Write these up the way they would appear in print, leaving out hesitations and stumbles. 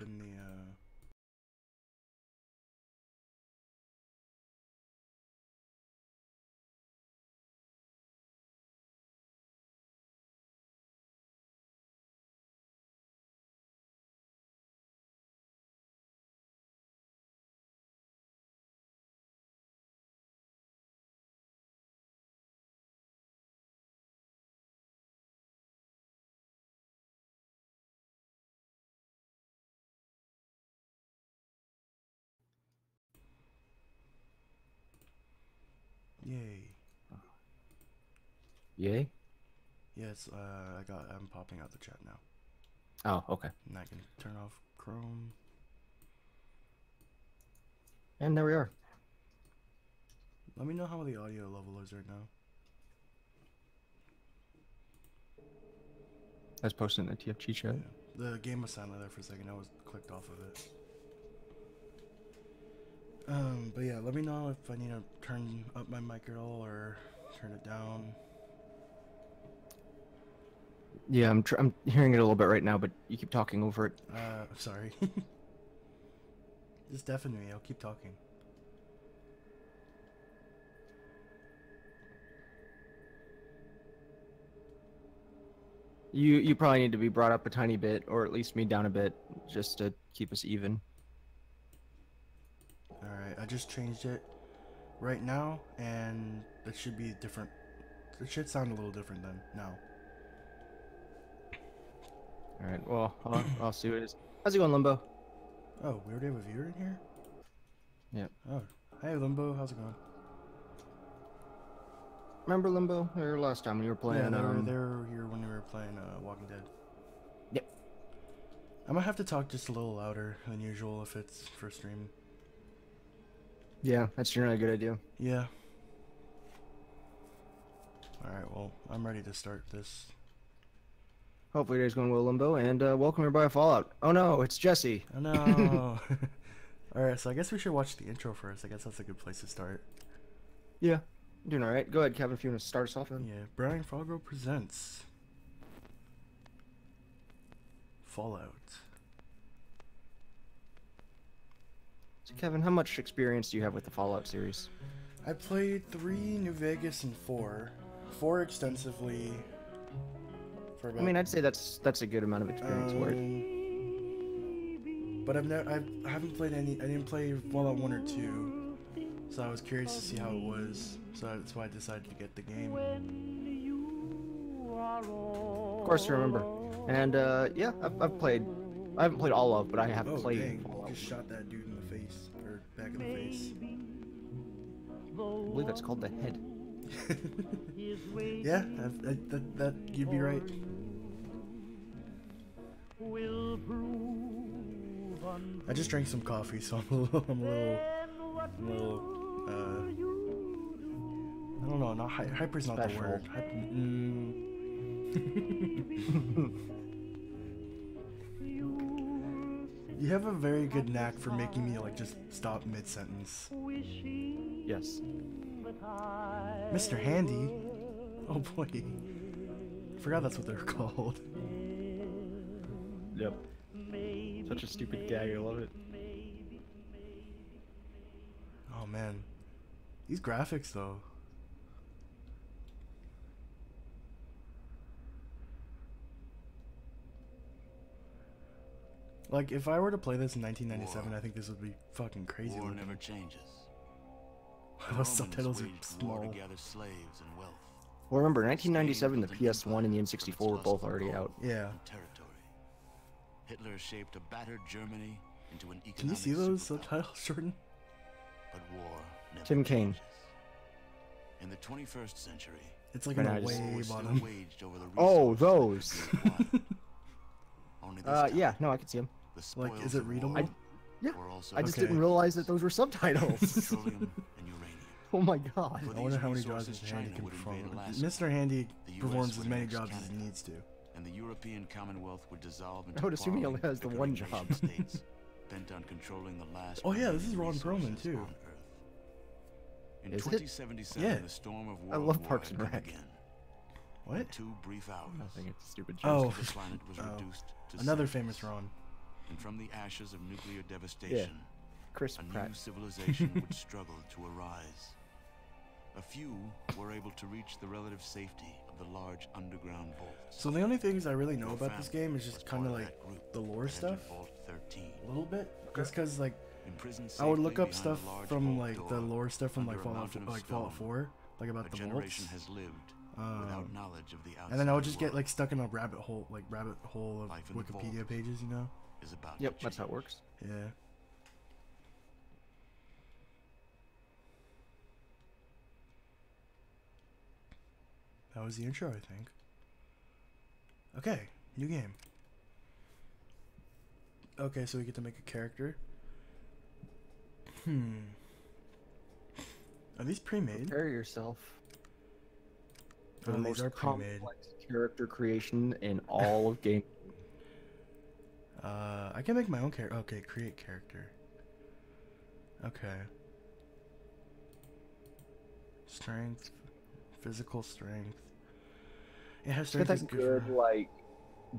open the yay. Yay? Yes, I'm popping out the chat now. Oh, okay. And I can turn off Chrome. And there we are. Let me know how the audio level is right now. I was posting in the TFG chat. Yeah. The game was silent there for a second. I was clicked off of it. But yeah, let me know if I need to turn up my mic at all or turn it down. Yeah, I'm hearing it a little bit right now, but you keep talking over it. Sorry. Just deafen me. I'll keep talking. You probably need to be brought up a tiny bit, or at least me down a bit, just to keep us even. Alright, I just changed it right now, and it should be different. It should sound a little different than now. Alright, well, hold on. I'll see what it is. How's it going, Limbo? Oh, we already have a viewer in here? Yep. Oh, hey Limbo, how's it going? Remember Limbo? Or last time we were playing, Yeah, they were here when we were playing Walking Dead. Yep. I might have to talk just a little louder than usual if it's for stream. Yeah, that's generally a good idea. Yeah. Alright, well, I'm ready to start this. Hopefully today's going well, Limbo, and welcome everybody to Fallout. Oh no, it's Jesse. Oh no! Alright, so I guess we should watch the intro first. I guess that's a good place to start. Yeah, doing alright. Go ahead, Kevin, if you want to start us off then. Yeah, Brian Fogro presents Fallout. So Kevin, how much experience do you have with the Fallout series? I played 3 New Vegas and 4. 4 extensively. For about, I mean, I'd say that's a good amount of experience for it. But I haven't played any. I didn't play Fallout 1 or 2, so I was curious to see how it was. So that's why I decided to get the game. Of course, I remember. And yeah, I've played. I haven't played all of, but I have played. Dang, Fallout. just shot that dude in the face or back of the face. I believe that's called the head. Yeah, that you'd be right. I just drank some coffee, so I'm a little, I don't know, not hyper's not Special. the word. You have a very good knack for making me like just stop mid-sentence. Yes. Mr. Handy? Oh boy. I forgot that's what they're called. Yep. Such a stupid gag. I love it. Oh man. These graphics though. Like if I were to play this in 1997, I think this would be fucking crazy. War looking. never changes. Those subtitles are small. To gather slaves and wealth. Well, remember, 1997, the PS1 and the N64 were both already out. Yeah. Territory. Hitler shaped a battered Germany into an economic Can you see those superpower. subtitles, Jordan? But war never Tim Kaine. changes. In the 21st century, It's like Right on now, the I just- way war is still bottom. waged over the Oh, resources those. that we acquire. Only this time, Yeah, no, I can see them. the Like, spoils is it of readable? war Yeah, were also I just Okay. didn't realize that those were subtitles. petroleum and uranium. Oh my god. For I wonder these how many jobs resources, Mr. Handy China can would perform. invade Alaska. Mr. Handy The US performs as would many annex jobs as he Canada. needs to. And the European Commonwealth would dissolve into I would assume he only quarreling, has the bickering one job. nation-states bent on controlling the last Oh yeah, this is remaining Ron Perlman resources too. on Earth. In Is it? 2077, Yeah. the storm of I world love war Parks had and come Rec. again. What? In 2 brief hours, I think it's a stupid Oh. joke. the planet was Oh. reduced to Another cities. famous Ron. and from the ashes of nuclear devastation, Chris a Pratt. new civilization would struggle to arise. A few were able to reach the relative safety of the large underground vaults. So the only things I really know Your about this family game is was just kind of part like that group the lore that stuff, entered Vault 13. a little bit. Just because like Imprisoned I would safely look up behind stuff a large from vault like the door lore stuff from under like a mountain of Fallout stone. 4, like about A the generation vaults. has lived without knowledge of the outside And then I would just get world. like stuck in a rabbit hole of Life in the Wikipedia vault pages, you know? is about Yep, to that's how it change. works. Yeah. That was the intro, I think. Okay, new game. Okay, so we get to make a character. Are these pre-made? Prepare yourself for the Oh, these most are pre-made. complex character creation in all of game. I can make my own character. Okay, create character. Okay. Strength, physical strength. It has It's got strength is that good good, for... like,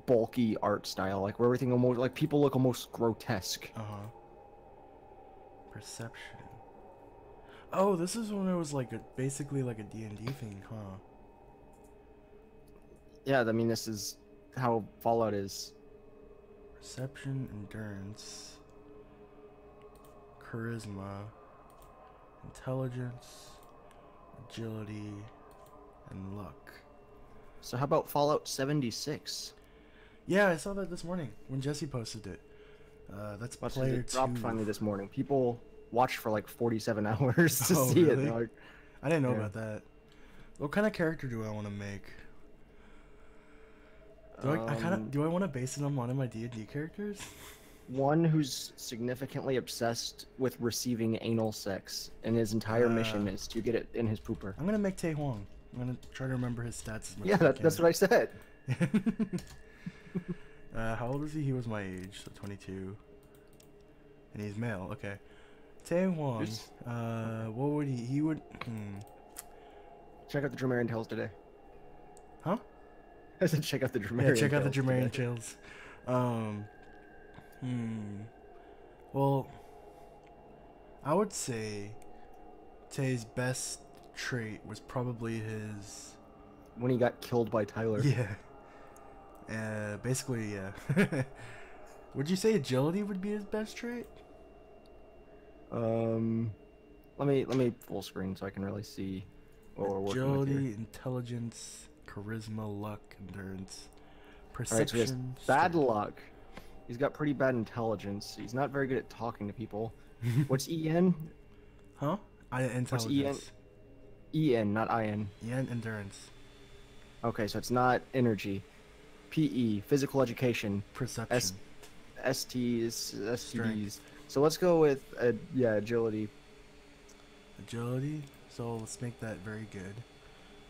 bulky art style, like where everything almost, like, people look almost grotesque. Uh-huh. Perception. Oh, this is when it was like basically like a D&D thing, huh? Yeah, I mean, this is how Fallout is. Perception, endurance, charisma, intelligence, agility, and luck. So how about Fallout 76? Yeah, I saw that this morning when Jesse posted it. That's Watch player it dropped 2. finally this morning. People watched for like 47 hours to Oh, see it. really? They're like, I didn't know Yeah. about that. What kind of character do I want to make? Do I want to base it on one of my D&D characters? one who's significantly obsessed with receiving anal sex, and his entire mission is to get it in his pooper. I'm gonna make Tae Huang. I'm gonna try to remember his stats as much Yeah, as I that's what I said. How old is he? He was my age, so 22. And he's male. Okay. Tae Huang. Who's- What would he? He would. Check out the Dromarian Tales today. Huh? I said check out the Yeah, Dromarian check out the Tales Dromarian today. Tales. Well, I would say Tae's best trait was probably his. When he got killed by Tyler. Yeah. Basically, yeah. Would you say agility would be his best trait? Let me full screen so I can really see what we're working with Agility, here. intelligence, charisma, luck, endurance, All right, so he has perception. bad strength. luck. He's got pretty bad intelligence. He's not very good at talking to people. What's EN? Huh? Intelligence. EN, not IN. And endurance. Okay, so it's not energy. PE, physical education. Perception. STs, Strength. STDs. So let's go with agility. Agility. So let's make that very good.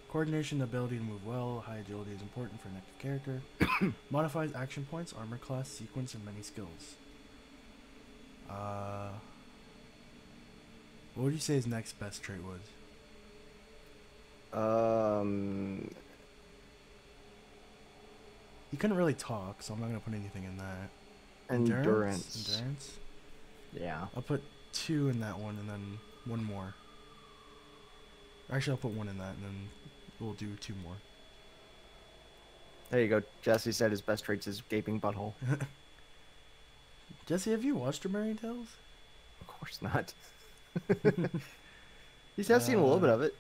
Coordination, ability to move well. High agility is important for an active character. Modifies action points, armor class, sequence, and many skills. What would you say his next best trait was? He couldn't really talk, so I'm not gonna put anything in that. Endurance. Endurance. Yeah. I'll put 2 in that one, and then 1 more. Actually, I'll put 1 in that, and then we'll do 2 more. There you go. Jesse said his best traits is gaping butthole. Jesse, have you watched Dromarian Tales? Of course not. He's seen a little bit of it.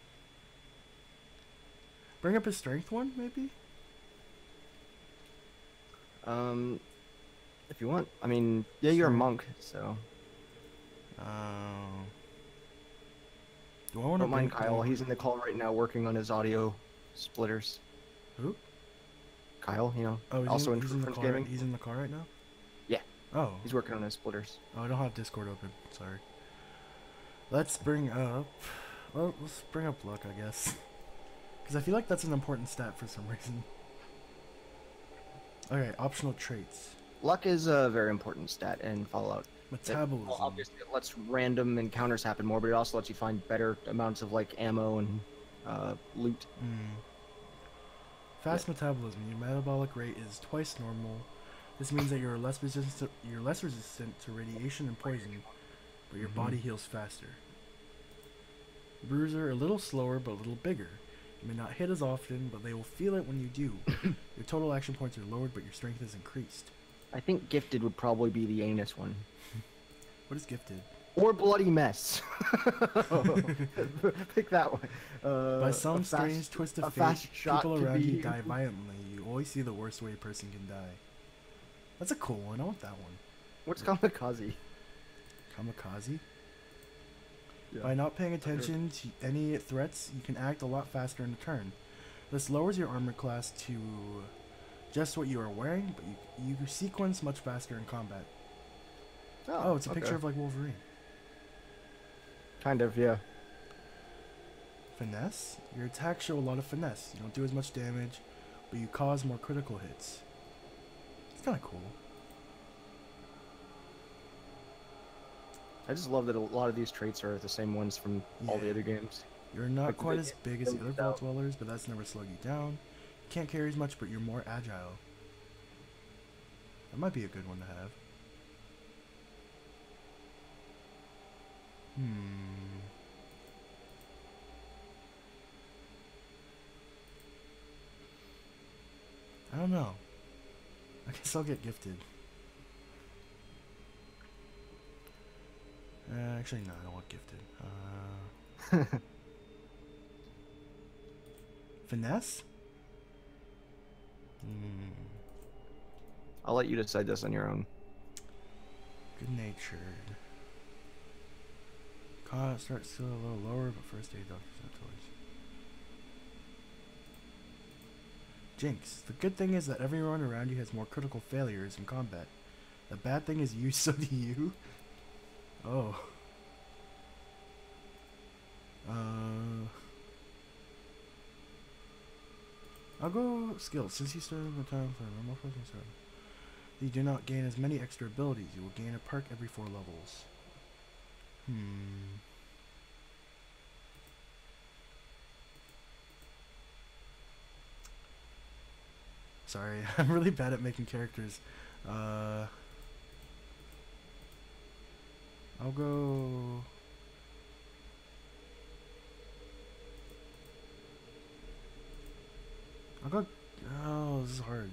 Bring up his strength one, maybe? If you want. I mean, yeah, you're a Sure. monk, so. Do I want to Don't mind Kyle. He's in the call right now working on his audio splitters. Who? Kyle, you know, Oh, also in the TrueFriendsGaming. car. He's in the car right now. Yeah. Oh. He's working on his splitters. Oh, I don't have Discord open. Sorry. Let's bring up. Well, let's bring up luck, I guess. Because I feel like that's an important stat for some reason. Okay, optional traits. Luck is a very important stat in Fallout. Metabolism. Well, obviously, it lets random encounters happen more, but it also lets you find better amounts of like ammo and loot. Fast metabolism. Your metabolic rate is twice normal. This means that you're less resistant to radiation and poison, but your body heals faster. Bruiser a little slower but a little bigger. You may not hit as often, but they will feel it when you do. Your total action points are lowered, but your strength is increased. I think gifted would probably be the anus one. What is gifted? Or bloody mess. Pick that one. By some strange twist of fate, people around you die violently. You always see the worst way a person can die. That's a cool one. I want that one. What's kamikaze? Kamikaze? Yeah. By not paying attention to any threats, you can act a lot faster in a turn. This lowers your armor class to just what you are wearing, but you sequence much faster in combat. Oh, it's a picture of like Wolverine. Kind of, yeah. Finesse? Your attacks show a lot of finesse. You don't do as much damage, but you cause more critical hits. It's kind of cool. I just love that a lot of these traits are the same ones from all the other games. You're not Like quite as big as the other Vault Dwellers, but that's never slowed you down. You can't carry as much, but you're more agile. That might be a good one to have. I don't know. I guess I'll get gifted. Actually, no, I don't want gifted. Finesse? I'll let you decide this on your own. Good-natured. Starts still a little lower, but first aid doctors have toys. Jinx. The good thing is that everyone around you has more critical failures in combat. The bad thing is so do you. Oh. I'll go skills. Since you started the time for a normal person, you do not gain as many extra abilities. You will gain a perk every 4 levels. Sorry, I'm really bad at making characters. I'll go... Oh, this is hard.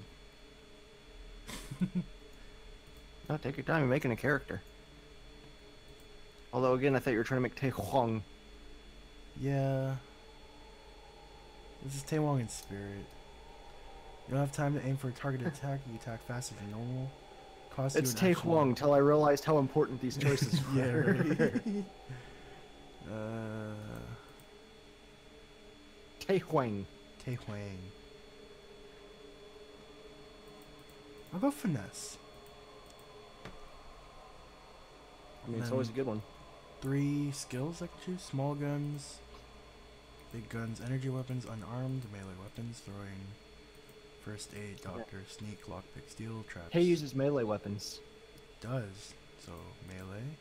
No, take your time. You're making a character. Although, again, I thought you were trying to make Tae Huang. Yeah. This is Taewong in spirit. You don't have time to aim for a targeted attack. You attack faster than normal. It's Tae Huang till I realized how important these choices were. Yeah, right. Tae Huang. Tae Huang. I'll go finesse. I mean, it's always a good one. 3 skills I can choose. Small guns, big guns, energy weapons, unarmed, melee weapons, throwing, first aid, doctor, sneak, lockpick, steel, traps. Tae uses melee weapons. Does. So, melee.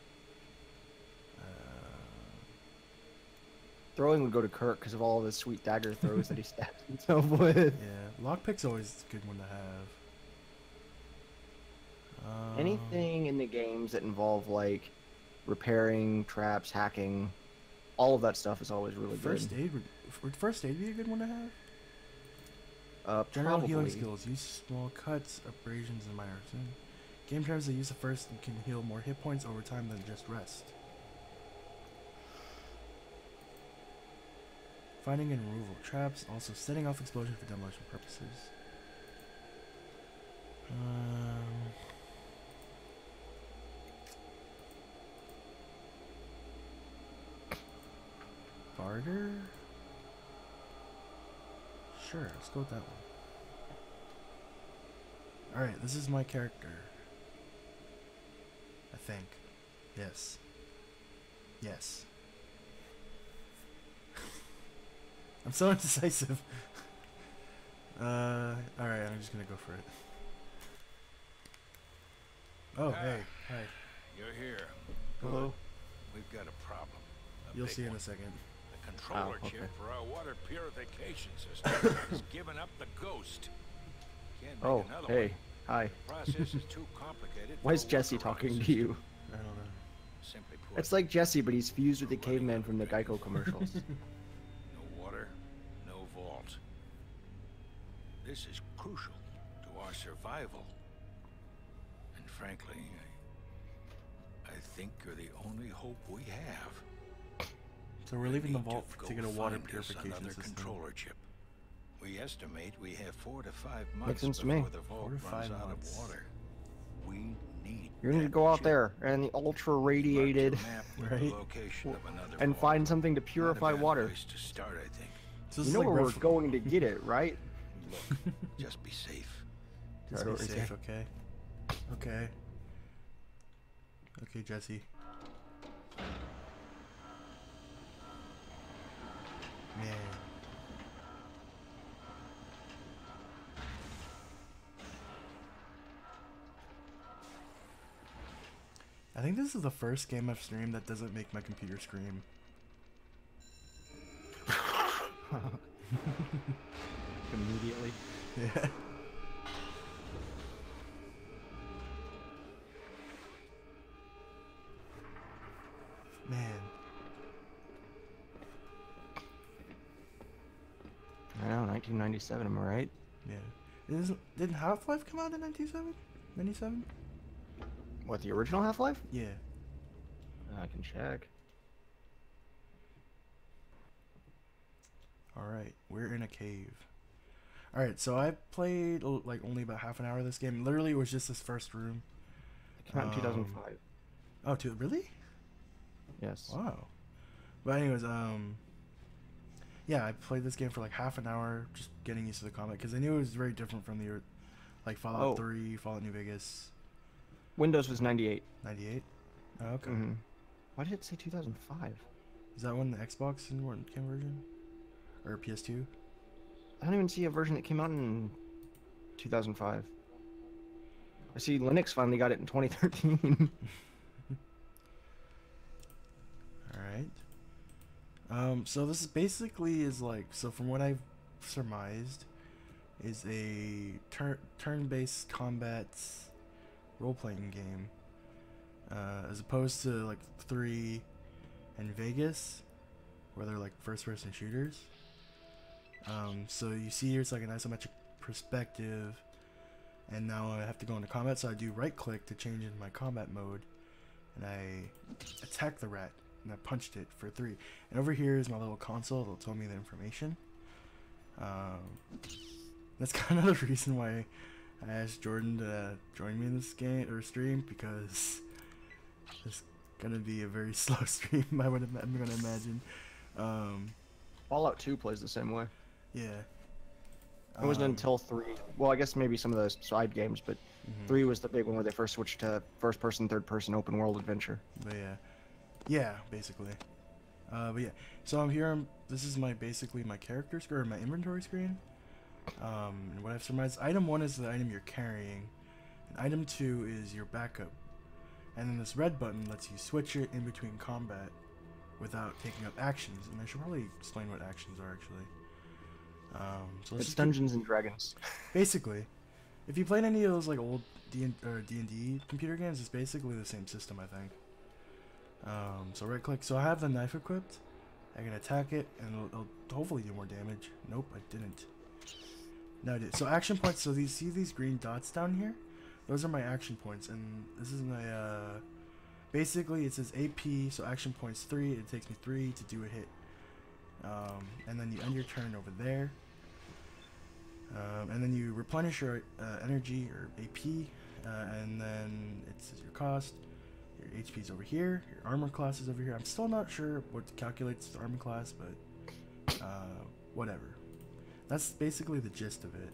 Throwing would go to Kirk because of all of his sweet dagger throws that he stabs himself with. Yeah, lockpick's always a good one to have. Anything in the games that involve, like, repairing, traps, hacking, all of that stuff is always really First good. aid would first aid be a good one to have? General Probably. healing skills. Use small cuts, abrasions, and minor accident. Game terms that use the first and can heal more hit points over time than just rest. Finding and removal of traps. Also setting off explosion for demolition purposes. Barter? Sure, let's go with that one. Alright, this is my character. I think. Yes. Yes. I'm so indecisive. Alright, I'm just gonna go for it. Oh, hey. Hi. You're here. Hello. We've got a problem. You'll see in a second. The controller okay. chip for our water purification system has given up the ghost. Can't make another hey. one. Hi. The process is too complicated. Why is for Jesse workaround talking to system. you? I don't know. Simply put, It's like Jesse, but he's fused with the we're running caveman out from the of Geico energy. commercials. No water, no vault. This is crucial to our survival. And frankly, I think you're the only hope we have. So we're leaving the We need vault go to get a water find us purification another system. controller chip. We estimate we have 4 to 5 Makes months sense to before me. the 4 vault to runs 5 out months. of water. We need You're gonna that go out chip. there and the ultra radiated Mark your map with Right? the location of another and vault. find something to Not a purify bad water. place to start, I think. So You this is know like where we're rough. going to get it, right? Look, just be safe. Just Alright, be okay. safe, okay? Okay. Okay, Jesse. Man. I think this is the first game I've streamed that doesn't make my computer scream. Immediately. Yeah. Man. I know, 1997, am I right? Yeah. Didn't Half-Life come out in 97? 97? What, the original Half-Life? Yeah. I can check. Alright, we're in a cave. Alright, so I played like only about half an hour of this game. Literally, it was just this first room. It came out in 2005. Oh, really? Yes. Wow. But anyways, yeah, I played this game for like half an hour, just getting used to the combat, because I knew it was very different from the, like, Fallout Oh. 3, Fallout New Vegas, Windows was 98. 98. Oh, okay. Mm-hmm. Why did it say 2005? Is that when the Xbox and came version? Or PS2? I don't even see a version that came out in 2005. I see Linux finally got it in 2013. Alright. So this is basically is like, so from what I've surmised, is a turn-based combat role-playing game. As opposed to like 3 and Vegas, where they're like first-person shooters. So you see here it's like an isometric perspective, and now I have to go into combat, so I do right-click to change in my combat mode, and I attack the rat, and I punched it for 3. And over here is my little console that'll tell me the information. That's kind of the reason why I asked Jordan to join me in this game or stream, because it's gonna be a very slow stream. I'm gonna imagine. Fallout 2 plays the same way. Yeah. It wasn't until 3. Well, I guess maybe some of those side games, but 3 was the big one where they first switched to first-person, third-person, open-world adventure. But yeah, basically. But yeah, so I'm here. This is basically my character screen, or my inventory screen. And what I've surmised, item 1 is the item you're carrying, and item 2 is your backup. And then this red button lets you switch it in between combat without taking up actions. And I should probably explain what actions are actually. So let's It's just Dungeons and Dragons. basically, if you played any of those like old D&D computer games, it's basically the same system, I think. So right click. So I have the knife equipped. I can attack it, and it'll hopefully do more damage. Nope, I didn't. No, I did. So action points. So see these green dots down here? Those are my action points, and this is my basically it says AP. So action points 3. It takes me 3 to do a hit. And then you end your turn over there. And then you replenish your energy or AP, and then it says your cost. Your HP is over here. Your armor class is over here. I'm still not sure what calculates the armor class, but whatever. That's basically the gist of it.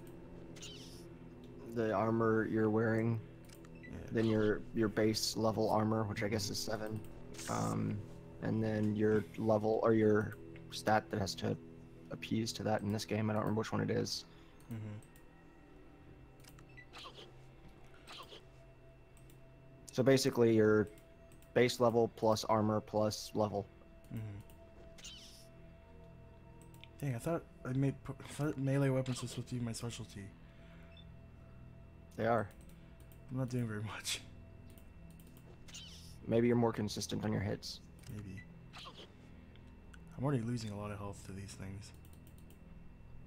The armor you're wearing, Yeah. then your base level armor, which I guess is 7, and then your level or your stat that has to appease to that in this game. I don't remember which one it is. So basically, your base level plus armor plus level. Dang, I thought melee weapons was supposed to be my specialty. They are. I'm not doing very much. Maybe you're more consistent on your hits. Maybe. I'm already losing a lot of health to these things.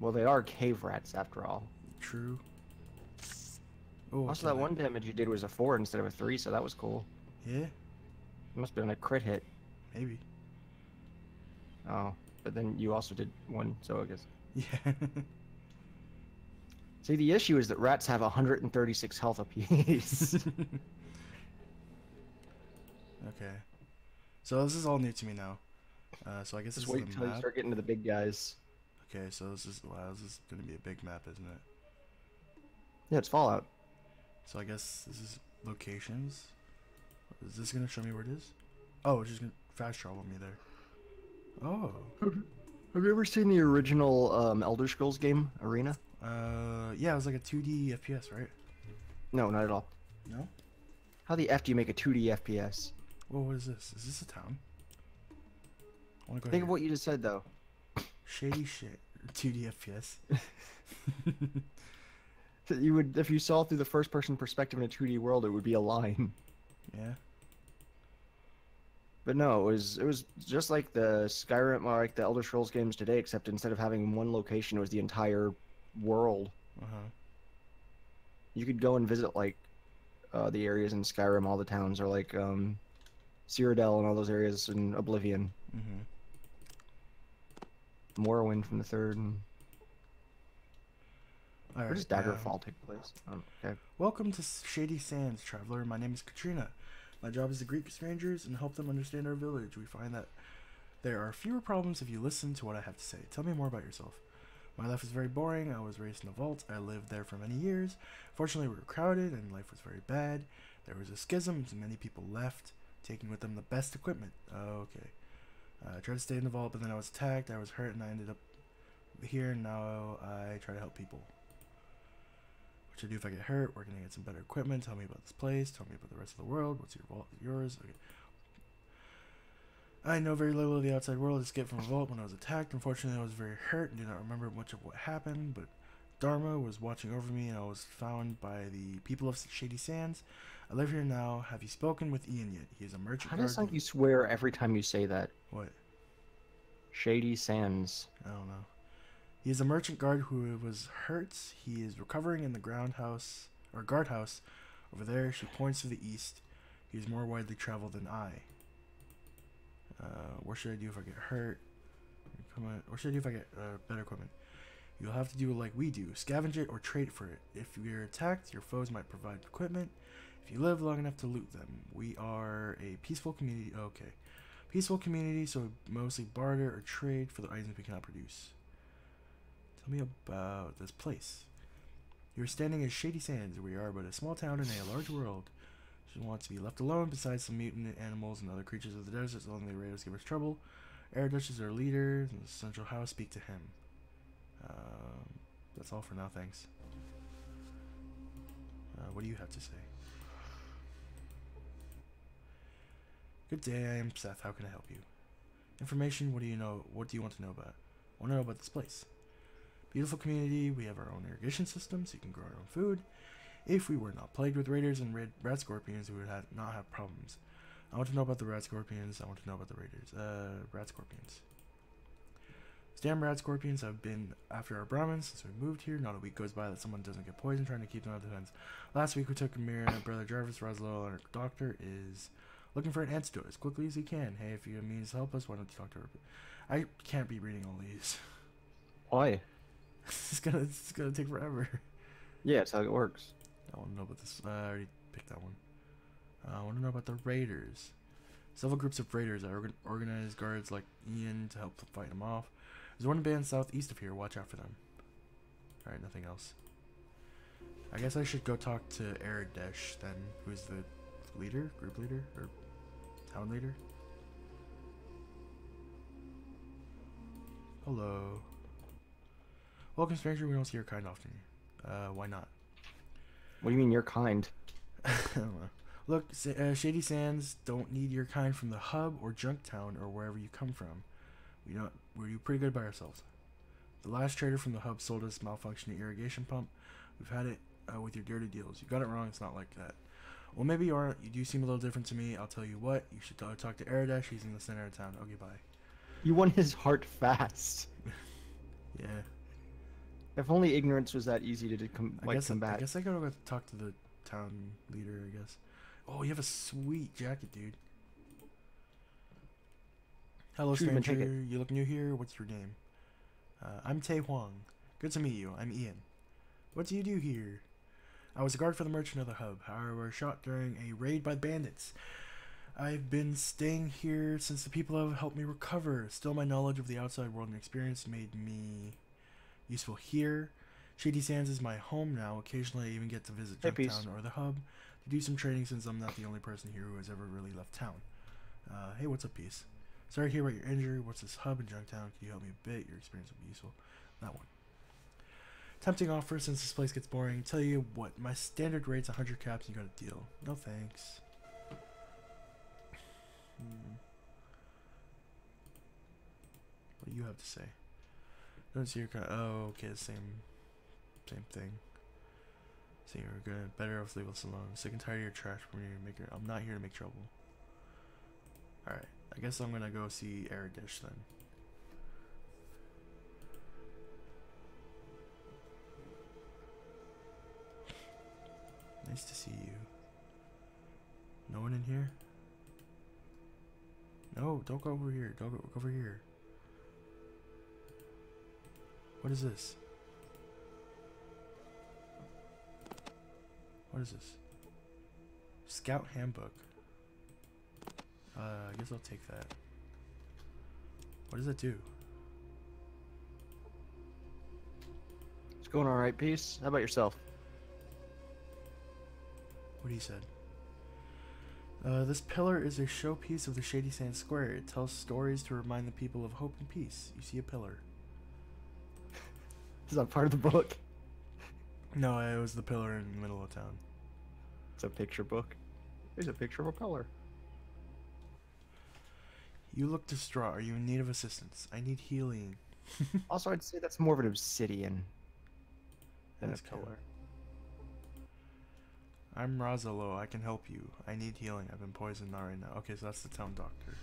Well, they are cave rats after all. True. Oh, Also, that one damage you did was a 4 instead of a 3, so that was cool. Yeah, Must have been a crit hit. maybe. Oh, but then you also did 1, so I guess. Yeah. See, the issue is that rats have 136 health apiece. Okay. So this is all new to me now. So I guess this Just is wait the until you map. start getting to the big guys. Okay, so this is wow, this is gonna be a big map, isn't it? Yeah, it's Fallout. So I guess this is locations. Is this gonna show me where it is? Oh, it's just gonna fast travel me there. Oh. Have you ever seen the original Elder Scrolls game, Arena? Yeah, it was like a 2D FPS, right? No, not at all. No? How the F do you make a 2D FPS? Whoa, what is this? Is this a town? I wanna go Think here. of what you just said, though. Shady shit. 2D FPS. You would, if you saw through the first-person perspective in a 2D world, it would be a line. Yeah. But no, it was just like the Skyrim, or like the Elder Scrolls games today, except instead of having one location, it was the entire world. Uh-huh. You could go and visit like the areas in Skyrim, all the towns, or like Cyrodiil and all those areas in Oblivion. Mm-hmm. Morrowind from the third. And... All Where does right, Daggerfall take place? Okay. welcome to Shady Sands, traveler. My name is Katrina. My job is to greet strangers and help them understand our village. We find that there are fewer problems if you listen to what I have to say. Tell me more about yourself. My life is very boring. I was raised in a vault. I lived there for many years. Fortunately, we were crowded and life was very bad. There was a schism, so many people left, taking with them the best equipment. Oh, okay. I tried to stay in the vault, but then I was attacked. I was hurt, and I ended up here. And now I try to help people. What should I do if I get hurt? Where can I get some better equipment? Tell me about this place. Tell me about the rest of the world. What's your vault? Yours? Okay. I know very little of the outside world. I escaped from a vault when I was attacked. Unfortunately, I was very hurt and do not remember much of what happened, but Dharma was watching over me, and I was found by the people of Shady Sands. I live here now. Have you spoken with Ian yet? He is a merchant How guard. does like you swear every time you say that? What? Shady Sands. I don't know. He is a merchant guard who was hurt. He is recovering in the guardhouse over there. She points to the east. He is more widely traveled than I. What should I do if I get hurt? What should I do if I get better equipment? You'll have to do it like we do. Scavenge it or trade for it. If you're attacked, your foes might provide equipment. If you live long enough to loot them. We are a peaceful community. Okay. Peaceful community, so we mostly barter or trade for the items we cannot produce. Tell me about this place. You're standing at Shady Sands. We are but a small town in a large world. She wants to be left alone besides some mutant animals and other creatures of the desert. So long the raiders give us trouble. Air-Dutch is our leader. In the central house, speak to him. That's all for now, thanks. What do you have to say? Good day, I am Seth. How can I help you? Information, what do you know? What do you want to know about? I want to know about this place. Beautiful community, we have our own irrigation system, so you can grow our own food. If we were not plagued with raiders and rat scorpions, we would not have problems. I want to know about the rat scorpions. I want to know about the raiders. Rat scorpions. These damn rat scorpions have been after our Brahmins since we moved here. Not a week goes by that someone doesn't get poisoned trying to keep them out of defense. Last week we took Amir and brother Jarvis, Roslo, and our doctor is looking for an antidote as quickly as he can. Hey, if you have means to help us, why don't you talk to her? I can't be reading all these. Why? It's gonna take forever. Yeah, it's how it works. I want to know about this. I already picked that one. I want to know about the raiders. Several groups of raiders are organized guards like Ian to help fight them off. There's one band southeast of here. Watch out for them. Alright, nothing else. I guess I should go talk to Aradesh then, who's the leader, group leader, or town leader. Hello. Welcome, stranger. We don't see your kind often. Why not? What do you mean you're kind? I don't know. Look, Shady Sands don't need your kind from the hub or junk town or wherever you come from. We're pretty good by ourselves. The last trader from the hub sold us malfunctioning irrigation pump. We've had it with your dirty deals. You got it wrong. It's not like that. Well, maybe you are. You do seem a little different to me. I'll tell you what. You should talk to Aradesh. He's in the center of town. Okay, bye. You won his heart fast. Yeah. If only ignorance was that easy to combat. I guess I gotta go talk to the town leader, I guess. Oh, you have a sweet jacket, dude. Hello, Treatment stranger. ticket. You look new here. What's your name? I'm Tae Huang. Good to meet you. I'm Ian. What do you do here? I was a guard for the merchant of the hub. However, I was shot during a raid by bandits. I've been staying here since the people have helped me recover. Still, my knowledge of the outside world and experience made me useful here. Shady Sands is my home now. Occasionally, I even get to visit Junktown or the hub to do some training since I'm not the only person here who has ever really left town. Hey, what's up, Peace? Sorry to hear about your injury. What's this hub in Junktown? Can you help me a bit? Your experience will be useful. That one. Tempting offer since this place gets boring. Tell you what, my standard rate's 100 caps and you got a deal. No thanks. What do you have to say? Don't see your kind. Oh, okay, same thing. So you're gonna better off leave us alone. Sick and tired of your trash from your maker. I'm not here to make trouble. Alright, I guess I'm gonna go see Aradesh then. Nice to see you. No one in here? No, don't go over here. Don't go over here. What is this? What is this? Scout handbook. I guess I'll take that. What does that do? It's going all right, Peace. How about yourself? What he said. This pillar is a showpiece of the Shady Sand Square. It tells stories to remind the people of hope and peace. You see a pillar. Is that part of the book? No, it was the pillar in the middle of town. It's a picture book. There's a picture of a pillar. You look distraught. Are you in need of assistance? I need healing. Also, I'd say that's more of an obsidian than That's a pillar. I'm Razalo. I can help you. I need healing. I've been poisoned not right now. Okay, so that's the town doctor.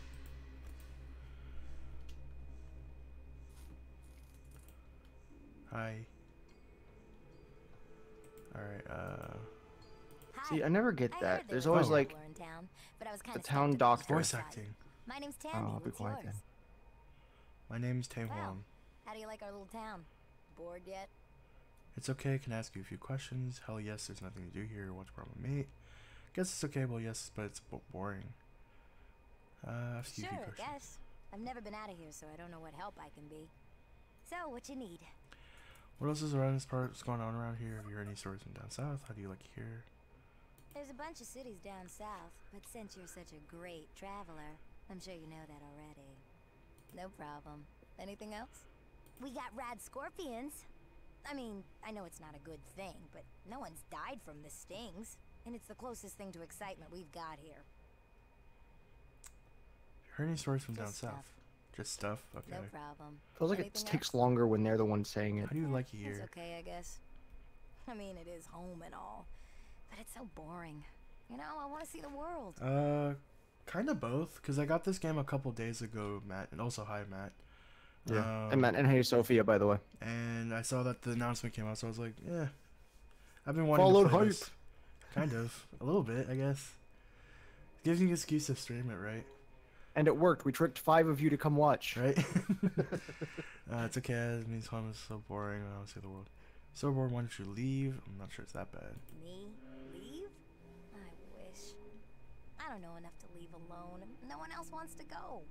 Hi. Alright, See, I never get that. There's always like the town doctor. voice acting. My name's Tandy. Oh, I'll be What's quiet yours? then. My name's Tae Wow. Huang. How do you like our little town? Bored yet? It's okay, I can ask you a few questions. Hell yes, there's nothing to do here. What's the problem, mate? Guess it's okay, well yes, but it's boring. Ask you a Sure, few I questions. guess. I've never been out of here, so I don't know what help I can be. So, what you need? What else is around this part? What's going on around here? Have you heard any stories from down south? How do you like it here? There's a bunch of cities down south, but since you're such a great traveler, I'm sure you know that already. No problem. Anything else? We got rad scorpions. I mean, I know it's not a good thing, but no one's died from the stings, and it's the closest thing to excitement we've got here. Heard any stories from down Just south? stuff. Just stuff? Okay. No problem. Feels like it Anything takes else? longer when they're the ones saying it. How do you like it It's here? okay, I guess. I mean, it is home and all, but it's so boring. You know, I want to see the world. Kind of both, because I got this game a couple days ago, Matt, and also hi, Matt. Yeah. And Matt, and hey, Sophia, by the way. And I saw that the announcement came out, so I was like, yeah. I've been wanting Followed to play hype. this. Kind of. A little bit, I guess. It gives me an excuse to stream it, right? And it worked. We tricked 5 of you to come watch. Right? It's okay. It means home is so boring. I don't see the world. So bored, why don't you leave? I'm not sure it's that bad. Me? Leave? I wish. I don't know enough to leave alone. No one else wants to go.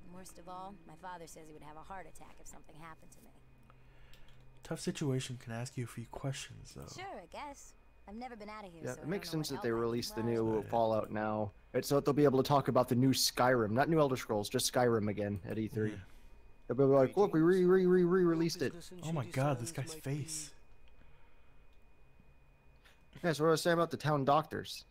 And worst of all, my father says he would have a heart attack if something happened to me. Tough situation. Can I ask you a few questions, though? Sure, I guess. I've never been out of here, Yeah, so it makes I don't know sense what that they help I can released the provide. new Yeah. Fallout now. It's so that they'll be able to talk about the new Skyrim, not new Elder Scrolls, just Skyrim again at E3. Yeah. They'll be like, look, we re-released it. Oh my god, this guy's face. Yeah, so what I was saying about the town doctors.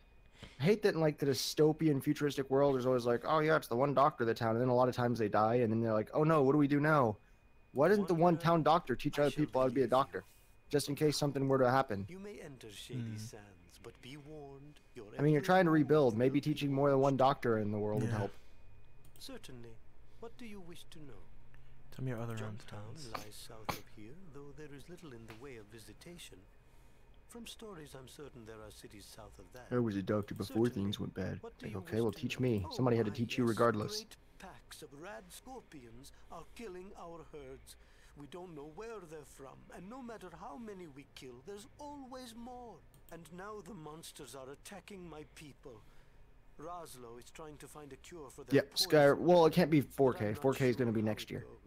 I hate that in like the dystopian futuristic world, there's always like, oh yeah, it's the one doctor of the town, and then a lot of times they die, and then they're like, oh no, what do we do now? Why doesn't the one town doctor teach other people how to be a doctor? just in case something were to happen. You may enter Shady Sands, but be warned. I mean, you're trying to rebuild. Maybe teaching more than one doctor in the world would Yeah. help. Certainly. What do you wish to know? Tell me your other Jumptown towns. lies south of here, though there is little in the way of visitation. From stories, I'm certain there are cities south of that. I was a doctor before Certainly. things went bad. What do Like, you okay, wish well, to teach know? me. Oh, Somebody had to why, teach you yes, regardless. Great packs of rad scorpions are killing our herds. We don't know where they're from, and no matter how many we kill, there's always more. And now the monsters are attacking my people. Roslo is trying to find a cure for their Yeah, Sky. poison, Well, it can't be but 4K. I'm not 4K is going to sure be how next it year. goes.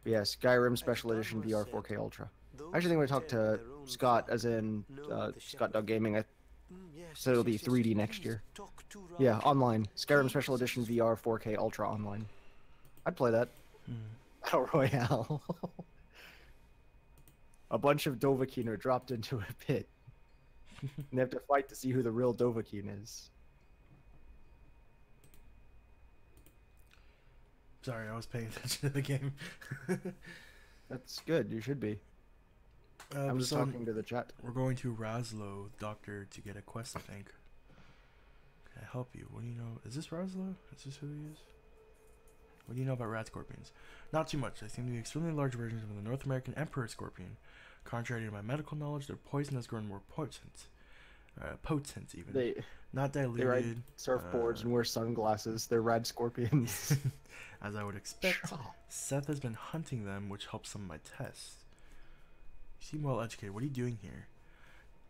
But yeah, Skyrim As Special Edition Dunmer VR said, 4K Ultra. those Actually, I'm going who to talk tend to their own Scott, flock as in know the Scott sheriff. Gaming. Yes, So it'll be yes, 3D yes, next please year. talk to Yeah, Raj. online. Skyrim He Special Edition possesses- VR 4K Ultra online. I'd play that. Hmm. Battle Royale. A bunch of Dovahkiin are dropped into a pit. And they have to fight to see who the real Dovahkiin is. Sorry, I was paying attention to the game. That's good. You should be. I'm just so talking to the chat. We're going to Roslo, Doctor, to get a quest, I think. Can I help you? What do you know? Is this Roslo? Is this who he is? What do you know about rat scorpions? Not too much. They seem to be extremely large versions of the North American emperor scorpion. Contrary to my medical knowledge, their poison has grown more potent. Potent, even. They Not ride diluted. surfboards and wear sunglasses. They're rad scorpions. As I would expect, Seth has been hunting them, which helps some of my tests. You seem well educated. What are you doing here?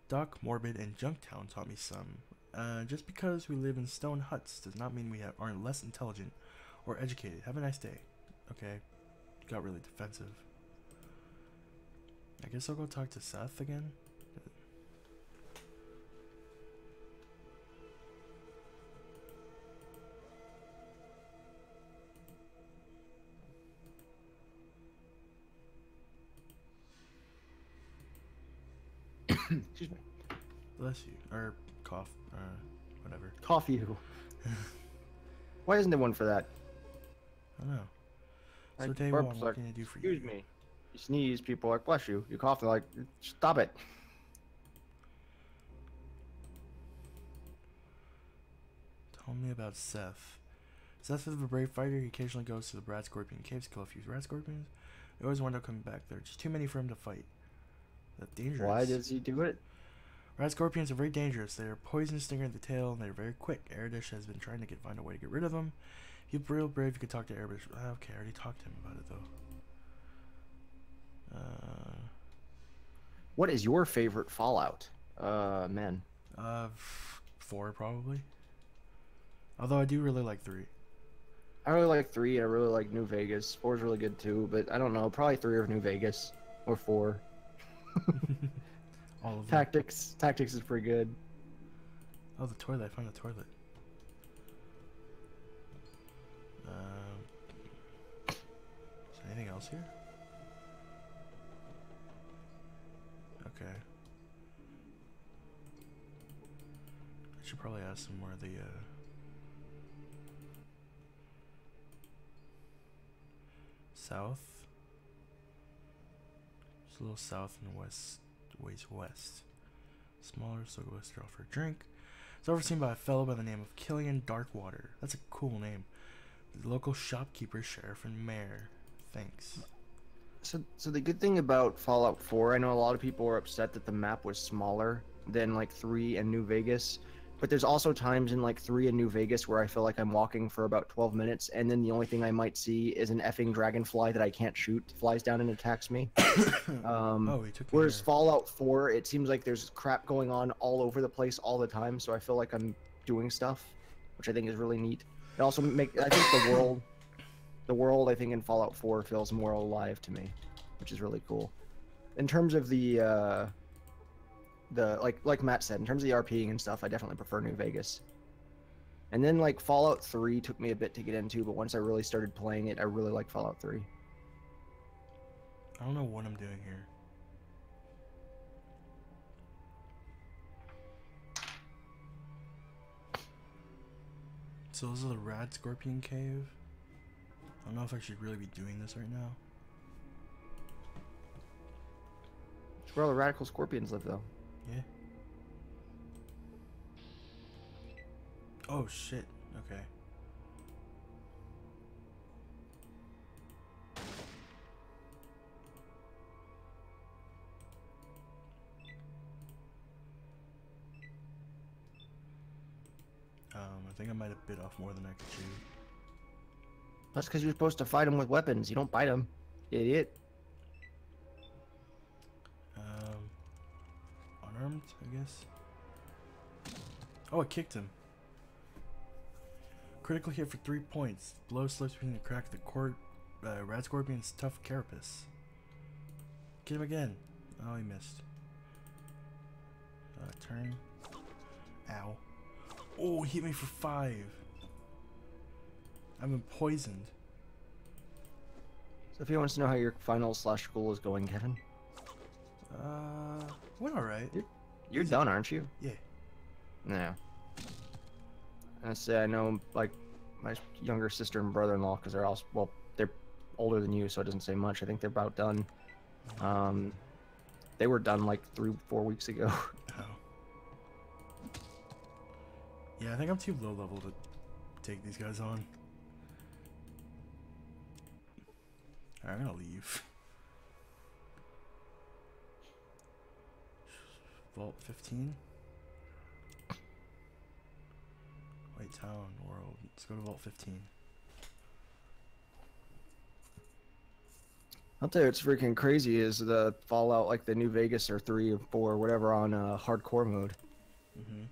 Doc, Morbid, and Junktown taught me some. Just because we live in stone huts does not mean we aren't less intelligent or educated. Have a nice day. Okay. Got really defensive. I guess I'll go talk to Seth again. Excuse me. Bless you. Or cough. Whatever. Coffee you. Why isn't there one for that? I don't know. So Like, day burps one, like, what can I do for you? Excuse me. You sneeze, people are like, bless you. You cough, they're like, stop it. Tell me about Seth. Seth is a brave fighter. He occasionally goes to the Rat Scorpion Caves to kill a few rat scorpions. They always wind up coming back. There are just too many for him to fight. That's dangerous. Why does he do it? Rat scorpions are very dangerous. They are poison stinger in the tail, and they're very quick. Erdish has been trying to find a way to get rid of them. He's real brave. You could talk to Erdish. Okay, I already talked to him about it though. What is your favorite Fallout? Man. 4 probably. Although I do really like 3. I really like 3, and I really like New Vegas. 4 is really good too, but I don't know. Probably 3 or New Vegas. Or 4. All of them. Tactics. Tactics is pretty good. Oh, the toilet. I found the toilet. Is there anything else here? Okay. I should probably ask them where the, south? Just a little south and west, ways west. Smaller, so go west to offer a drink. It's overseen by a fellow by the name of Killian Darkwater. That's a cool name. The local shopkeeper, sheriff, and mayor. Thanks. So the good thing about Fallout 4, I know a lot of people are upset that the map was smaller than like 3 and New Vegas, but there's also times in like 3 and New Vegas where I feel like I'm walking for about 12 minutes, and then the only thing I might see is an effing dragonfly that I can't shoot, flies down and attacks me. Oh, he took me Whereas there. Fallout 4, it seems like there's crap going on all over the place all the time, so I feel like I'm doing stuff, which I think is really neat. It also I think the world I think in Fallout 4 feels more alive to me, which is really cool. In terms of the like Matt said, in terms of the RPing and stuff, I definitely prefer New Vegas. And then like Fallout 3 took me a bit to get into, but once I really started playing it, I really like Fallout 3. I don't know what I'm doing here. So this is the Rad Scorpion Cave. I don't know if I should really be doing this right now. Where all the radical scorpions live, though. Yeah. Oh shit. Okay. I think I might have bit off more than I could chew. That's because you're supposed to fight them with weapons. You don't bite them, idiot. Unarmed, I guess. Oh, I kicked him. Critical hit for 3 points. Blow slips between the crack of the Rad Scorpion's tough carapace. Get him again. Oh, he missed. Turn. Ow. Oh, he hit me for 5. I've been poisoned. So if you want to know how your final / school is going, Kevin, went alright. you're done, aren't you? Yeah. Yeah. I say I know, like, my younger sister and brother-in-law, because they're all, well, they're older than you, so it doesn't say much. I think they're about done. They were done like 3-4 weeks ago. Oh. Yeah, I think I'm too low level to take these guys on. Alright, I'm gonna leave. Vault 15. White Town World. Let's go to Vault 15. I'll tell you what's freaking crazy is the Fallout, like the New Vegas or 3 or 4 or whatever on hardcore mode. Mm-hmm.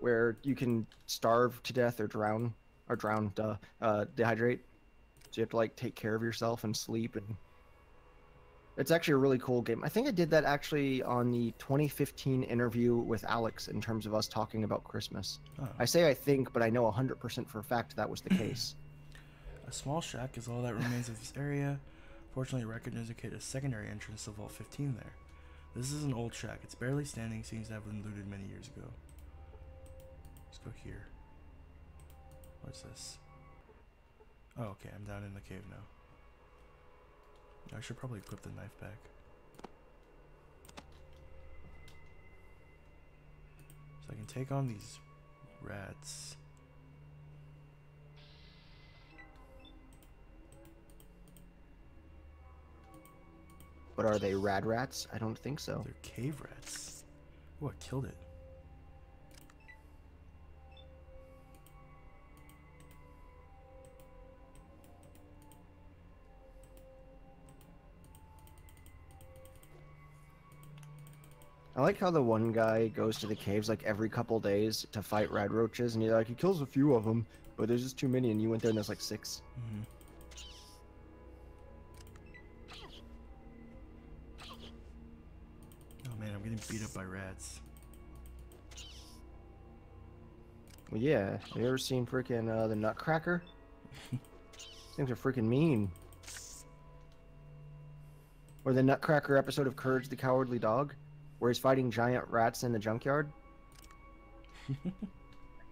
Where you can starve to death or dehydrate. So you have to like take care of yourself and sleep, and it's actually a really cool game. I think I did that actually on the 2015 interview with Alex in terms of us talking about Christmas. Oh. I say I think, but I know 100% for a fact that was the case. A small shack is all that remains of this area. Fortunately, records indicate a secondary entrance to Vault 15 there. This is an old shack. It's barely standing, seems to have been looted many years ago. Let's go here. What's this? Oh, okay, I'm down in the cave now. I should probably equip the knife back. So I can take on these rats. But are they rad rats? I don't think so. They're cave rats. Oh, I killed it. I like how the one guy goes to the caves like every couple days to fight rad roaches, and he kills a few of them, but there's just too many, and you went there and there's like 6. Mm-hmm. Oh man, I'm getting beat up by rats. Well, yeah. Have you ever seen freaking the Nutcracker? Things are freaking mean. Or the Nutcracker episode of Courage the Cowardly Dog, where he's fighting giant rats in the junkyard.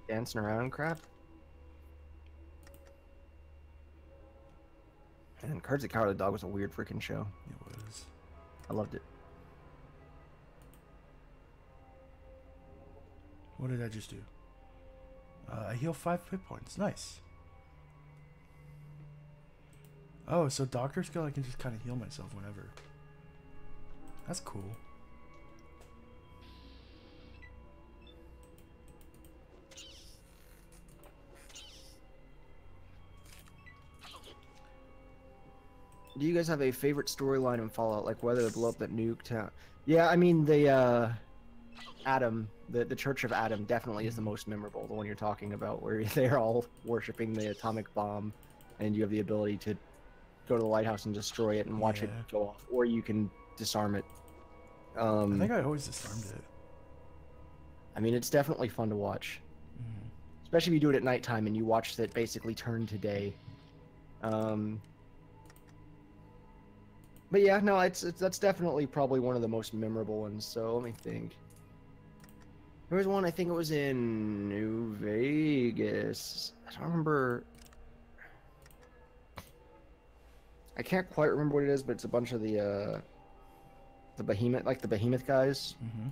Dancing around and crap. And Courage the Cowardly Dog was a weird freaking show. It was. I loved it. What did I just do? I heal 5 hit points. Nice. Oh, so doctor skill, I can just kind of heal myself whenever. That's cool. Do you guys have a favorite storyline in Fallout, like whether to blow up that nuke town? Yeah, I mean the Adam, the Church of Adam definitely is the most memorable, the one you're talking about, where they're all worshiping the atomic bomb, and you have the ability to go to the lighthouse and destroy it and watch it go off, or you can disarm it. I think I always disarmed it. I mean, it's definitely fun to watch, especially if you do it at nighttime and you watch it basically turn to day. But yeah, no, that's definitely probably one of the most memorable ones. So let me think. There was one, I think it was in New Vegas. I don't remember. I can't quite remember what it is, but it's a bunch of the the behemoth, like the behemoth guys. Mm-hmm.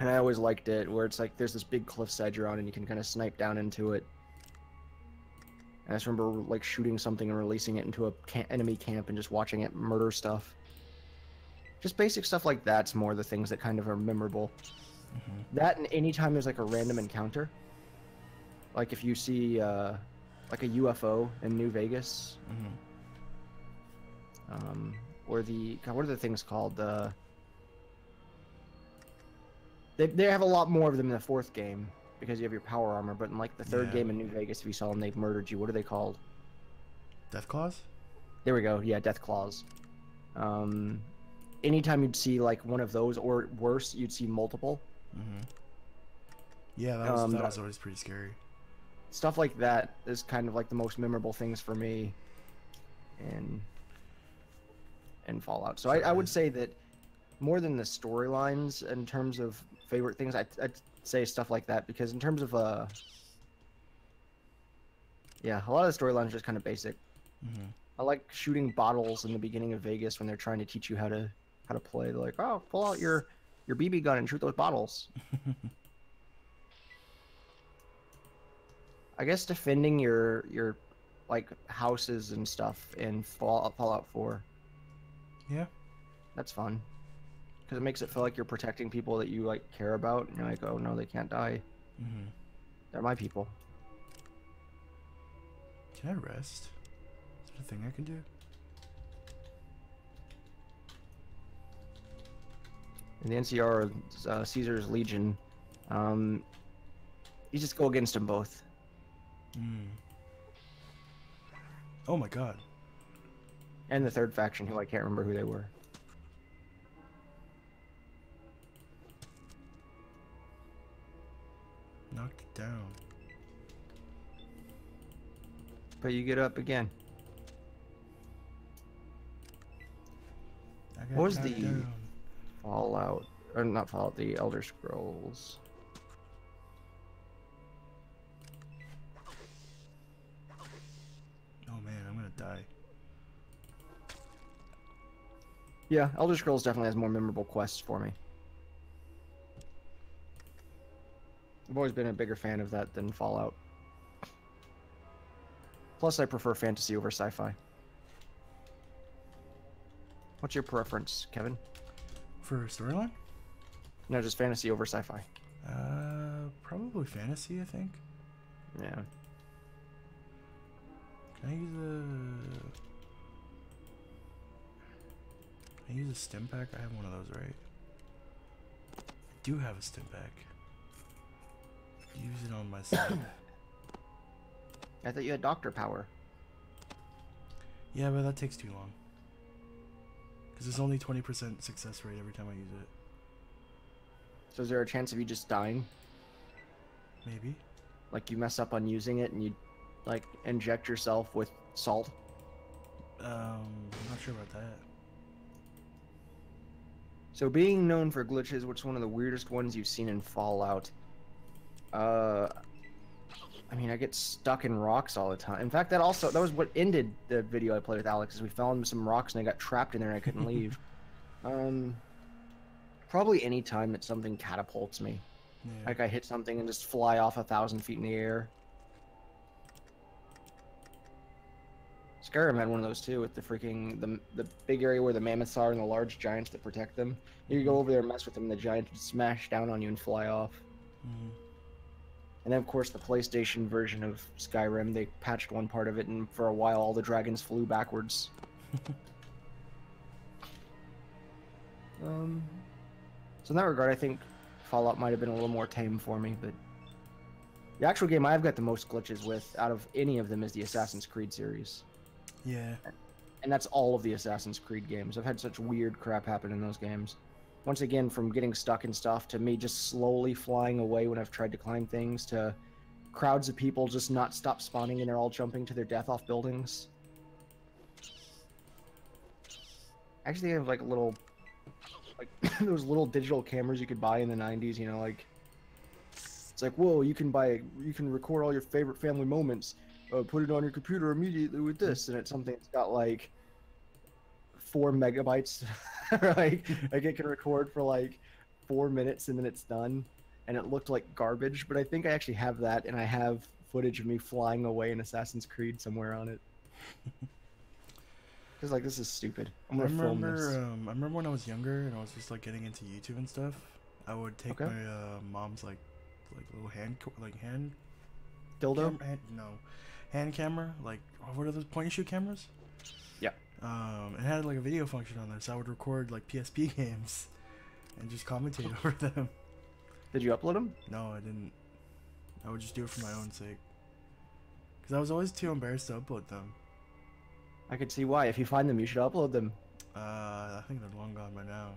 And I always liked it, where it's like there's this big cliff's edge you're on, and you can kind of snipe down into it. And I just remember like shooting something and releasing it into a enemy camp and just watching it murder stuff. Just basic stuff like that's more the things that kind of are memorable. Mm-hmm. That, and anytime there's like a random encounter, like if you see like a UFO in New Vegas, Mm-hmm. or the God, what are the things called? They have a lot more of them in the 4th game because you have your power armor, but in like the 3rd Yeah. game in New Vegas, if you saw them, they murdered you. What are they called? Death claws. There we go. Yeah, death claws. Anytime you'd see like one of those, or worse, you'd see multiple. Mm-hmm. Yeah, that was always pretty scary. Stuff like that is kind of like the most memorable things for me in Fallout. So I would say that more than the storylines in terms of favorite things, I'd say stuff like that, because in terms of yeah, a lot of the storylines are just kind of basic. Mm-hmm. I like shooting bottles in the beginning of Vegas when they're trying to teach you how to play. They're like, oh, pull out your BB gun and shoot those bottles. I guess defending your like houses and stuff in Fallout 4. Yeah. That's fun. Because it makes it feel like you're protecting people that you like care about. And you're like, oh no, they can't die. Mm-hmm. They're my people. Can I rest? Is that a thing I can do? In the NCR, Caesar's Legion, you just go against them both. Mm. Oh my god. And the 3rd faction, who I can't remember who they were. Knocked it down. But you get up again. I got What was knocked the down. Fallout, or not Fallout, the Elder Scrolls? Oh man, I'm gonna die. Yeah, Elder Scrolls definitely has more memorable quests for me. I've always been a bigger fan of that than Fallout. Plus, I prefer fantasy over sci-fi. What's your preference, Kevin? For storyline? No, just fantasy over sci-fi. Probably fantasy, I think. Yeah. Can I use a stim pack? I have one of those, right? I do have a stim pack. Use it on myself. I thought you had doctor power. Yeah, but that takes too long. Because there's only 20% success rate every time I use it. So is there a chance of you just dying? Maybe. Like you mess up on using it and you like inject yourself with salt? I'm not sure about that. So being known for glitches, what's one of the weirdest ones you've seen in Fallout? I mean, I get stuck in rocks all the time. In fact, that was what ended the video I played with Alex, is we fell into some rocks and I got trapped in there and I couldn't leave. Probably any time that something catapults me. Yeah. Like I hit something and just fly off 1,000 feet in the air. Skyrim had one of those too, with the freaking the big area where the mammoths are and the large giants that protect them. You go over there and mess with them, and the giants would smash down on you and fly off. Mm-hmm. And then, of course, the PlayStation version of Skyrim, they patched one part of it, and for a while, all the dragons flew backwards. So in that regard, I think Fallout might have been a little more tame for me, but the actual game I've got the most glitches with out of any of them is the Assassin's Creed series. Yeah. And that's all of the Assassin's Creed games. I've had such weird crap happen in those games. Once again, from getting stuck in stuff to me just slowly flying away when I've tried to climb things, to crowds of people just not stop spawning and they're all jumping to their death off buildings. Actually, they have like little, like those little digital cameras you could buy in the 90s, you know, like it's like, whoa, you can record all your favorite family moments, put it on your computer immediately with this, and it's something that's got like 4 megabytes. Like it can record for like 4 minutes and then it's done, and it looked like garbage. But I think I actually have that, and I have footage of me flying away in Assassin's Creed somewhere on it. Cause like this is stupid. I'm gonna film this. I remember when I was younger and I was just like getting into YouTube and stuff. I would take Okay. my mom's like little hand Dildo. hand camera, like what are those point and shoot cameras? Yeah. It had like a video function on there, so I would record like PSP games and just commentate over them. Did you upload them? No, I didn't. I would just do it for my own sake. Because I was always too embarrassed to upload them. I could see why. If you find them, you should upload them. I think they're long gone by now.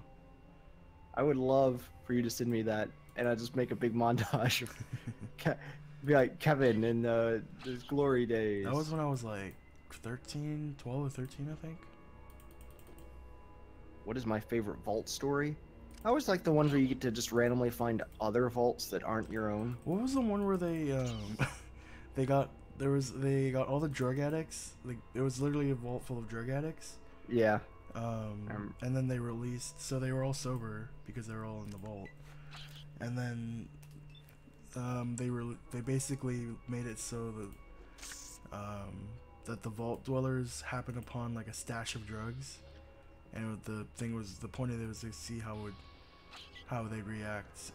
I would love for you to send me that, and I'd just make a big montage of be like Kevin in his glory days. That was when I was like 13, 12 or 13, I think. What is my favorite vault story? I always like the ones where you get to just randomly find other vaults that aren't your own. What was the one where they they got all the drug addicts? Like it was literally a vault full of drug addicts. Yeah. And then they released, so they were all sober because they were all in the vault. And then they basically made it so that the vault dwellers happened upon like a stash of drugs, and the point of it was to see how they react.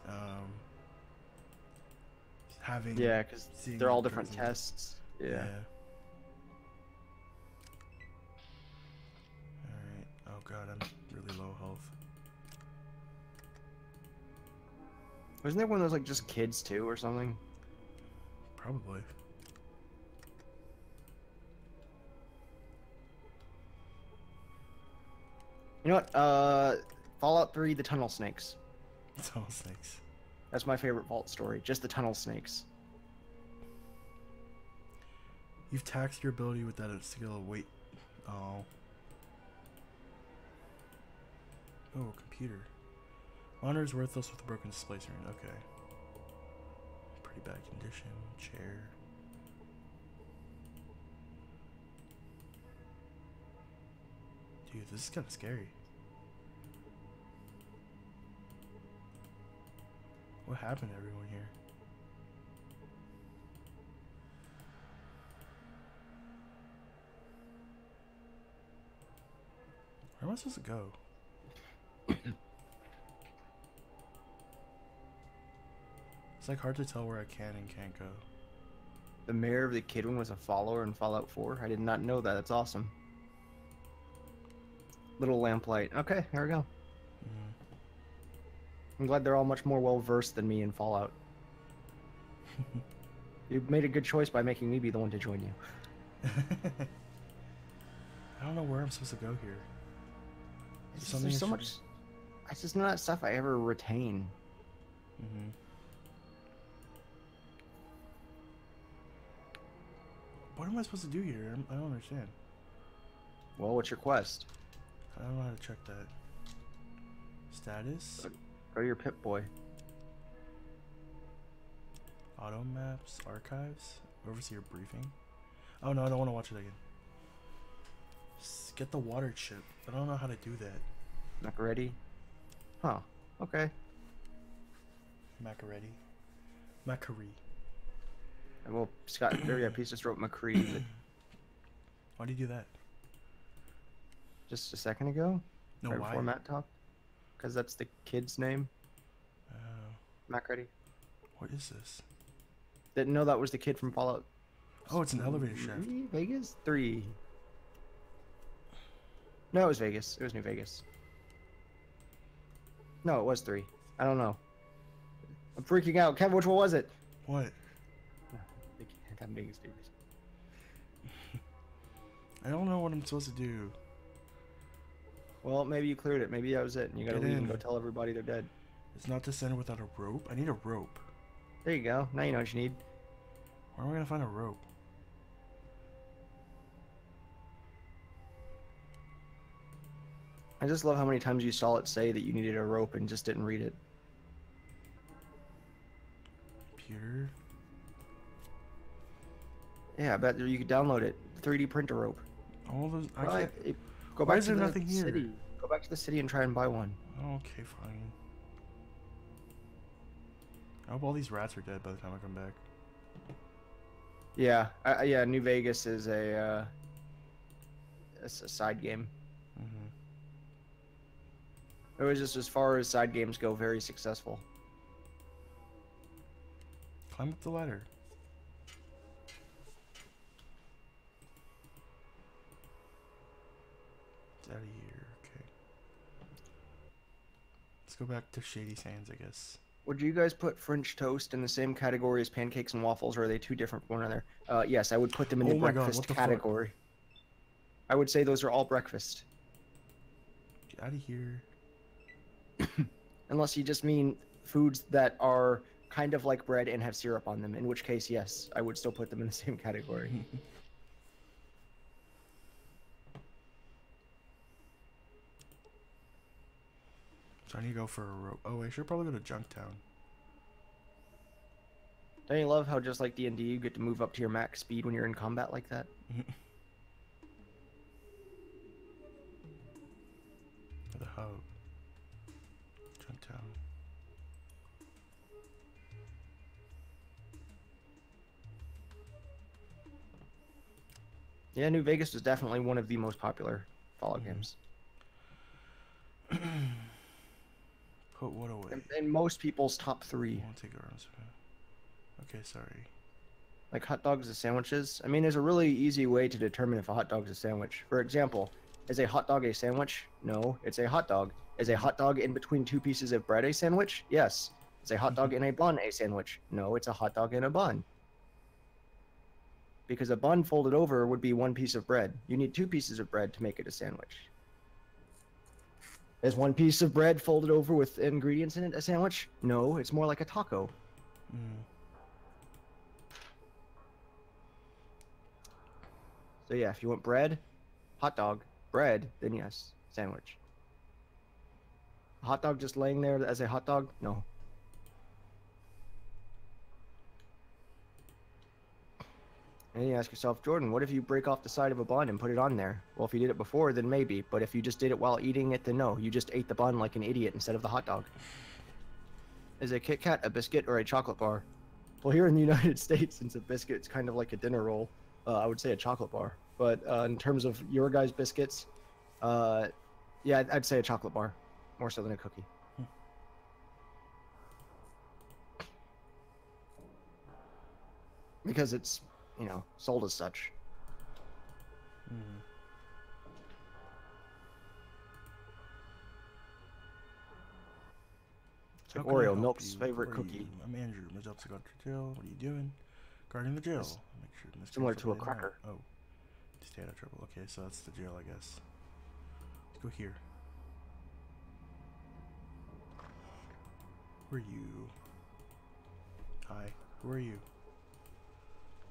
Yeah, because they're all different tests. Yeah. Alright. Oh god, I'm really low health. Wasn't there one that was like just kids too or something? Probably. You know what? Fallout 3, the tunnel snakes. Tunnel snakes. That's my favorite vault story. Just the tunnel snakes. You've taxed your ability with that skill of weight. Oh. Oh, computer. Honor is worthless with a broken display screen. Okay. Pretty bad condition. Chair. Dude, this is kind of scary. What happened to everyone here? Where am I supposed to go? It's like hard to tell where I can and can't go. The mayor of the kid one was a follower in Fallout 4. I did not know that. That's awesome. Little lamplight. Okay, here we go. I'm glad they're all much more well versed than me in Fallout. You made a good choice by making me be the one to join you. I don't know where I'm supposed to go here. There's so much. It's just not stuff I ever retain. What am I supposed to do here? I don't understand. Well, what's your quest? I don't know how to check that. Status? Go to your Pip-Boy. Auto maps? Archives? Oversee your briefing? Oh no, I don't want to watch it again. Get the water chip. I don't know how to do that. Macaretti? Huh. Okay. Macaretti? Macari. Well, Scott, there, yeah, Peace just wrote McCree but Why do you do that? just a second ago. No, right why? before Matt talked. Because that's the kid's name. Macready. What is this? Didn't know that was the kid from Fallout. Oh, it's an elevator shaft. Vegas 3. No, it was Vegas. It was New Vegas. No, it was 3. I don't know. I'm freaking out. Kevin, which one was it? What? I'm being stupid. I don't know what I'm supposed to do. Well, maybe you cleared it. Maybe that was it. And you gotta Get leave and in. go tell everybody they're dead. It's not descended without a rope? I need a rope. There you go. Now you know what you need. Where am I gonna find a rope? I just love how many times you saw it say that you needed a rope and just didn't read it. Computer? Yeah, I bet you could download it. 3D printer rope. All those... I Well, can't... Go Why back is to there the nothing here? city. Go back to the city and try and buy one. Okay, fine. I hope all these rats are dead by the time I come back. Yeah, yeah. New Vegas is it's a side game. Mm-hmm. It was just, as far as side games go, very successful. Climb up the ladder. It's out of here. Okay. Let's go back to Shady Sands, I guess. Would you guys put French toast in the same category as pancakes and waffles, or are they too different from one another? Yes, I would put them in the Oh my God, breakfast what the category. I would say those are all breakfast. Get out of here. Unless you just mean foods that are kind of like bread and have syrup on them, in which case, yes, I would still put them in the same category. So I need to go for a rope. Oh, I should probably go to Junktown. Don't you love how, just like D&D, you get to move up to your max speed when you're in combat like that? The hub. Junktown. Yeah, New Vegas is definitely one of the most popular Fallout games. Put what away? In most people's top 3. I won't take it around. Okay, sorry. Like hot dogs and sandwiches. I mean, there's a really easy way to determine if a hot dog is a sandwich. For example, is a hot dog a sandwich? No, it's a hot dog. Is a hot dog in between 2 pieces of bread a sandwich? Yes. Is a hot dog in a bun a sandwich? No, it's a hot dog in a bun. Because a bun folded over would be 1 piece of bread. You need 2 pieces of bread to make it a sandwich. Is 1 piece of bread folded over with ingredients in it a sandwich? No, it's more like a taco. So yeah, if you want bread, hot dog, bread, then yes, sandwich. A hot dog just laying there as a hot dog? No. And you ask yourself, Jordan, what if you break off the side of a bun and put it on there? Well, if you did it before, then maybe. But if you just did it while eating it, then no. You just ate the bun like an idiot instead of the hot dog. Is a Kit Kat a biscuit or a chocolate bar? Well, here in the United States, since a biscuit's kind of like a dinner roll, I would say a chocolate bar. But in terms of your guys' biscuits, yeah, I'd say a chocolate bar, more so than a cookie. Because it's, you know, sold as such. It's like Oreo, Milk's favorite cookie. I'm Andrew. My job's to go to jail. What are you doing? Guarding the jail. Make sure Mr. Similar to a cracker. Oh, stay out of trouble. Okay, so that's the jail, I guess. Let's go here. Who are you? Hi. Who are you?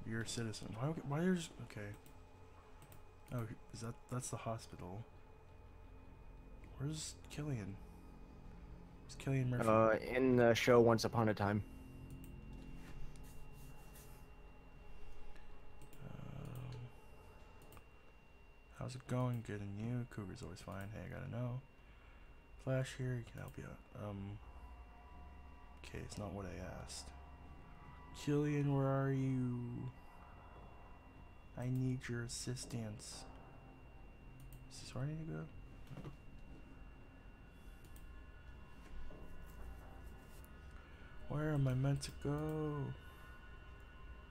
You're a citizen. Why there's... Okay. Oh, that's the hospital. Where's Killian? Where's Killian Murphy? In the show Once Upon a Time. How's it going? Good, and you? Cougar's always fine. Hey, I gotta know. Flash here, he can help you out. Okay, it's not what I asked. Killian, where are you? I need your assistance. Is this where I need to go? No. Where am I meant to go?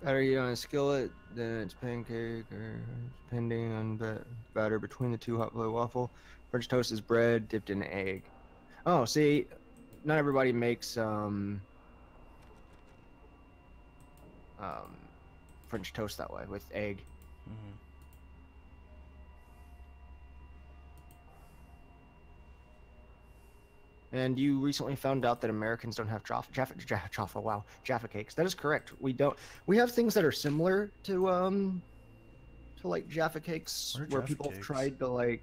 Batter you on a skillet, then it's pancake, or depending on batter between the 2 hot plate waffle. French toast is bread dipped in egg. Oh, see, not everybody makes French toast that way with egg. And you recently found out that Americans don't have Jaffa cakes. That is correct. We don't. We have things that are similar to like Jaffa cakes, where Jaffa people have cakes? tried to like.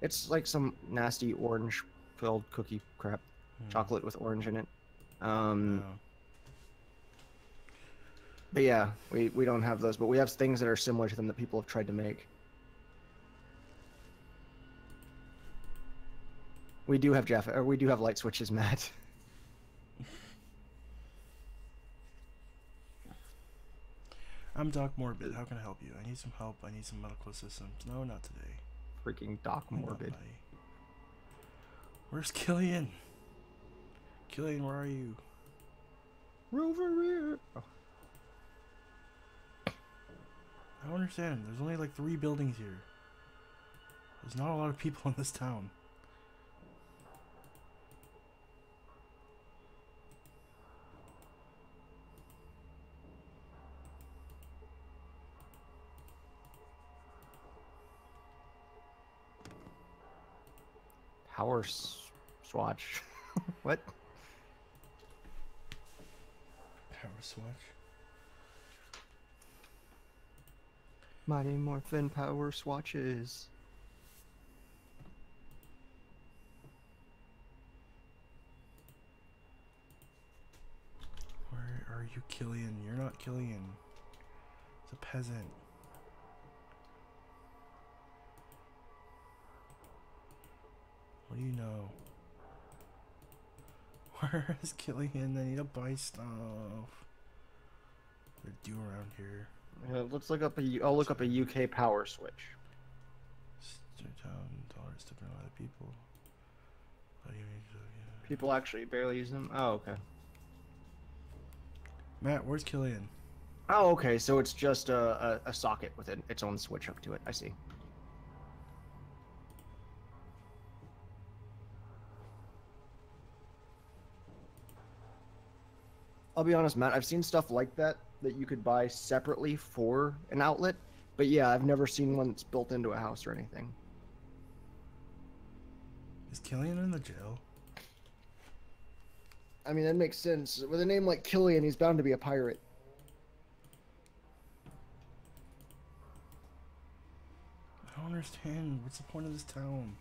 It's like some nasty orange-filled cookie crap, chocolate with orange in it. But yeah, we don't have those, but we have things that are similar to them that people have tried to make. We do have we do have light switches, Matt. I'm Doc Morbid. How can I help you? I need some help. I need some medical assistance. No, not today. Freaking Doc Hang on, Morbid. buddy. Where's Killian? Killian, where are you? Rover. Oh. I don't understand. There's only like 3 buildings here. There's not a lot of people in this town. Power swatch. What? Power swatch. Mighty Morphin power swatches. Where are you, Killian? You're not Killian. It's a peasant. What do you know? Where is Killian? I need to buy stuff. They're due around here. Let's look up I'll look up a UK power switch. $2,000 to bring a lot of people. What do you mean? Yeah. People actually barely use them. Oh, okay. Matt, where's Killian? Oh, okay. So it's just a socket with its own switch up to it. I see. I'll be honest, Matt. I've seen stuff like that you could buy separately for an outlet, but yeah, I've never seen one that's built into a house or anything. Is Killian in the jail? I mean, that makes sense. With a name like Killian, he's bound to be a pirate. I don't understand. What's the point of this town?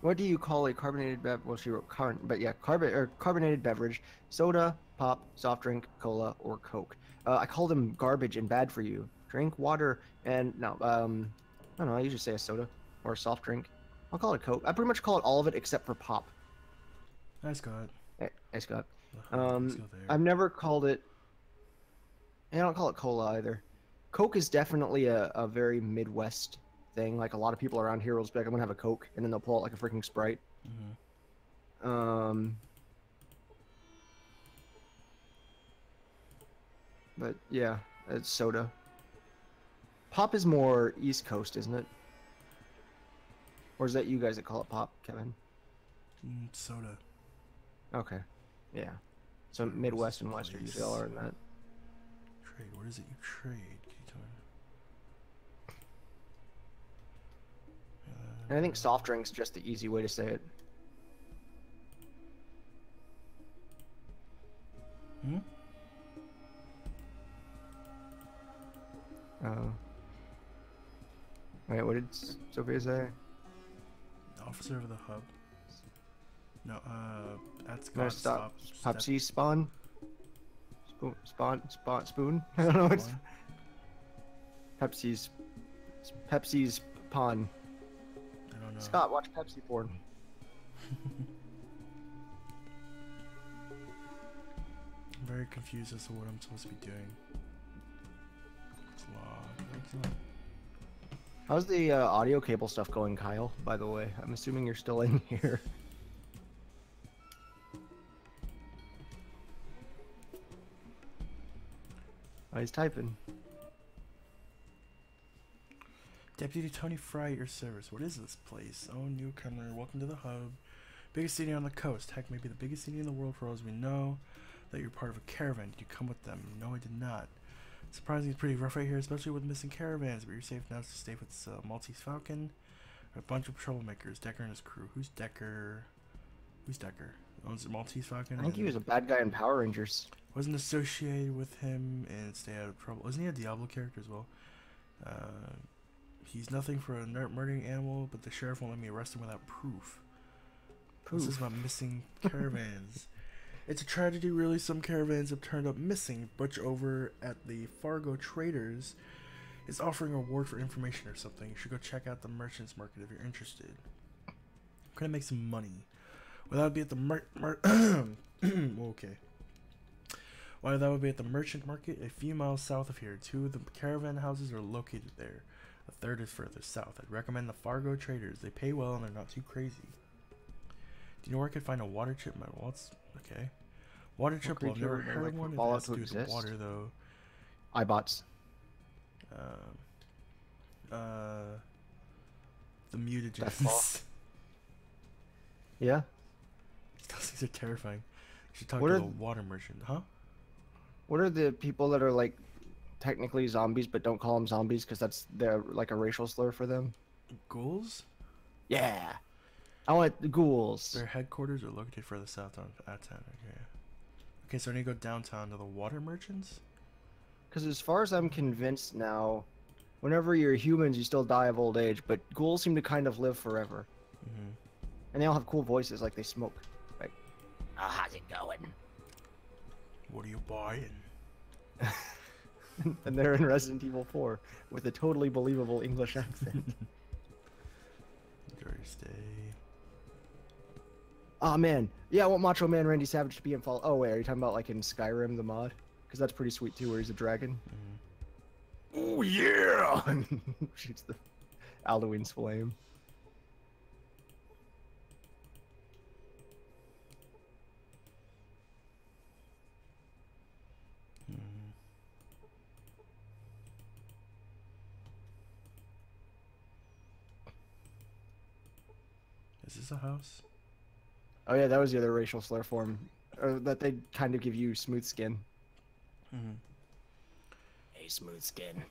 What do you call a carbonated beverage? Well, she wrote but yeah, carbonated beverage: soda, pop, soft drink, cola, or Coke. I call them garbage and bad for you. Drink water and no, I don't know. I usually say a soda or a soft drink. I'll call it Coke. I pretty much call it all of it except for pop. Hi, Scott. Hey, Scott. Let's go there. I've never called it. I don't call it cola either. Coke is definitely a very Midwest thing. Like a lot of people around here will just be like, I'm gonna have a Coke, and then they'll pull out like a freaking Sprite. But yeah, it's soda. Pop is more East Coast, isn't it? Or is that you guys that call it pop, Kevin? Soda. Okay. Yeah. So Midwest and Western usually all are in that. Trade. What is it you trade? Can you tell me? And I think soft drink's just the easy way to say it. Wait, what did Sophia say? Officer of the hub. No, that's No, got stop. step. Pepsi spawn? Spoon? I don't know what's... Pepsi's pawn. I don't know. Scott, watch Pepsi porn. I'm very confused as to what I'm supposed to be doing. It's log. How's the audio cable stuff going, Kyle, by the way? I'm assuming you're still in here. Oh, he's typing. Deputy Tony Fry at your service. What is this place? Oh, newcomer. Welcome to the hub. Biggest city on the coast. Heck, maybe the biggest city in the world for all as we know. That you're part of a caravan. Did you come with them? No, I did not. Surprisingly, it's pretty rough right here, especially with missing caravans. But you're safe now to stay with this Maltese Falcon. A bunch of troublemakers. Decker and his crew. Who's Decker? Who's Decker? Owns the Maltese Falcon. I think he was a bad guy in Power Rangers. Wasn't associated with him and stay out of trouble. Isn't he a Diablo character as well? He's nothing for a murdering animal, but the sheriff won't let me arrest him without proof. This is about missing caravans. It's a tragedy, really. Some caravans have turned up missing. Butch over at the Fargo Traders is offering a reward for information or something. You should go check out the merchant's market if you're interested. We're gonna make some money. Well, that would be at the okay. While that would be at the merchant market, a few miles south of here. 2 of the caravan houses are located there. A third is further south. I'd recommend the Fargo Traders. They pay well and they're not too crazy. Do you know where I could find a water chip? My what's okay. Water chip. I've never heard of one. It has to do with the water though. iBots. The mutagens. Yeah. Those things are terrifying. You should talk to the water merchant, huh? What are the people that are like technically zombies but don't call them zombies because that's like a racial slur for them? Ghouls? Yeah. I want the ghouls. Their headquarters are located further south on Atan. Okay, so I need to go downtown to the water merchants? Because as far as I'm convinced now, whenever you're humans, you still die of old age, but ghouls seem to kind of live forever. Mm-hmm. And they all have cool voices, like they smoke. Like, oh, how's it going? What are you buying? And they're in Resident Evil 4 with a totally believable English accent. Enjoy your stay. Oh man, yeah, I want Macho Man Randy Savage to be in Fall. Oh wait, are you talking about like in Skyrim the mod? Because that's pretty sweet too, where he's a dragon. Mm-hmm. Oh yeah! Shoots the Alduin's flame. Is this a house? Oh yeah, that was the other racial slur form. Or that they kind of give you smooth skin. Mm-hmm. Hey, smooth skin.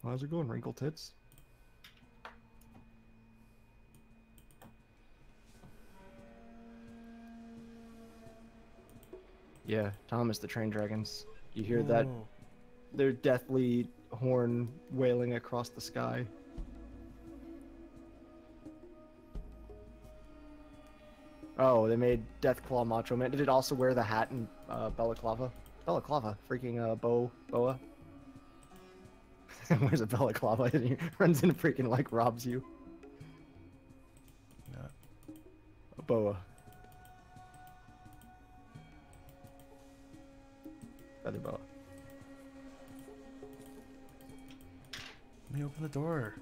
How's it going, wrinkle tits? Yeah, Thomas the Train Dragons. You hear that? Their deathly horn wailing across the sky. Oh, they made Deathclaw Macho Man. Did it also wear the hat and balaclava? Balaclava, freaking boa. Wears a balaclava and he runs in and freaking like robs you. Yeah. A boa. Feather boa. Let me open the door.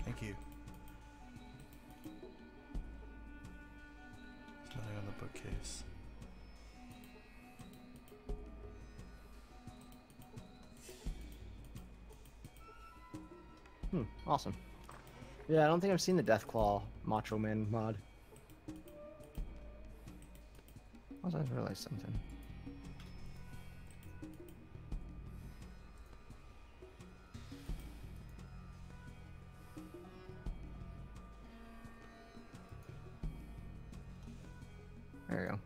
Thank you. There's nothing on the bookcase. Awesome. Yeah, I don't think I've seen the Deathclaw Macho Man mod. I just realized something. There you go.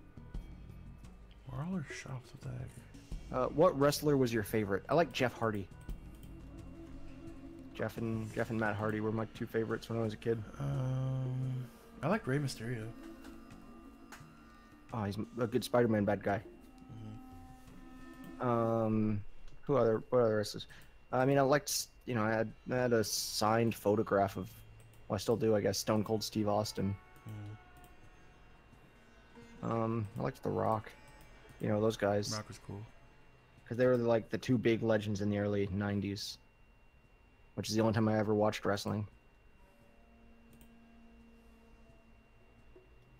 Where are all our shops with that? What wrestler was your favorite? I like Jeff Hardy. Jeff and Matt Hardy were my two favorites when I was a kid. I like Rey Mysterio. Oh, he's a good Spider-Man bad guy. Mm-hmm. What other wrestlers? I mean, I liked, I had a signed photograph of, well, I still do, I guess, Stone Cold Steve Austin. Mm-hmm. I liked The Rock. Those guys. Rock was cool. Because they were like the two big legends in the early 90s. Which is the only time I ever watched wrestling.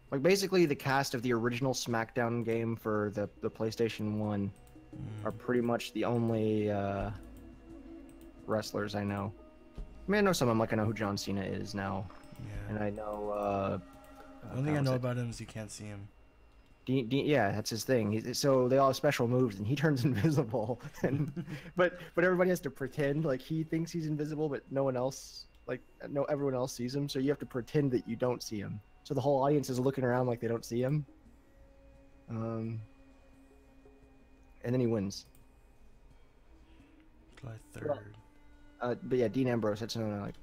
Like, basically, the cast of the original SmackDown game for the PlayStation 1 are pretty much the only wrestlers I know. I mean, I know some of them, like I know who John Cena is now. Yeah. And I know... the only thing I know about him is you can't see him. Yeah, that's his thing. So they all have special moves, and he turns invisible. But everybody has to pretend like he thinks he's invisible, but no one else, everyone else sees him. So you have to pretend that you don't see him. So the whole audience is looking around like they don't see him. And then he wins. July 3rd. But yeah, Dean Ambrose. That's another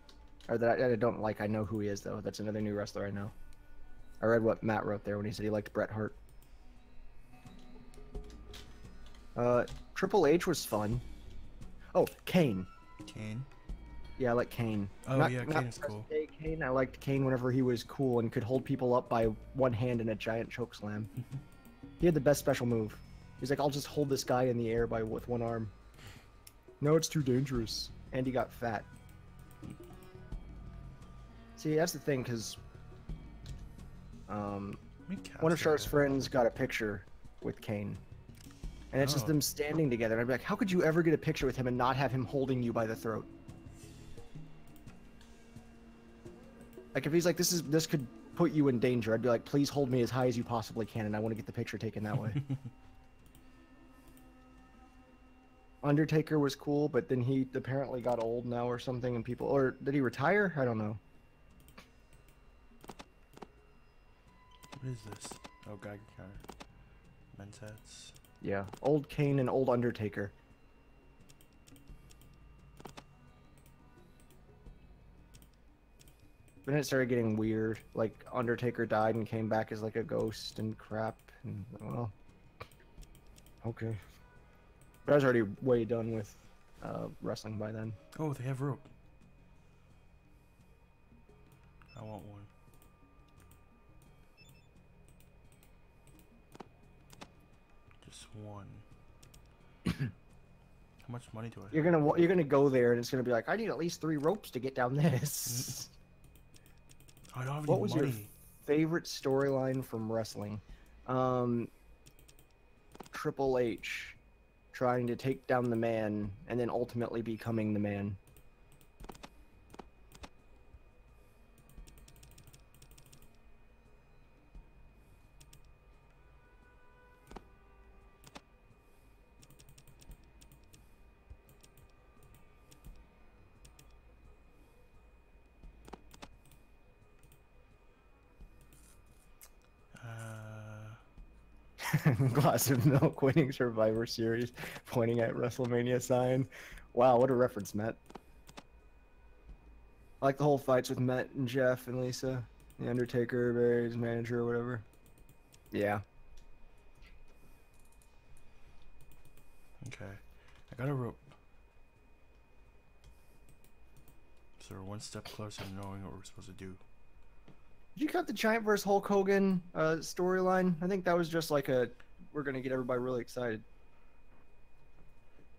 I don't like. I know who he is though. That's another new wrestler I know. I read what Matt wrote there when he said he liked Bret Hart. Triple H was fun. Oh, Kane. Kane. Yeah, I like Kane. Oh yeah, Kane is cool. Kane. I liked Kane whenever he was cool and could hold people up by one hand in a giant choke slam. He had the best special move. He's like, I'll just hold this guy in the air with one arm. No, it's too dangerous. And he got fat. See, that's the thing, because one of Char's friends got a picture with Kane. And it's just them standing together. And I'd be like, how could you ever get a picture with him and not have him holding you by the throat? Like, if he's like, this could put you in danger, I'd be like, please hold me as high as you possibly can, and I want to get the picture taken that way. Undertaker was cool, but then he apparently got old now or something, and people... Or did he retire? I don't know. What is this? Oh, Geiger counter. Men's hats. Yeah, old Kane and old Undertaker. Then it started getting weird. Like, Undertaker died and came back as like a ghost and crap. And, well, okay. But I was already way done with wrestling by then. Oh, they have rope. I want one. Just one. How much money do I have? You're gonna go there and it's gonna be like, I need at least 3 ropes to get down this. I don't have What any was money. your favorite storyline from wrestling? Triple H trying to take down the man and then ultimately becoming the man. Glass of milk winning Survivor Series, pointing at WrestleMania sign. Wow, what a reference, Matt. I like the whole fights with Matt and Jeff and Lisa, the Undertaker, Barry's manager or whatever. Yeah. Okay. I got a rope. So we're one step closer to knowing what we're supposed to do. Did you cut the Giant vs. Hulk Hogan storyline? I think that was just like we're gonna get everybody really excited.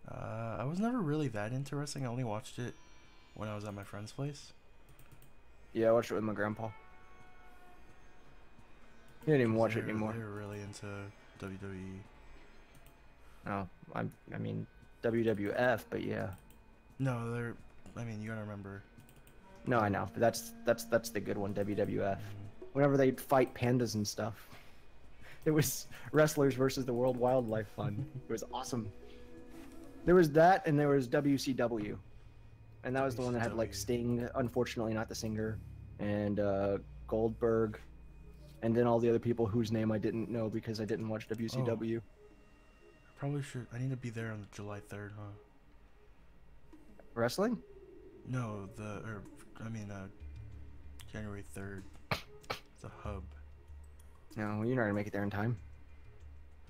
I was never really that interesting. I only watched it when I was at my friend's place. Yeah, I watched it with my grandpa. He didn't even watch it anymore. They were really into WWE. No, I mean WWF, but yeah. No, they're. I mean, you gotta remember. No, I know, but that's the good one, WWF. Whenever they fight pandas and stuff, it was wrestlers versus the World Wildlife Fund. It was awesome. There was that, and there was WCW, and that was the one that had like Sting, unfortunately not the singer, and Goldberg, and then all the other people whose name I didn't know because I didn't watch WCW. I probably should. I need to be there on July 3rd, huh? Wrestling? No, January 3rd. The hub. No, you're not gonna make it there in time.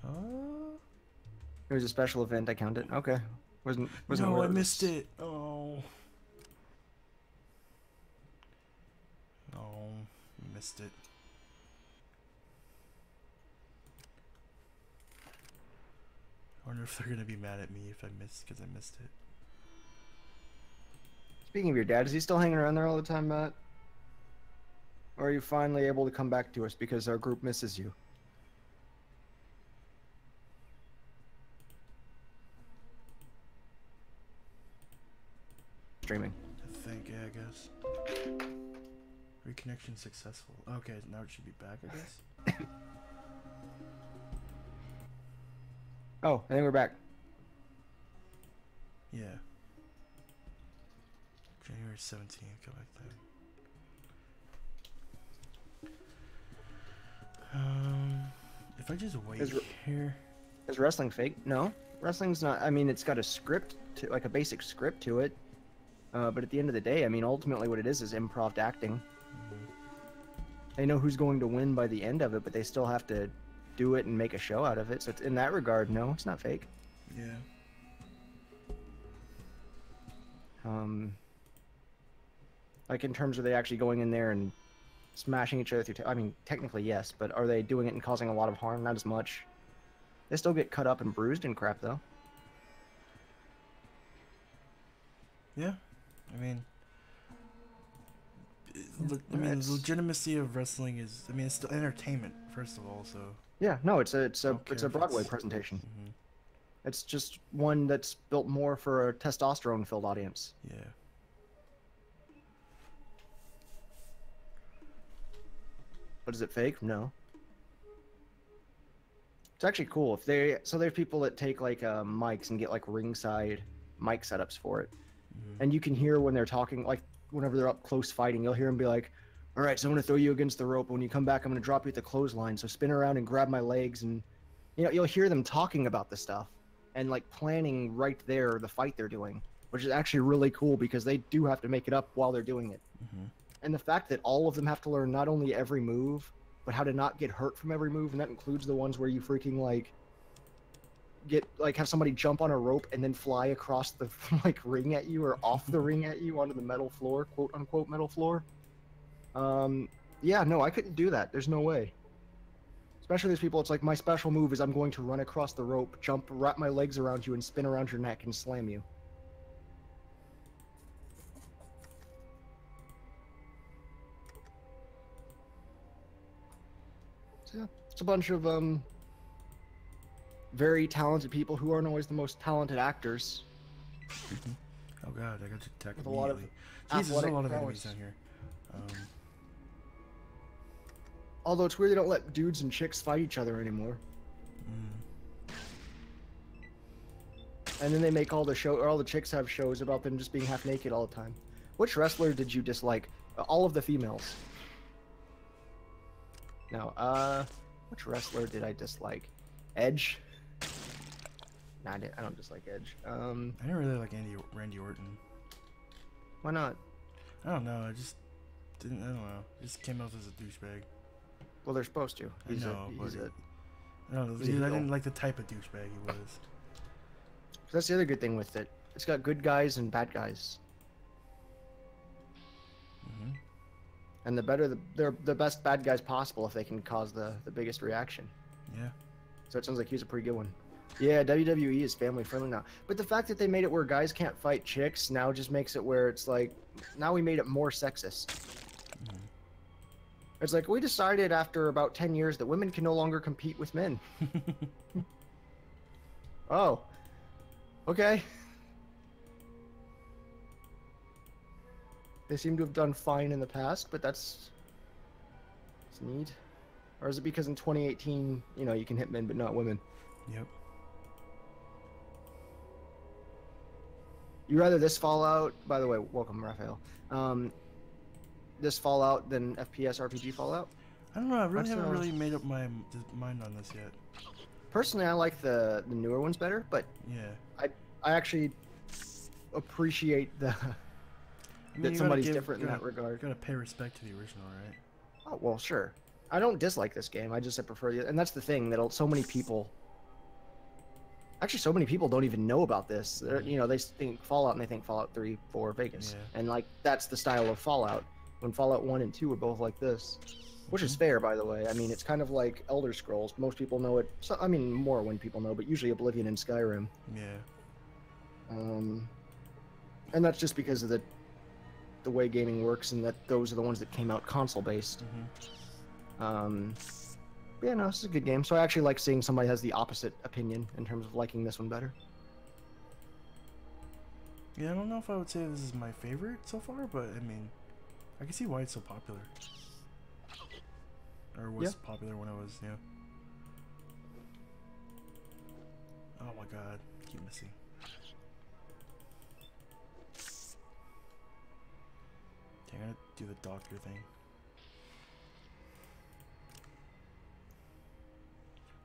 It was a special event. I counted. Okay. Wasn't. No, I missed it. Oh. Oh, missed it. I wonder if they're gonna be mad at me if I missed because I missed it. Speaking of your dad, is he still hanging around there all the time, Matt? Or are you finally able to come back to us because our group misses you? Streaming. I think, yeah, I guess. Reconnection successful. Okay, now it should be back, I guess. Oh, I think we're back. Yeah. January 17th, go back there. If I just wait here. Is wrestling fake? No. Wrestling's not. I mean, it's got a script, like a basic script to it. But at the end of the day, I mean, ultimately what it is improv acting. They know who's going to win by the end of it, but they still have to do it and make a show out of it. So it's, in that regard, no, it's not fake. Yeah. Like in terms of they actually going in there and smashing each other through. I mean, technically yes, but are they doing it and causing a lot of harm? Not as much. They still get cut up and bruised and crap though. Yeah. I mean, the It's- legitimacy of wrestling is. I mean, it's still entertainment first of all. So. Yeah, no, it's a don't care if Broadway it's- presentation. Mhm. It's just one that's built more for a testosterone-filled audience. Yeah. But is it fake? No. It's actually cool. If they there's people that take like mics and get like ringside mic setups for it, and you can hear when they're talking, like whenever they're up close fighting, you'll hear them be like, "All right, so I'm gonna throw you against the rope. When you come back, I'm gonna drop you at the clothesline. So spin around and grab my legs." And you'll hear them talking about the stuff and like planning right there the fight they're doing, which is actually really cool because they do have to make it up while they're doing it. And the fact that all of them have to learn not only every move, but how to not get hurt from every move, and that includes the ones where you freaking like have somebody jump on a rope and then fly across the like ring at you or off the ring at you onto the metal floor, quote unquote metal floor. Yeah, no, I couldn't do that. There's no way. Especially these people, it's like my special move is I'm going to run across the rope, jump, wrap my legs around you, and spin around your neck and slam you. So, yeah, it's a bunch of very talented people who aren't always the most talented actors. Oh god, I got attacked With a lot of immediately. Jesus, there's a athletic lot of prowess. enemies down here. Although it's weird they don't let dudes and chicks fight each other anymore. And then they make all the chicks have shows about them just being half naked all the time. Which wrestler did you dislike? All of the females. No, which wrestler did I dislike? Edge? Nah, I don't dislike Edge. I didn't really like Randy Orton. Why not? I don't know. I just didn't. I don't know. He just came off as a douchebag. Well, they're supposed to. I know, he's but a, I don't know. he's a I heel. didn't like the type of douchebag he was. That's the other good thing with it. It's got good guys and bad guys. And they're the best bad guys possible if they can cause the biggest reaction. Yeah. So it sounds like he's a pretty good one. Yeah, WWE is family friendly now. But the fact that they made it where guys can't fight chicks now just makes it where it's like, now we made it more sexist. It's like, we decided after about 10 years that women can no longer compete with men. Oh. Okay. They seem to have done fine in the past, but it's neat. Or is it because in 2018, you can hit men but not women? Yep. You rather this Fallout, by the way, welcome Raphael, this Fallout than FPS RPG Fallout? I don't know. I really That's, haven't really made up my mind on this yet. Personally, I like the newer ones better, but Yeah. I actually appreciate I mean, that you somebody's gotta different in that regard. Gotta pay respect to the original, right? Oh, well, sure. I don't dislike this game. I prefer the, and that's the thing that so many people. Actually, so many people don't even know about this. They think Fallout and they think Fallout 3, 4, Vegas, Yeah. and like that's the style of Fallout. When Fallout 1 and 2 were both like this, which is fair, by the way. I mean, it's kind of like Elder Scrolls. Most people know it. So, I mean, more when people know, but usually Oblivion and Skyrim. Yeah. And that's just because of the way gaming works, and that those are the ones that came out console based. Yeah, no, this is a good game. So I actually like seeing somebody has the opposite opinion in terms of liking this one better. Yeah, I don't know if I would say this is my favorite so far, but I mean, I can see why it's so popular. Or was popular when I was, Oh my god, keep missing. Okay, I'm gonna do the doctor thing.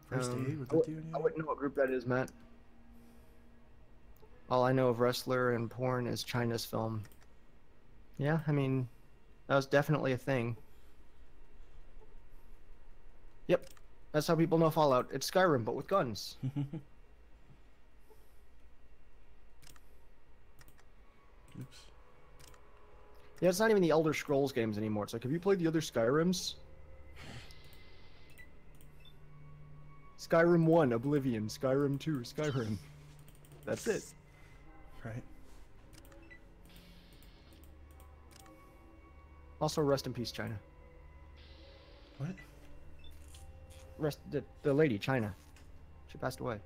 First aid, would that do anything? I wouldn't know what group that is, Matt. All I know of wrestler and porn is China's film. Yeah, I mean, that was definitely a thing. Yep, that's how people know Fallout. It's Skyrim, but with guns. Oops. Yeah, it's not even the Elder Scrolls games anymore. It's like, have you played the other Skyrims? Skyrim 1, Oblivion. Skyrim 2, Skyrim. That's it. Right. Also, rest in peace, China. What? The lady, China. She passed away.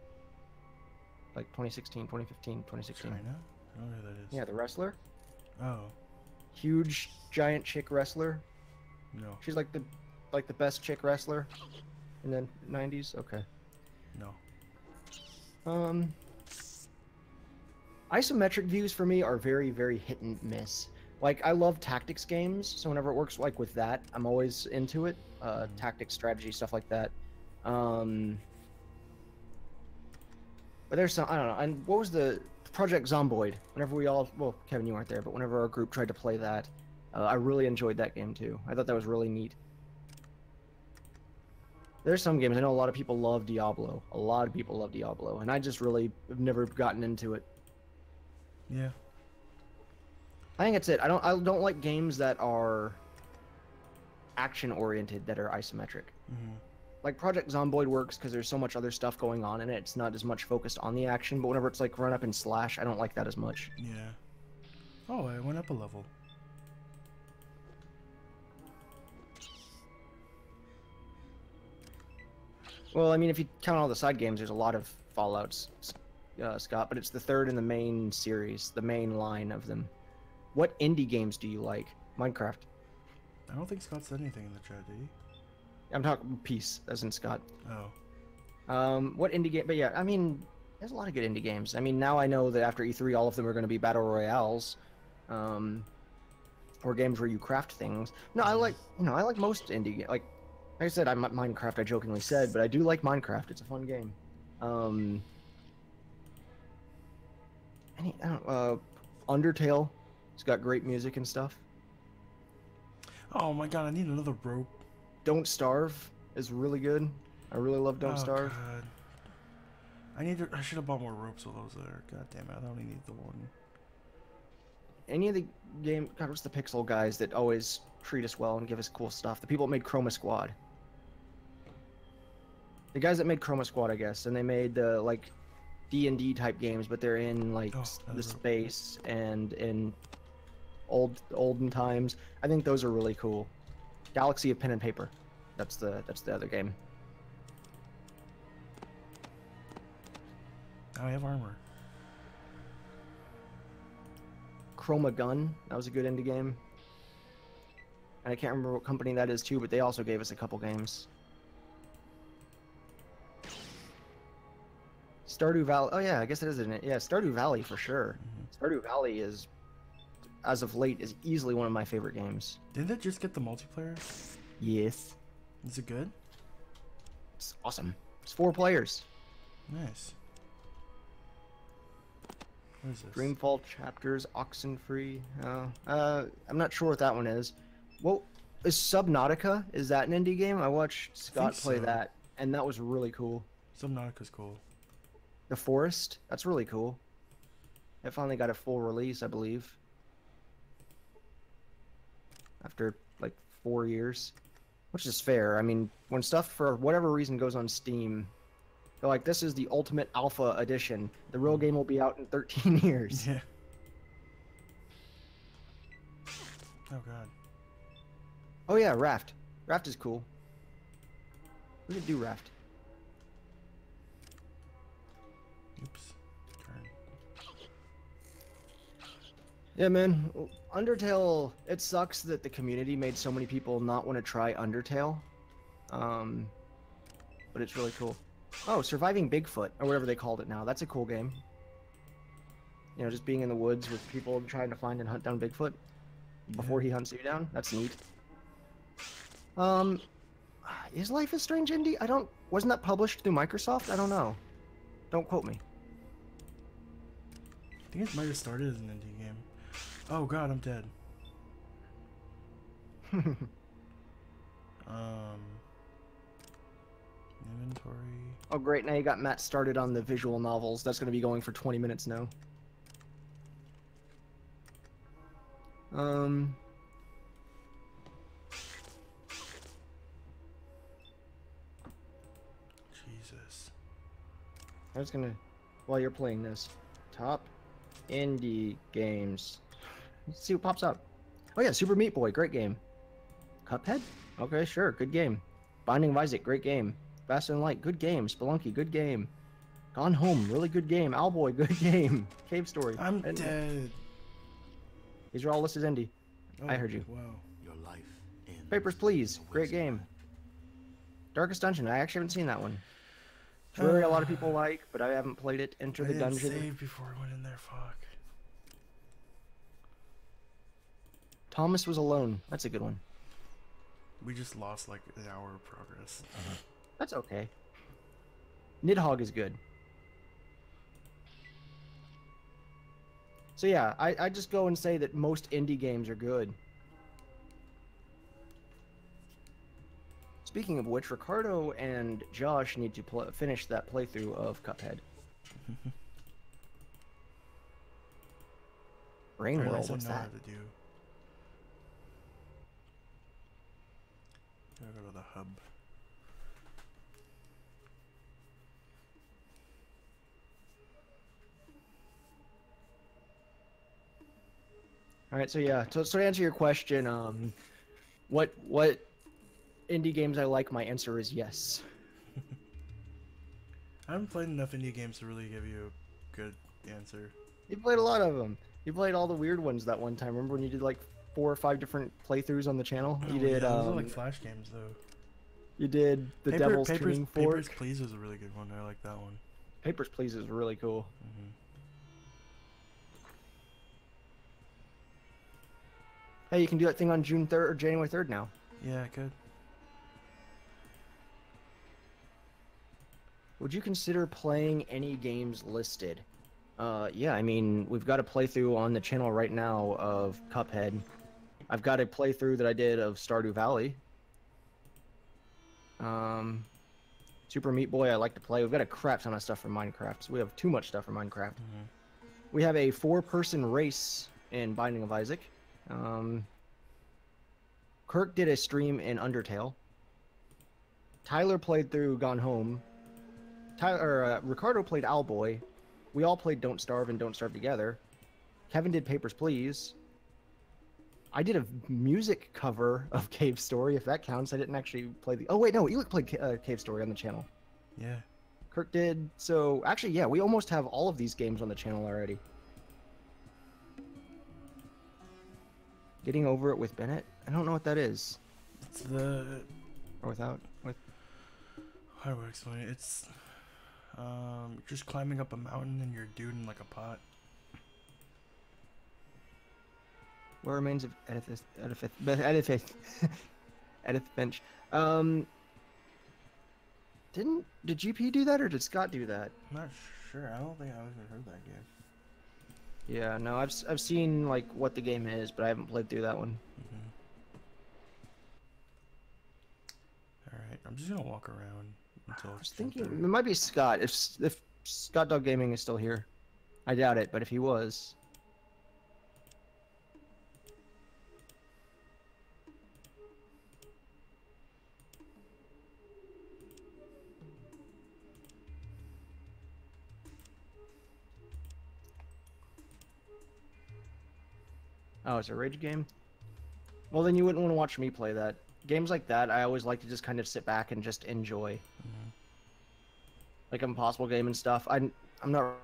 Like 2016, 2015, 2016. China? I don't know who that is. Yeah, the wrestler. Oh. Huge, giant chick wrestler. No. She's like the best chick wrestler in the 90s. Okay. No. Isometric views for me are very, very hit and miss. Like, I love tactics games, so whenever it works like with that, I'm always into it. Tactics, strategy, stuff like that. But there's some, I don't know. And what was the Project Zomboid? Whenever we all, well, Kevin, you weren't there, but whenever our group tried to play that, I really enjoyed that game too. I thought that was really neat. There's some games, I know a lot of people love Diablo. A lot of people love Diablo, and I just really have never gotten into it. Yeah. I think that's it. I don't like games that are action oriented that are isometric. Mm-hmm. Like Project Zomboid works because there's so much other stuff going on in it. It's not as much focused on the action, but whenever it's like run up and slash, I don't like that as much. Yeah. Oh, I went up a level. Well, I mean, if you count all the side games, there's a lot of Fallouts, Scott, but it's the third in the main series, the main line of them. What indie games do you like? Minecraft. I don't think Scott said anything in the chat, did he? I'm talking peace, as in Scott. Oh. What indie game? But yeah, I mean, there's a lot of good indie games. I mean, now I know that after E3, all of them are going to be battle royales, or games where you craft things. No, I like most indie games. Like I said, I'm not Minecraft. I jokingly said, but I do like Minecraft. It's a fun game. Undertale. It's got great music and stuff. Oh my god, I need another rope. Don't Starve is really good. I really love Don't Starve. God. I should have bought more ropes while I was there. God damn it, I only need the one. Any of the game, God, what's the Pixel guys that always treat us well and give us cool stuff? The people that made Chroma Squad. The guys that made Chroma Squad, I guess, and they made the like D&D type games, but they're in like the space and in olden times. I think those are really cool. Galaxy of Pen and Paper. That's the other game. Oh, I have armor. Chroma Gun. That was a good indie game. And I can't remember what company that is too, but they also gave us a couple games. Stardew Valley. Oh yeah, I guess it is, isn't it? Yeah, Stardew Valley for sure. Mm-hmm. Stardew Valley is, as of late, is easily one of my favorite games. Didn't it just get the multiplayer? Yes. Is it good? It's awesome. It's 4 players. Nice. What is this? Dreamfall Chapters, Oxenfree. I'm not sure what that one is. Well, is Subnautica? Is that an indie game? I watched Scott play that, and that was really cool. Subnautica's cool. The Forest? That's really cool. It finally got a full release, I believe. After, like, 4 years. Which is fair. I mean, when stuff, for whatever reason, goes on Steam, they're like, this is the ultimate alpha edition. The real game will be out in 13 years. Yeah. Oh, God. Oh, yeah, Raft. Raft is cool. We could do Raft. Oops. Turn. Yeah, man. Undertale, it sucks that the community made so many people not want to try Undertale. But it's really cool. Oh, Surviving Bigfoot, or whatever they called it now. That's a cool game. You know, just being in the woods with people trying to find and hunt down Bigfoot before he hunts you down. That's neat. Is Life is Strange indie? Wasn't that published through Microsoft? I don't know. Don't quote me. I think it might have started as an indie game. Oh god, I'm dead. Inventory. Oh great, now you got Matt started on the visual novels. That's going to be going for 20 minutes now. Um, Jesus. I was gonna, while you're playing this, top indie games. Let's see what pops up. Oh yeah, Super Meat Boy, great game. Cuphead? Okay, sure, good game. Binding of Isaac, great game. Faster Than Light, good game. Spelunky, good game. Gone Home, really good game. Owlboy, good game. Cave Story. I'm and- dead. These are all listed indie. Oh, I heard you. Wow. Your life ends Papers, Please, in a great game. wasteland. Darkest Dungeon, I actually haven't seen that one. Terraria, a lot of people like, but I haven't played it. Enter I the didn't Dungeon. save before I went in there. Fuck. Thomas Was Alone, that's a good one. We just lost like an hour of progress. That's okay. Nidhogg is good. So yeah, I just go and say that most indie games are good. Speaking of which, Ricardo and Josh need to finish that playthrough of Cuphead. Brain Or at World, least I what's know that? how to do. Gotta go to the hub. All right, so yeah, so to answer your question, what indie games I like, my answer is yes. I haven't played enough indie games to really give you a good answer. You played a lot of them. You played all the weird ones that one time. Remember when you did like 4 or 5 different playthroughs on the channel? You Oh, did yeah, those are like Flash games though. you did the Devil's Tuning Fork. Papers, Please was a really good one. I like that one. Papers, Please is really cool. Hmm. Hey, you can do that thing on June 3rd or January 3rd now. Yeah, I could. Would you consider playing any games listed? Yeah, I mean, we've got a playthrough on the channel right now of Cuphead. I've got a playthrough that I did of Stardew Valley. Super Meat Boy I like to play. We've got a crap ton of stuff for Minecraft. So we have too much stuff for Minecraft. Mhm. We have a 4-person race in Binding of Isaac. Kirk did a stream in Undertale. Tyler played through Gone Home. Ricardo played Owlboy. We all played Don't Starve and Don't Starve Together. Kevin did Papers, Please. I did a music cover of Cave Story, if that counts. I didn't actually play the... Oh, wait, no. Elic played Cave Story on the channel. Yeah. Kirk did. So, actually, yeah, we almost have all of these games on the channel already. Getting Over It with Bennett? I don't know what that is. It's the... Or without? With... How do I explain it? It's... just climbing up a mountain and you're a dude in like a pot. What remains of Edith Finch? Did GP do that or did Scott do that? I'm not sure. I don't think I've ever heard that game. Yeah, no, I've seen like what the game is, but I haven't played through that one. Alright, I'm just gonna walk around until I was it's thinking time it might be Scott if Scott Dog Gaming is still here. I doubt it, but if he was. Oh, it's a rage game? Well, then you wouldn't want to watch me play that. Games like that, I always like to just kind of sit back and just enjoy. Like Impossible Game and stuff. I'm not...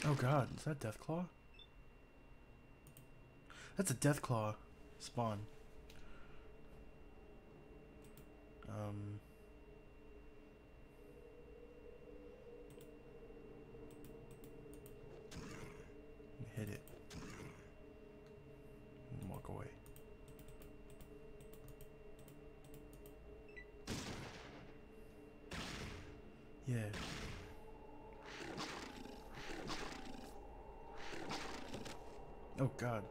Oh god, is that Deathclaw? That's a Deathclaw spawn. Hit it. And walk away. Yeah. Oh god.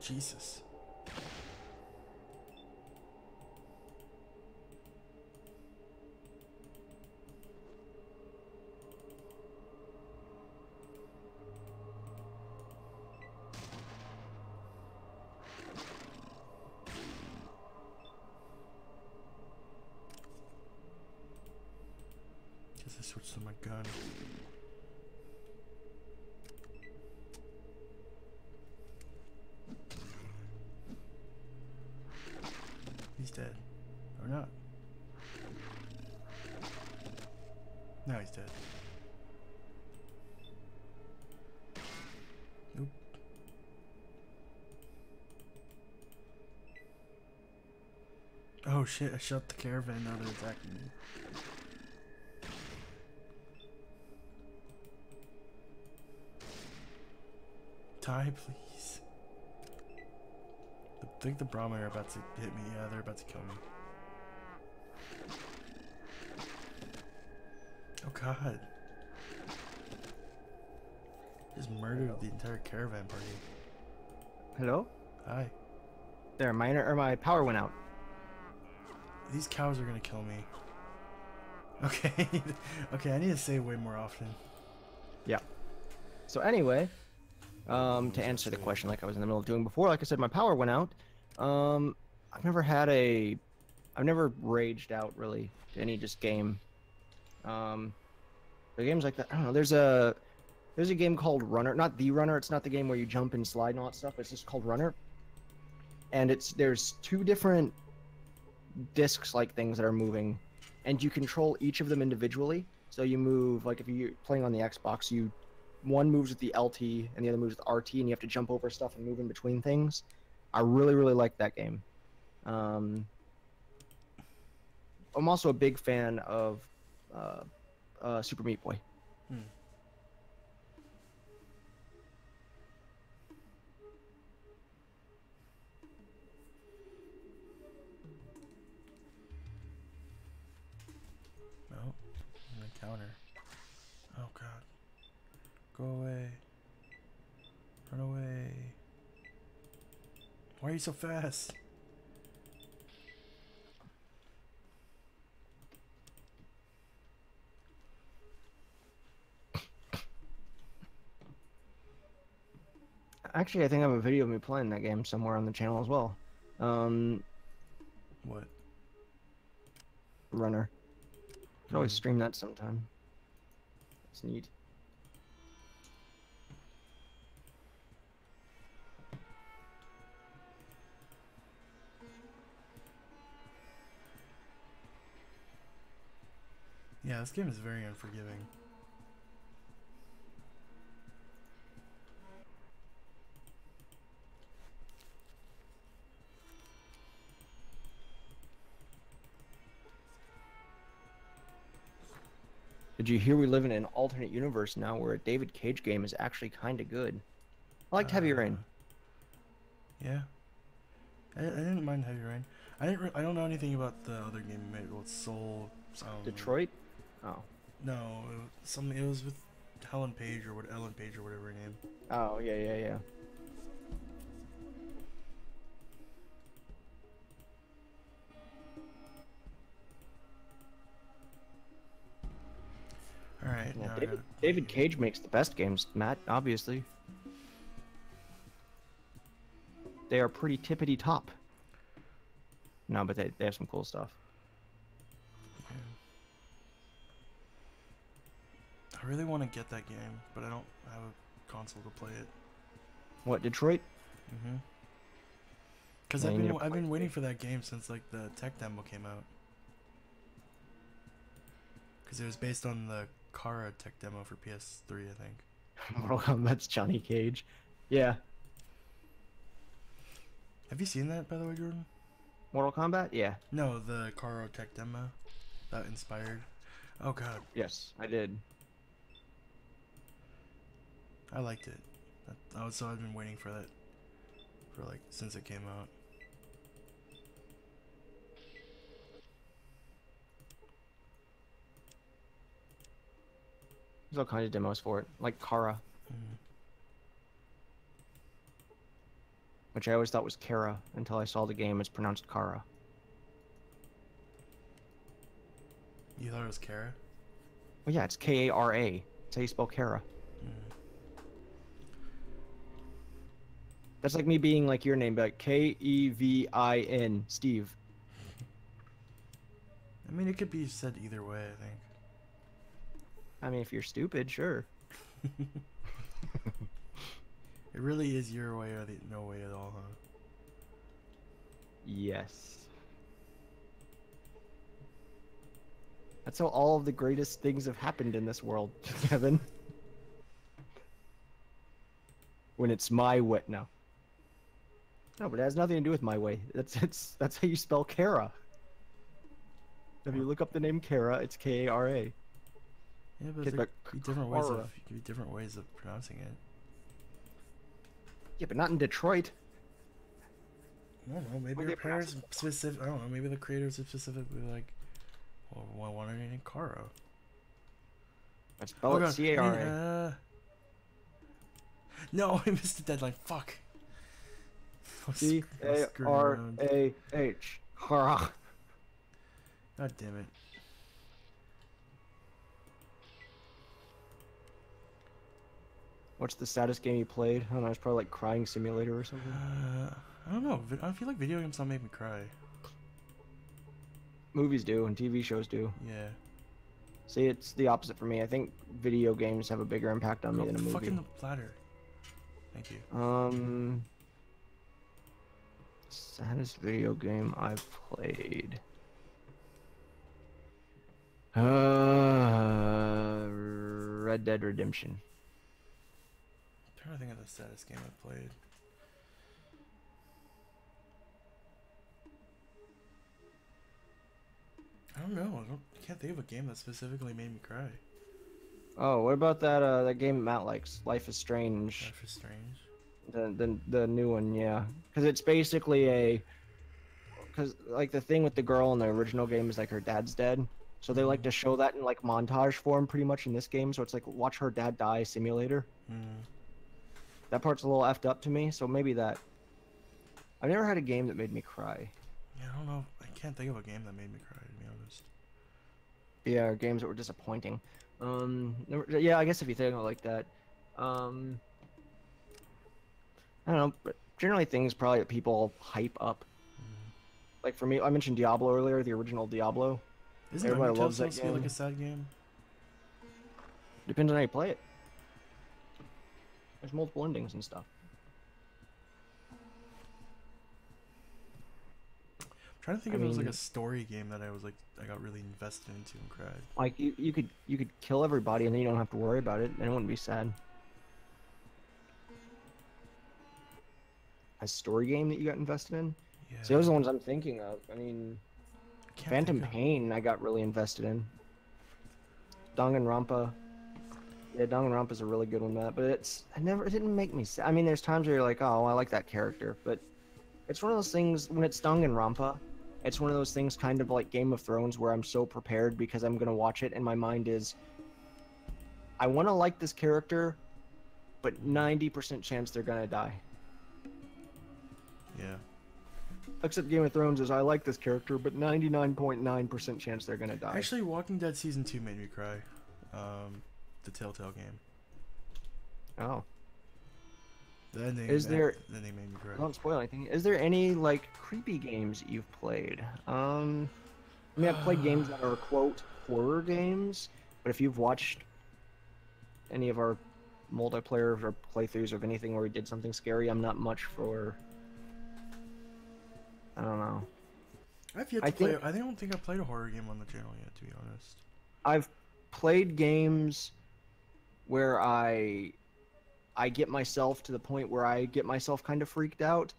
Jesus. Guess I switched to my gun. He's dead. Or not. Now he's dead. Nope. Oh shit, I shot the caravan, now they're attacking me. Die, please. I think the Brahmin are about to hit me. Yeah, they're about to kill me. Oh god. Just murdered the entire caravan party. Hello? Hi. There, my power went out. These cows are gonna kill me. Okay. Okay, I need to say way more often. Yeah. So anyway, to answer the question like I was in the middle of doing before, like I said, my power went out. I've never raged out really to any just game. The games like that, I don't know, there's a game called Runner, not The Runner, it's not the game where you jump and slide and all that stuff, it's just called Runner. And there's two different discs like things that are moving, and you control each of them individually. So you move, like if you're playing on the Xbox, one moves with the LT and the other moves with RT, and you have to jump over stuff and move in between things. I really, really like that game. I'm also a big fan of Super Meat Boy. No, an encounter. Oh god. Go away. Run away. Why are you so fast? Actually, I think I have a video of me playing that game somewhere on the channel as well. What? Runner. Could always stream that sometime. It's neat. Yeah, this game is very unforgiving. Did you hear we live in an alternate universe now where a David Cage game is actually kind of good? I liked Heavy Rain. Yeah. I didn't mind Heavy Rain. I don't know anything about the other game you made. Well, it's Soul. Detroit? Oh. No, it was with Ellen Page or whatever her name. Oh, yeah. Alright, Yeah, now David Cage makes the best games, Matt, obviously. They are pretty tippity top. No, but they have some cool stuff. Yeah. I really want to get that game, but I don't have a console to play it. What, Detroit? Mm-hmm. Because Yeah, I've been waiting for that game since like the tech demo came out. Because it was based on the Kara tech demo for PS3, I think. Mortal Kombat's Johnny Cage. Yeah. Have you seen that, by the way, Jordan? Mortal Kombat? Yeah. No, the Kara tech demo that inspired. Oh god, Yes, I did. I liked it. So I've been waiting for that for like since it came out. There's all kinds of demos for it, like Kara. Mm. which I always thought was Kara until I saw the game. It's pronounced Kara. You thought it was Kara? Well, yeah, it's Kara. That's how you spell Kara. That's like me being like your name, but Kevin, Steve. I mean, it could be said either way, I think. I mean, if you're stupid, sure. It really is your way or no way at all, huh? Yes. That's how all of the greatest things have happened in this world, Kevin. When it's my way. No. No, but it has nothing to do with my way. That's how you spell Kara. If you look up the name Kara, it's Kara. Yeah, but Kid, there could be different ways Kara. of different ways of pronouncing it. Yeah, but not in Detroit. I don't know. Maybe Well, your they pronounce parents specific. I don't know. Maybe the creators are specifically like, well, why wanted it in Kara? I spell it God. Cara. No, I missed the deadline. Fuck. C-A-R-A-H. Kara. God damn it. What's the saddest game you played? I don't know, it's probably like Crying Simulator or something. I don't know. I feel like video games don't make me cry. Movies do, and TV shows do. Yeah. See, it's the opposite for me. I think video games have a bigger impact on me than a movie. Fucking the platter. Thank you. Saddest video game I've played. Red Dead Redemption. I'm trying to think of the saddest game I've played. I don't know. I can't think of a game that specifically made me cry. Oh, what about that game Matt likes, Life is Strange? Life is Strange. The new one, yeah. Because it's basically because like the thing with the girl in the original game is like her dad's dead, so they like to show that in like montage form pretty much in this game. So it's like watch her dad die simulator. That part's a little effed up to me, so maybe that. I've never had a game that made me cry. Yeah, I don't know. I can't think of a game that made me cry, to be honest. Yeah, games that were disappointing. Yeah, I guess if you think of it like that, I don't know, but generally things probably that people hype up. Like for me, I mentioned Diablo earlier, the original Diablo. Isn't Everybody Undertale loves that supposed to be like game. a sad game? Depends on how you play it. There's multiple endings and stuff. I'm trying to think if it was like a story game that I got really invested into and cried. Like you could kill everybody and then you don't have to worry about it, and it wouldn't be sad. A story game that you got invested in? Yeah. See, those are the ones I'm thinking of. I mean, Can't Phantom think of- Pain I got really invested in. Danganronpa. Yeah, Danganronpa's a really good one, but it didn't make me sad. I mean, there's times where you're like, oh, I like that character, but it's one of those things when it's Danganronpa, it's one of those things kind of like Game of Thrones where I'm so prepared because I'm gonna watch it and my mind is, I want to like this character, but 90% chance they're gonna die. Yeah. Except Game of Thrones is I like this character, but 99.9% chance they're gonna die. Actually, Walking Dead Season 2 made me cry. The Telltale game. Oh. The ending, Is there- the ending made me cry. Don't spoil anything. Is there any like creepy games that you've played? I mean, I've played games that are quote horror games, but if you've watched any of our multiplayer or playthroughs of anything where we did something scary, I'm not much for. I don't know. I've yet to play. I don't think I've played a horror game on the channel yet, to be honest. I've played games where I get myself to the point where I get myself kind of freaked out,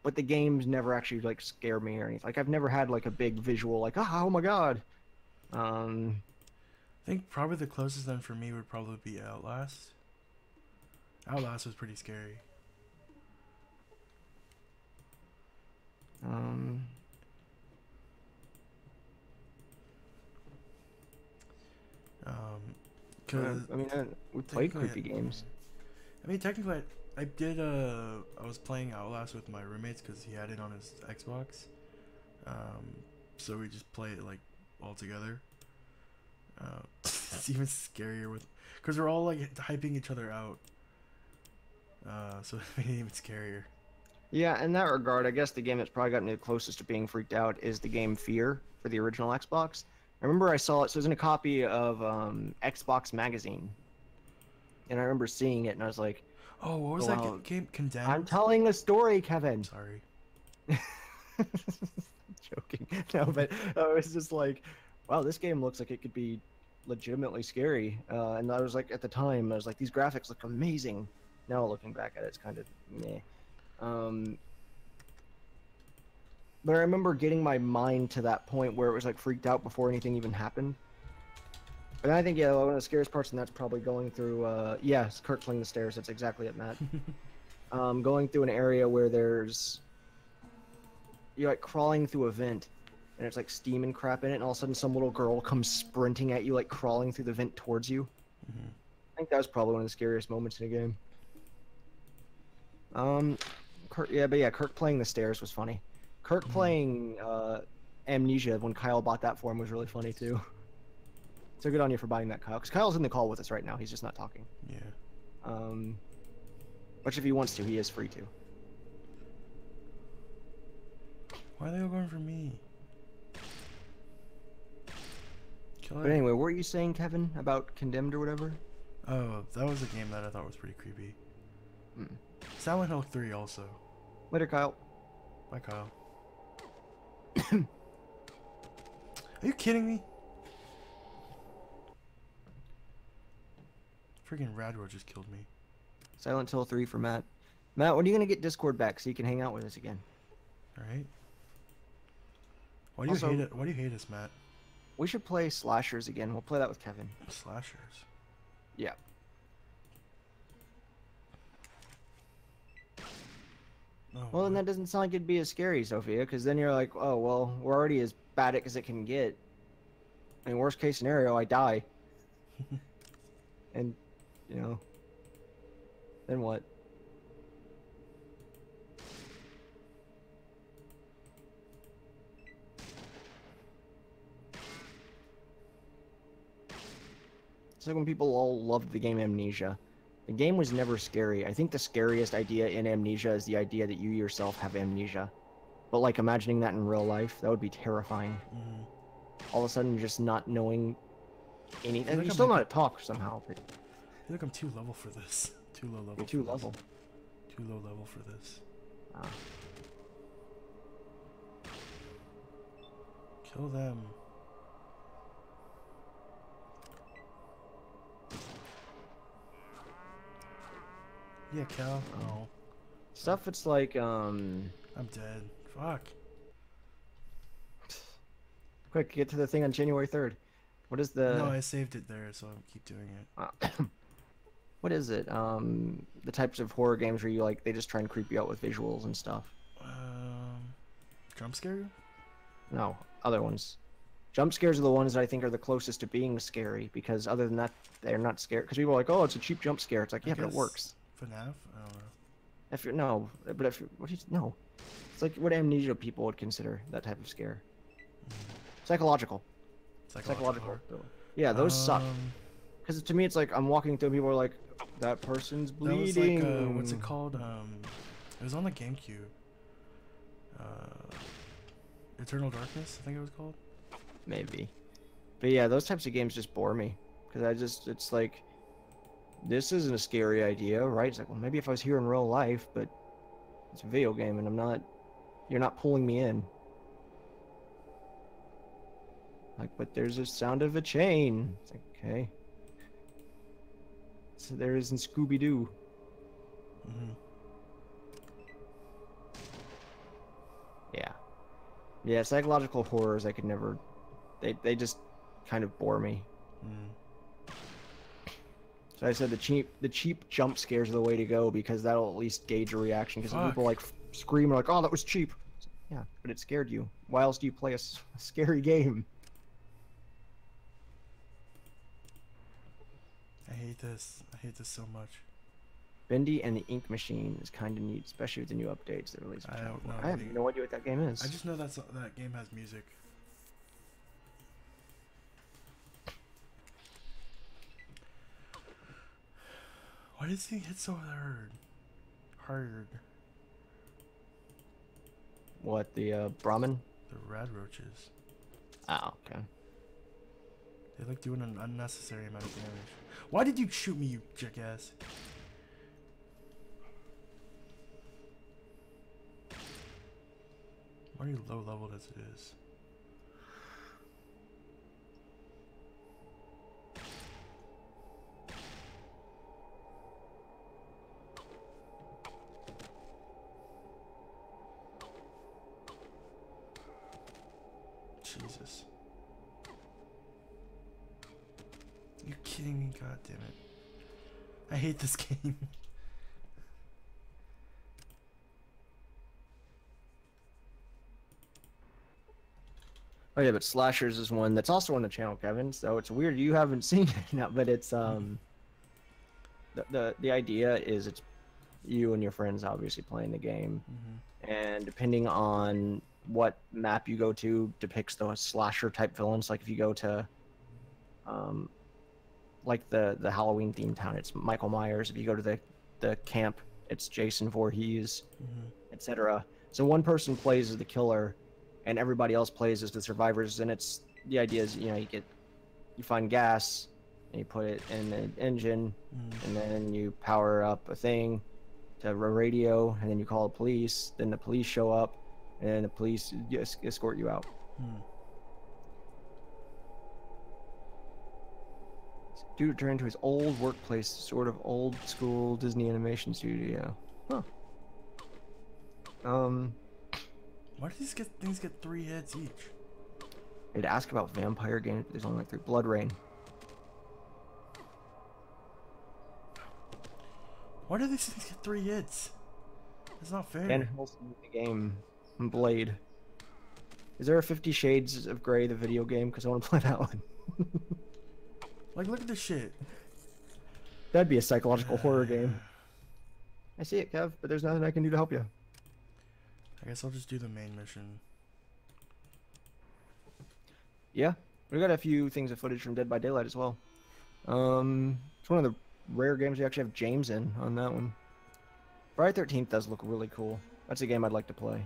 but the games never actually like scare me or anything. Like I've never had like a big visual like oh my god. I think probably the closest then for me would probably be Outlast. Outlast was pretty scary. I mean, we played creepy games. I mean, technically, I did. I was playing Outlast with my roommates because he had it on his Xbox. So we just play it like all together. It's even scarier with, because we're all like hyping each other out. So it made it even scarier. Yeah, in that regard, I guess the game that's probably gotten me the closest to being freaked out is the game Fear for the original Xbox. I remember I saw it, so it was in a copy of Xbox Magazine. And I remember seeing it, and I was like, Oh, what was oh, that wow. game? Condemned? I'm telling the story, Kevin. Sorry. Joking. No, but it was just like, wow, this game looks like it could be legitimately scary. And I was like, at the time, I was like, these graphics look amazing. Now looking back at it, it's kind of meh. But I remember getting my mind to that point where it was like freaked out before anything even happened. And I think, yeah, one of the scariest parts, and that's probably going through, yes, Kirk playing the stairs. That's exactly it, Matt. Going through an area where you're like crawling through a vent, and it's like steam and crap in it, and all of a sudden some little girl comes sprinting at you, like crawling through the vent towards you. Mm-hmm. I think that was probably one of the scariest moments in the game. Kirk playing the stairs was funny. Kirk playing Amnesia when Kyle bought that for him was really funny too. So good on you for buying that, Kyle. Because Kyle's in the call with us right now. He's just not talking. Yeah. Which if he wants to, he is free to. Why are they all going for me? Kill But it. anyway, what were you saying, Kevin, about Condemned or whatever? Oh, that was a game that I thought was pretty creepy. Hmm. Silent Hill 3 also. Later, Kyle. Bye, Kyle. Are you kidding me? Freaking Radroad just killed me. Silent Hill 3 for Matt. Matt, when are you going to get Discord back so you can hang out with us again? Alright. Why do Also- you hate it? Why do you hate us, Matt? We should play Slashers again. We'll play that with Kevin. Slashers. Yeah. Oh, Well, then what? that doesn't sound like it'd be as scary, Sophia, because then you're like, oh, well, we're already as bad at it as it can get. I mean, worst case scenario, I die. And, you know, then what? It's like when people all loved the game Amnesia. The game was never scary. I think the scariest idea in Amnesia is the idea that you yourself have amnesia. But like imagining that in real life, that would be terrifying. Mhm. All of a sudden just not knowing anything. like You I'm still know like how to talk somehow, but I feel like I'm too level for this. Too low level. you're too for this. level. Too low level for this. Ah. Kill them. Yeah, Cal. Oh, Stuff it's like, I'm dead. Fuck. quick, get to the thing on January 3rd. What is the... No, I saved it there, so I'll keep doing it. What is it? The types of horror games where you like, they just try and creep you out with visuals and stuff. Jump scare you? No, other ones. Jump scares are the ones that I think are the closest to being scary, because other than that, they're not scary. Because people are like, oh, it's a cheap jump scare. It's like, yeah, but it guess works. FNAF? I don't know. If you're, no, but if you're, what do you, no. It's like what Amnesia people would consider that type of scare. Psychological. horror. Yeah, those suck. Because to me, it's like, I'm walking through and people are like, that person's That was bleeding. like, what's it called? It was on the GameCube. Eternal Darkness, I think it was called. Maybe. But yeah, those types of games just bore me. Because it's like, this isn't a scary idea, right? It's like, well, maybe if I was here in real life, but it's a video game and you're not pulling me in. Like, but there's a sound of a chain. It's like, okay. So there is in Scooby-Doo. Mm-hmm. Yeah. Yeah, psychological horrors I could never... They just kind of bore me. Mm. So I said the cheap jump scares are the way to go, because that'll at least gauge a reaction. Because people like scream like, "Oh, that was cheap." Yeah, but it scared you. Why else do you play a scary game? I hate this. I hate this so much. Bendy and the Ink Machine is kind of neat, especially with the new updates that released. I don't know I have anything. no idea what that game is. I just know that game has music. Why does he hit so hard? What, the Brahmin? The rad roaches. Oh, okay. They like doing an unnecessary amount of damage. Why did you shoot me, you jackass? Why are you low leveled as it is? Jesus. You're kidding me, god damn it. I hate this game. Oh yeah, but Slashers is one that's also on the channel, Kevin. So it's weird you haven't seen it now, but it's the idea is it's you and your friends obviously playing the game, and depending on what map you go to depicts the slasher type villains. Like if you go to like the Halloween themed town, it's Michael Myers. If you go to the camp, it's Jason Voorhees, etc. So one person plays as the killer and everybody else plays as the survivors, and it's the idea is, you know, you find gas and you put it in an engine, and then you power up a thing to a radio, and then you call the police, then the police show up and the police escort you out. Dude returned to his old workplace, sort of old school Disney animation studio. Huh. Why do these things get 3 hits each? I'd ask about vampire games, but there's only like 3. Blood Rain. Why do these things get 3 hits? That's not fair. Van Helsing the game. Blade. Is there a 50 Shades of Grey, the video game? Because I want to play that one. Like, look at this shit. That'd be a psychological horror game. I see it, Kev, but there's nothing I can do to help you. I guess I'll just do the main mission. Yeah, we got a few things of footage from Dead by Daylight as well. It's one of the rare games we actually have James in on that one. Friday 13th does look really cool. That's a game I'd like to play.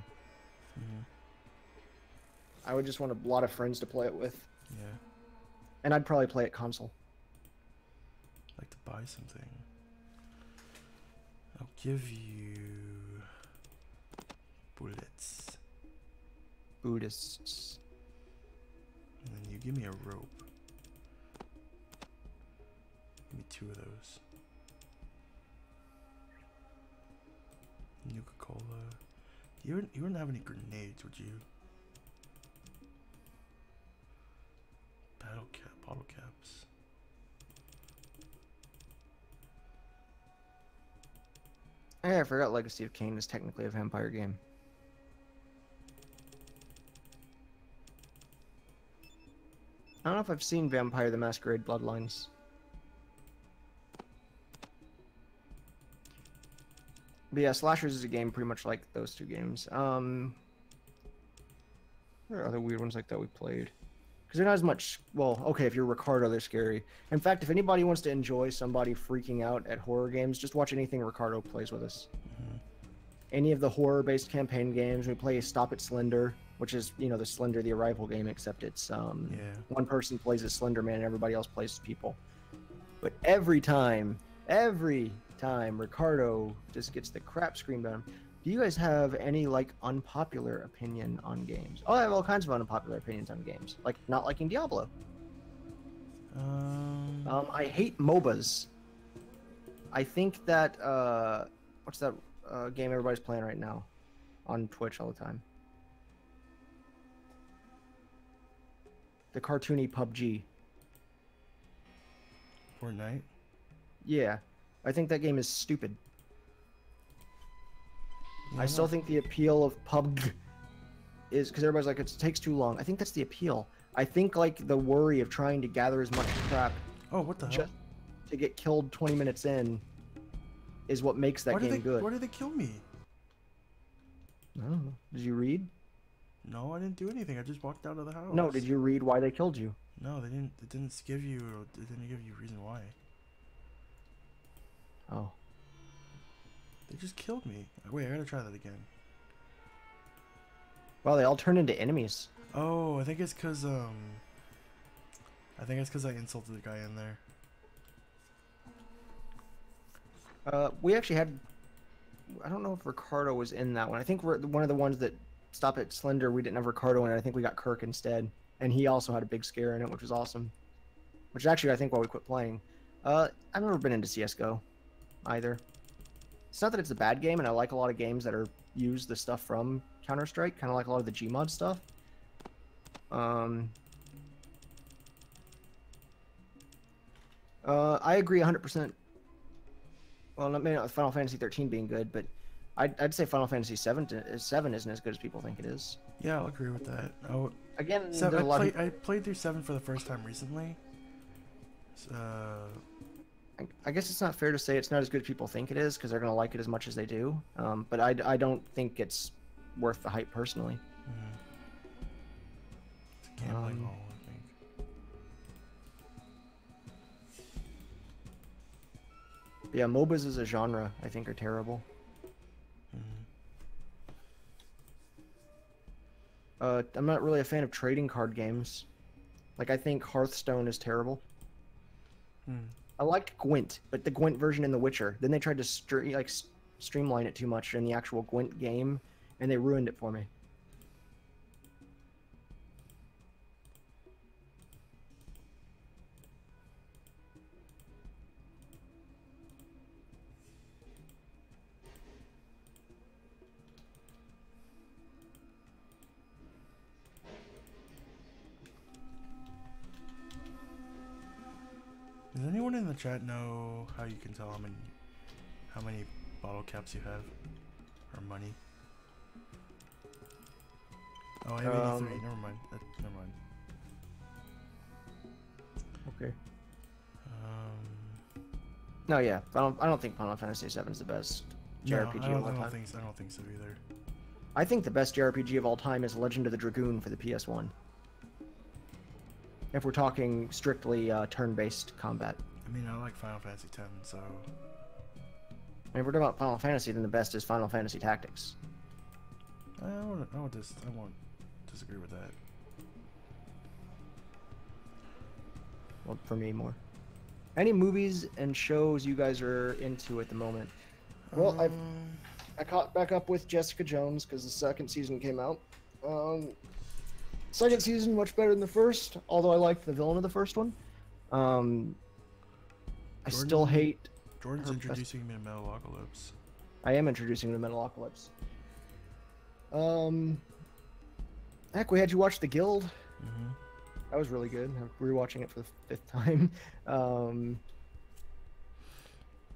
I would just want a lot of friends to play it with. Yeah. And I'd probably play it console. I'd like to buy something. I'll give you bullets. Buddhists. And then you give me a rope. Give me 2 of those. Nuka-Cola. You wouldn't have any grenades, would you? Bottle caps. Hey, I forgot Legacy of Kain is technically a vampire game. I don't know if I've seen Vampire the Masquerade Bloodlines. But yeah, Slashers is a game pretty much like those 2 games. There are other weird ones like that we played. Because they're not as much... Well, okay, if you're Ricardo, they're scary. In fact, if anybody wants to enjoy somebody freaking out at horror games, just watch anything Ricardo plays with us. Any of the horror-based campaign games, we play Stop It Slender, which is, you know, the Slender the Arrival game, except it's one person plays as Slender Man and everybody else plays as people. But every time Ricardo just gets the crap screamed at him. Do you guys have any, like, unpopular opinion on games? Oh, I have all kinds of unpopular opinions on games. Like, not liking Diablo. I hate MOBAs. I think that, what's that game everybody's playing right now? On Twitch all the time. The cartoony PUBG. Fortnite? Yeah. I think that game is stupid. I still think the appeal of PUBG is because everybody's like, it takes too long. I think that's the appeal. I think like the worry of trying to gather as much crap what the hell? just to get killed 20 minutes in is what makes that game good. Why did they kill me? I don't know. Did you read? No, I didn't do anything. I just walked out of the house. No, did you read why they killed you? No, they didn't. It didn't give you. It didn't give you a reason why. Oh. They just killed me. Wait, I gotta try that again. Well, they all turned into enemies. Oh, I think it's cause I insulted the guy in there. We actually had. I don't know if Ricardo was in that one. I think we're one of the ones that stopped at Slender. We didn't have Ricardo in it. I think we got Kirk instead, and he also had a big scare in it, which was awesome. Which is actually, I think, why we quit playing. I've never been into CS:GO, either. It's not that it's a bad game, and I like a lot of games that use the stuff from Counter-Strike, kind of like a lot of the Gmod stuff. I agree 100%. Well, maybe not with Final Fantasy 13 being good, but I'd say Final Fantasy 7 isn't as good as people think it is. Yeah, I'll agree with that. Again, I played through 7 for the first time recently. I guess it's not fair to say it's not as good as people think it is, because they're going to like it as much as they do. But I don't think it's worth the hype personally. It's a gambling hall, I think. Yeah, MOBAs as a genre, I think, are terrible. I'm not really a fan of trading card games. Like, I think Hearthstone is terrible. I liked Gwent, but the Gwent version in The Witcher. Then they tried to streamline it too much in the actual Gwent game, and they ruined it for me. Does anyone in the chat know how you can tell how many bottle caps you have, or money? Oh, I have 83. Never mind. Never mind. Okay. No, yeah. I don't think Final Fantasy VII is the best JRPG of all time. I don't think so either. I think the best JRPG of all time is Legend of the Dragoon for the PS1. If we're talking strictly turn-based combat. I mean, I like Final Fantasy X, so... If we're talking about Final Fantasy, then the best is Final Fantasy Tactics. I won't disagree with that. Well, for me, more. Any movies and shows you guys are into at the moment? Well, I caught back up with Jessica Jones because the second season came out. Second season much better than the first, although I liked the villain of the first one. I still hate. Jordan's introducing me to Metalocalypse. I am introducing the Metalocalypse. Heck, we had you watch The Guild. That was really good. I'm rewatching it for the 5th time.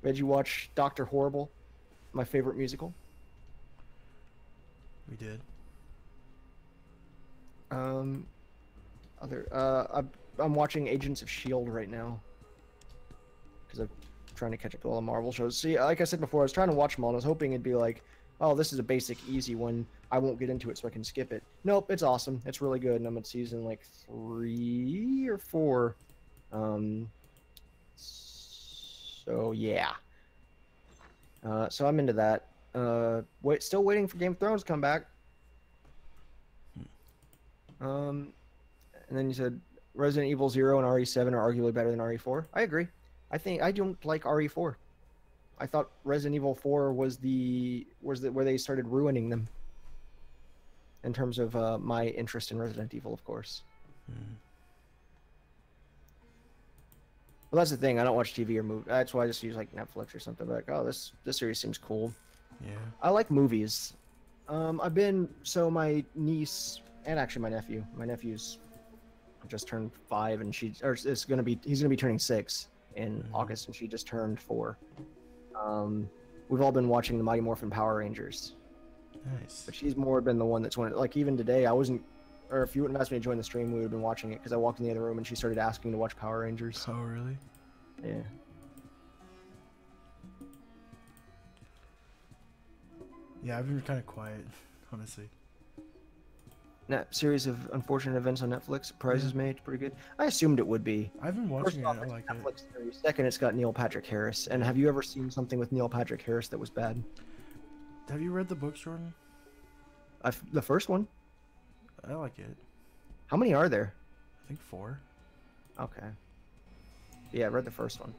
We had you watch Dr. Horrible, my favorite musical. We did. I'm watching Agents of S.H.I.E.L.D. right now. Because I'm trying to catch up to all the Marvel shows. See, like I said before, I was trying to watch them all, and I was hoping it'd be like, oh, this is a basic, easy one. I won't get into it so I can skip it. Nope, it's awesome. It's really good, and I'm at season, like, 3 or 4. So, yeah. So I'm into that. Still waiting for Game of Thrones to come back. And then you said Resident Evil 0 and RE7 are arguably better than RE4. I agree. I don't like RE4. I thought Resident Evil 4 was where they started ruining them. In terms of my interest in Resident Evil, of course. Well, that's the thing. I don't watch TV or movie. That's why I just use like Netflix or something. Like, oh, this series seems cool. Yeah. I like movies. My niece and actually my nephew. My nephew's just turned 5, and he's gonna be turning 6 in August, and she just turned 4. We've all been watching the Mighty Morphin Power Rangers. Nice. But she's more been the one that's like even today I wasn't, or if you wouldn't have asked me to join the stream, we would have been watching it because I walked in the other room and she started asking to watch Power Rangers. Oh really? Yeah. Yeah, I've been kind of quiet, honestly. That series of unfortunate events on Netflix. Prizes made pretty good. I assumed it would be. I've been First watching off, it. I it's like a it. Netflix series. Second, it's got Neil Patrick Harris. And have you ever seen something with Neil Patrick Harris that was bad? Have you read the books, Jordan? The first one. I like it. How many are there? I think 4. Okay. Yeah, I read the first one.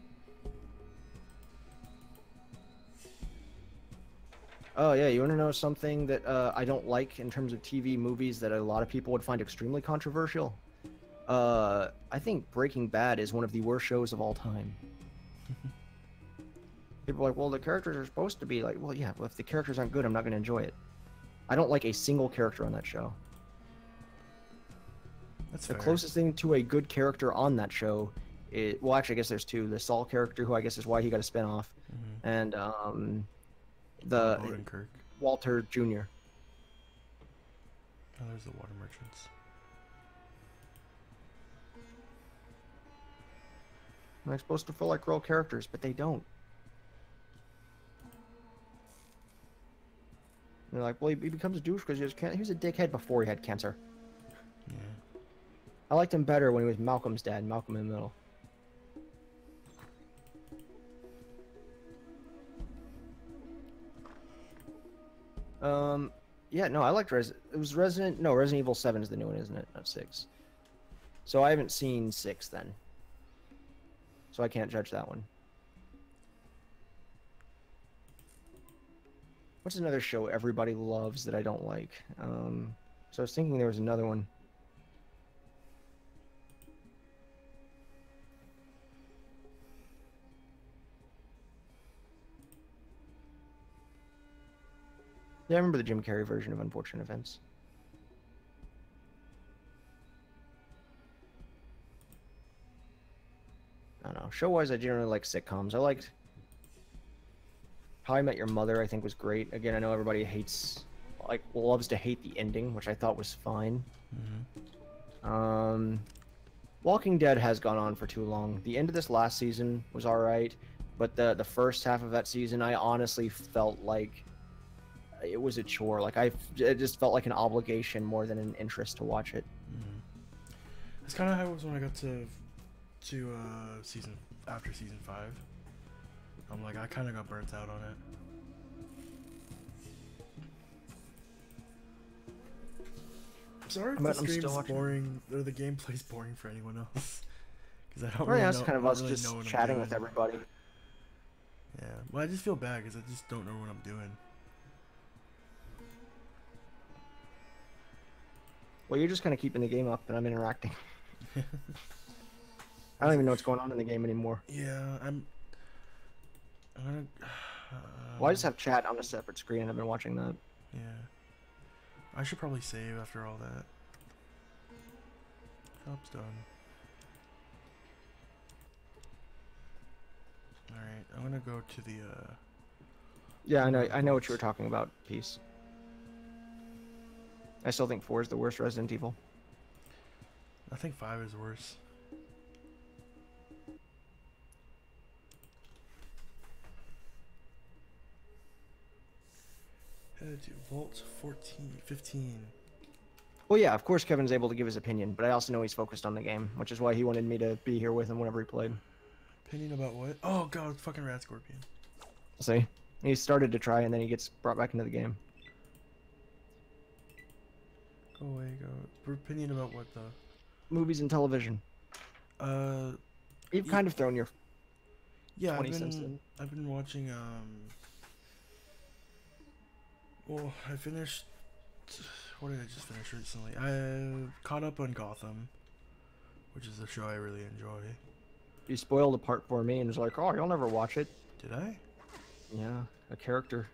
Oh yeah, you want to know something that I don't like in terms of TV movies that a lot of people would find extremely controversial? I think Breaking Bad is one of the worst shows of all time. People are like, well, the characters are supposed to be like, well, yeah, well, if the characters aren't good, I'm not going to enjoy it. I don't like a single character on that show. That's The fair. closest thing to a good character on that show is, well, actually, I guess there's 2. The Saul character, who I guess is why he got a spinoff, and the Odenkirk. Walter Jr. Oh, there's the water merchants. And they're supposed to feel like real characters, but they don't. They're like, well, he becomes a douche because he was a dickhead before he had cancer. Yeah. I liked him better when he was Malcolm's dad, Malcolm in the Middle. Yeah, no, I liked Resident Evil 7 is the new one, isn't it? Not 6. So I haven't seen 6 then. So I can't judge that one. What's another show everybody loves that I don't like? So I was thinking there was another one. Yeah, I remember the Jim Carrey version of Unfortunate Events. I don't know. Show-wise, I generally like sitcoms. I liked How I Met Your Mother, I think was great. Again, I know everybody loves to hate the ending, which I thought was fine. Walking Dead has gone on for too long. The end of this last season was alright, but the first half of that season, I honestly felt like it was a chore. Like it just felt like an obligation more than an interest to watch it. That's kind of how it was when I got to after season 5. I'm like, I kind of got burnt out on it. Sorry if the stream's boring, or the gameplay's boring for anyone else. Because I don't really know. That's kind of us just chatting with everybody. Yeah, well, I just feel bad because I just don't know what I'm doing. Well, you're just kind of keeping the game up, and I'm interacting. I don't even know what's going on in the game anymore. Yeah, I'm gonna... well, I just have chat on a separate screen. I've been watching that. Yeah. I should probably save after all that. Job's done. Alright, I'm gonna go to the, Yeah, I know what you were talking about, Peace. I still think 4 is the worst Resident Evil. I think 5 is worse. Head to Vault 15. Well, yeah, of course Kevin's able to give his opinion, but I also know he's focused on the game, which is why he wanted me to be here with him whenever he played. Opinion about what? Oh god, fucking Rat Scorpion. See? He started to try and then he gets brought back into the game. Go away, go. Opinion about what though? Movies and television. You've kind of thrown your 20 cents in. I've been watching, well, I finished... What did I just finish recently? I caught up on Gotham, which is a show I really enjoy. You spoiled a part for me and was like, oh, you'll never watch it. Did I? Yeah, a character.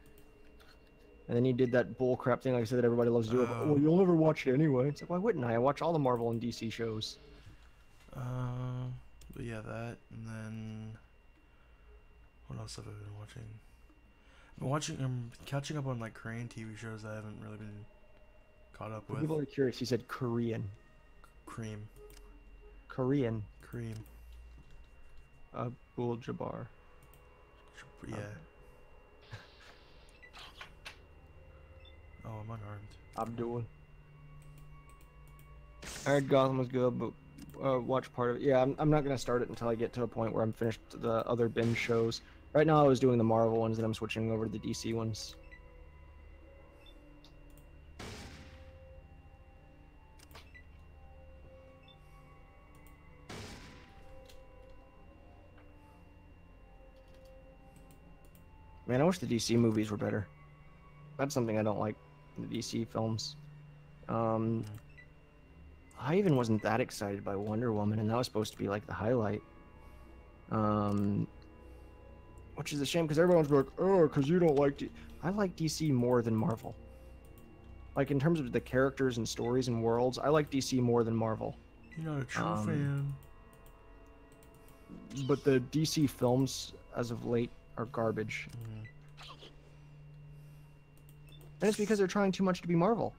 And then you did that bull crap thing like I said that everybody loves to do. Well, you'll never watch it anyway. It's like, why wouldn't I? I watch all the Marvel and DC shows. But yeah, that, and then... What else have I been watching? I'm catching up on like Korean TV shows that I haven't really been caught up with. People are curious. He said Korean. Cream. Korean. Cream. Abdul Jabbar. Yeah. Oh, I'm unarmed. I'm doing. I heard Gotham was good, but watch part of it. Yeah, I'm not gonna start it until I get to a point where I'm finished the other binge shows. Right now, I was doing the Marvel ones, and I'm switching over to the DC ones. Man, I wish the DC movies were better. That's something I don't like in the DC films. I even wasn't that excited by Wonder Woman, and that was supposed to be like the highlight. Which is a shame because everyone's like, oh, because you don't like I like DC more than Marvel. Like in terms of the characters and stories and worlds, I like DC more than Marvel. You're not a true fan. But the DC films, as of late, are garbage. And it's because they're trying too much to be Marvel.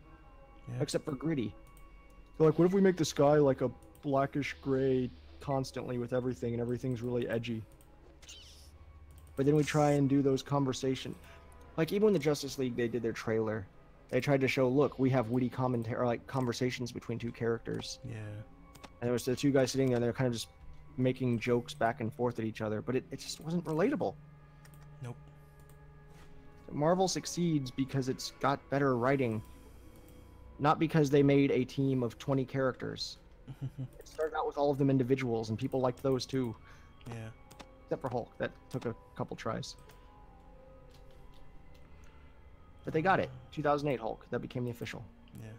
Yeah. Except for gritty. They're like, what if we make the sky like a blackish gray constantly with everything, and everything's really edgy? But then we try and do those conversations. Like, even when the Justice League, they did their trailer, they tried to show, look, we have witty commentary, or like conversations between two characters. Yeah. And there was the two guys sitting there, and they're kind of just making jokes back and forth at each other, but it just wasn't relatable. Nope. Marvel succeeds because it's got better writing, not because they made a team of 20 characters. It started out with all of them individuals, and people liked those too. Yeah. Except for Hulk, that took a couple tries. But they got it. 2008 Hulk, that became the official. Yeah.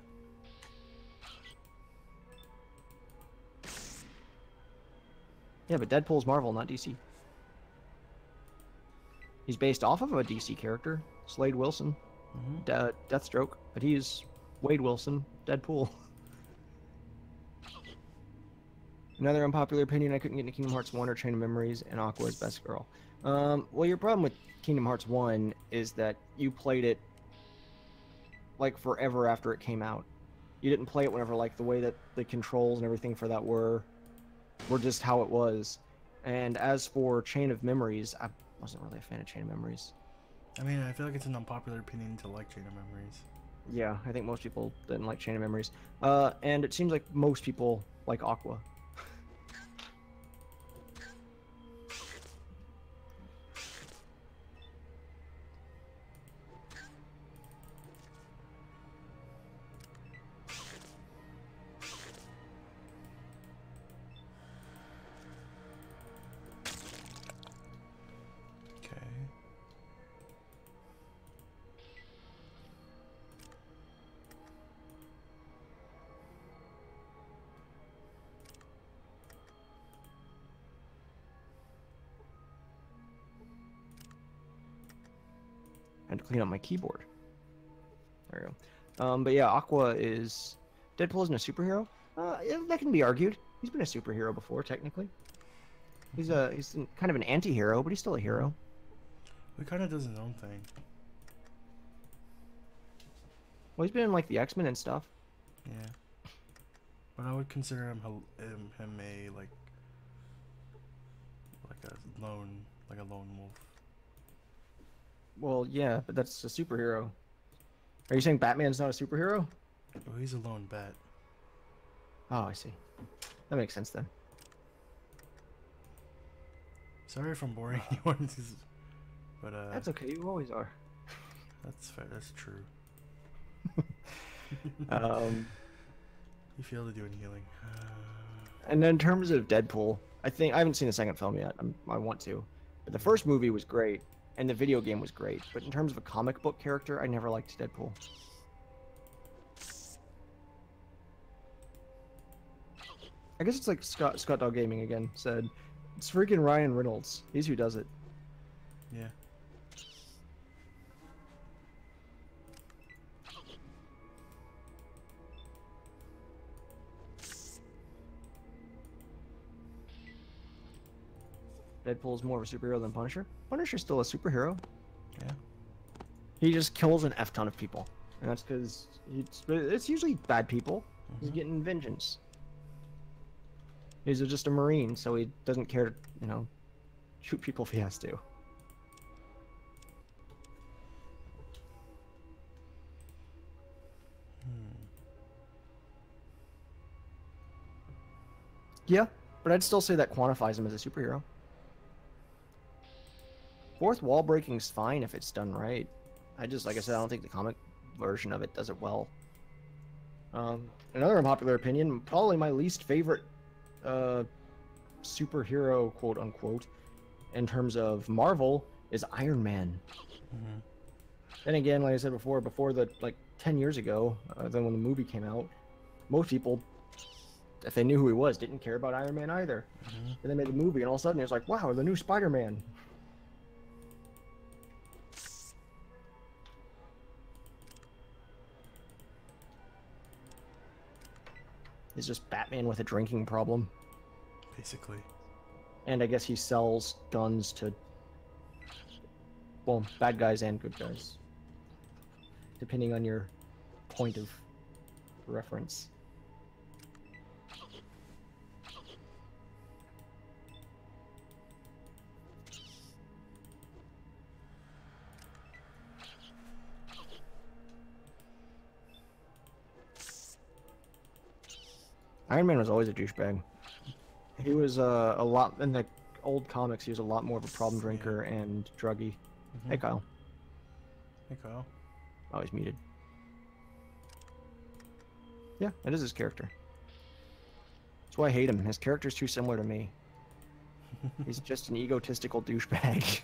Yeah, but Deadpool's Marvel, not DC. He's based off of a DC character, Slade Wilson, Deathstroke, but he's Wade Wilson, Deadpool. Another unpopular opinion, I couldn't get into Kingdom Hearts 1 or Chain of Memories, and Aqua is best girl. Well, your problem with Kingdom Hearts 1 is that you played it like forever after it came out. You didn't play it whenever like the way that the controls and everything for that were just how it was. And as for Chain of Memories, I wasn't really a fan of Chain of Memories. I mean, I feel like it's an unpopular opinion to like Chain of Memories. Yeah, I think most people didn't like Chain of Memories. And it seems like most people like Aqua. And to clean up my keyboard. There we go. But yeah, Aqua is... Deadpool isn't a superhero? Yeah, that can be argued. He's been a superhero before, technically. He's kind of an anti-hero, but he's still a hero. He kind of does his own thing. Well, he's been in, like, the X-Men and stuff. Yeah. But I would consider him a, like a lone wolf. Well, yeah, but that's a superhero. Are you saying Batman's not a superhero? Well, he's a lone bat. Oh, I see. That makes sense then. Sorry if I'm boring anyone, but That's okay. You always are. That's fair. That's true. You feel to do any healing. And in terms of Deadpool, I haven't seen the second film yet. I want to, but the first movie was great, and the video game was great. But in terms of a comic book character, I never liked Deadpool. I guess it's like Scott Dog Gaming again said. It's freaking Ryan Reynolds. He's who does it. Yeah. Deadpool's more of a superhero than Punisher. Punisher's still a superhero. Yeah. He just kills an F ton of people. And that's because it's usually bad people. He's getting vengeance. He's just a Marine, so he doesn't care to, shoot people if he has to. Yeah, but I'd still say that quantifies him as a superhero. Fourth wall breaking's fine if it's done right. I just, like I said, I don't think the comic version of it does it well. Another unpopular opinion, probably my least favorite superhero, quote unquote, in terms of Marvel, is Iron Man. Mm-hmm. Then again, like I said before the, like, 10 years ago, then when the movie came out, most people, if they knew who he was, didn't care about Iron Man either. Mm-hmm. And they made the movie, and all of a sudden it was like, wow, the new Spider-Man. He's just Batman with a drinking problem. Basically. And I guess he sells guns to, well, bad guys and good guys. Depending on your point of reference. Iron Man was always a douchebag. He was a lot in the old comics. He was a lot more of a problem drinker and druggy. Mm-hmm. Hey, Kyle. Hey, Kyle. Oh, he's muted. Yeah, that is his character. That's why I hate him. His character's too similar to me. He's just an egotistical douchebag.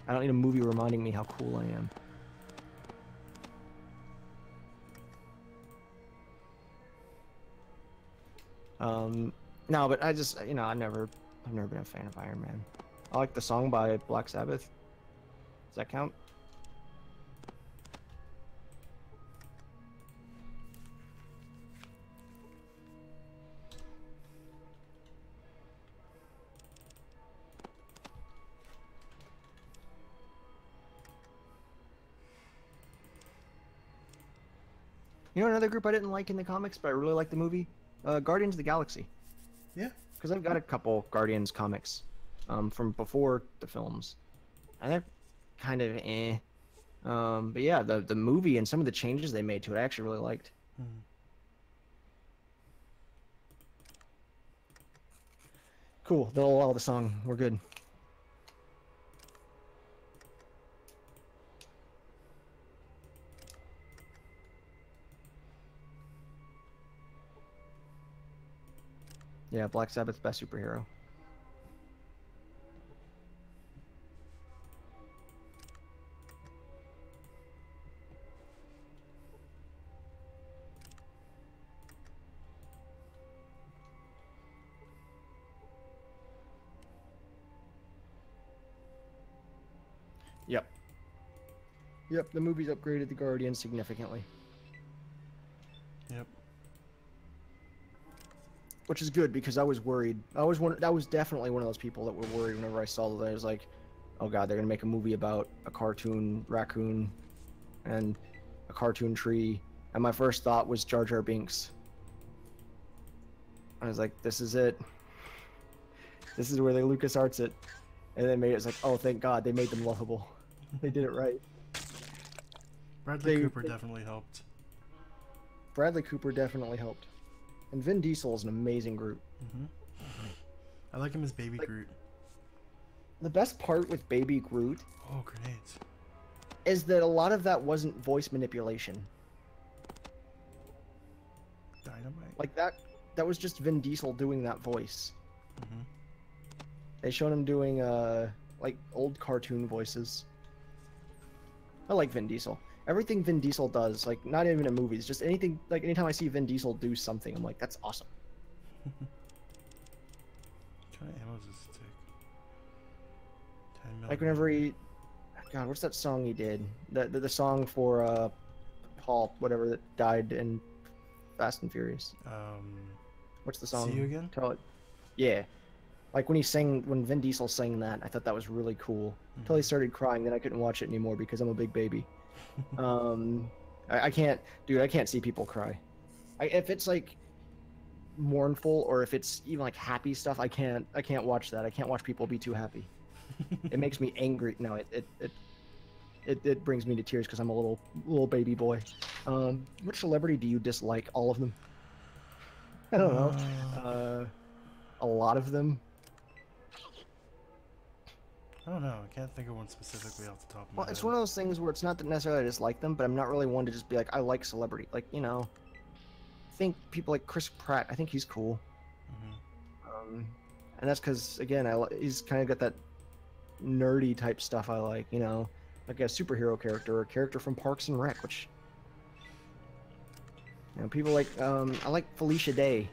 I don't need a movie reminding me how cool I am. No, but I just, you know, I've never been a fan of Iron Man. I like the song by Black Sabbath. Does that count? You know another group I didn't like in the comics, but I really like the movie? Guardians of the Galaxy. Yeah. Because I've got a couple Guardians comics from before the films. And they're kind of eh. But yeah, the movie and some of the changes they made to it I actually really liked. Mm-hmm. Cool, they'll allow the song. We're good. Yeah, Black Sabbath's best superhero. Yep. Yep, the movie's upgraded the Guardians significantly. Yep. Which is good because I was worried. I was definitely one of those people that were worried whenever I saw that. I was like, oh god, they're gonna make a movie about a cartoon raccoon and a cartoon tree. And my first thought was Jar Jar Binks. I was like, this is it. This is where they LucasArts it. And they made it. It's like, oh, thank God, they made them lovable. They did it right. Bradley Cooper definitely helped. Bradley Cooper definitely helped. And Vin Diesel is an amazing Groot. Mm-hmm. I like him as Baby Groot. The best part with Baby Groot Oh, grenades. is that a lot of that wasn't voice manipulation. Dynamite. Like that was just Vin Diesel doing that voice. Mm-hmm. They showed him doing like old cartoon voices. I like Vin Diesel. Everything Vin Diesel does, like not even in movies, just anything, like anytime I see Vin Diesel do something, I'm like, that's awesome. What kind of ammo does this take? 10 Like whenever he, God, what's that song he did? The song for Paul, whatever, that died in Fast and Furious. What's the song? See You Again? Tell it. Yeah. Like when Vin Diesel sang that, I thought that was really cool. Until he started crying, then I couldn't watch it anymore because I'm a big baby. I can't, dude. I can't see people cry. If it's like mournful or if it's even like happy stuff, I can't watch that. I can't watch people be too happy. It makes me angry. No, it brings me to tears because I'm a little baby boy. Which celebrity do you dislike? All of them? I don't know. A lot of them. I don't know. I can't think of one specifically off the top of my Well, head. it's one of those things where it's not that necessarily I dislike them, but I'm not really one to just be like, I like celebrity. Like, you know, I think people like Chris Pratt, I think he's cool. And that's because, again, he's kind of got that nerdy type stuff I like, you know, like a superhero character or a character from Parks and Rec, which, you know, people like, I like Felicia Day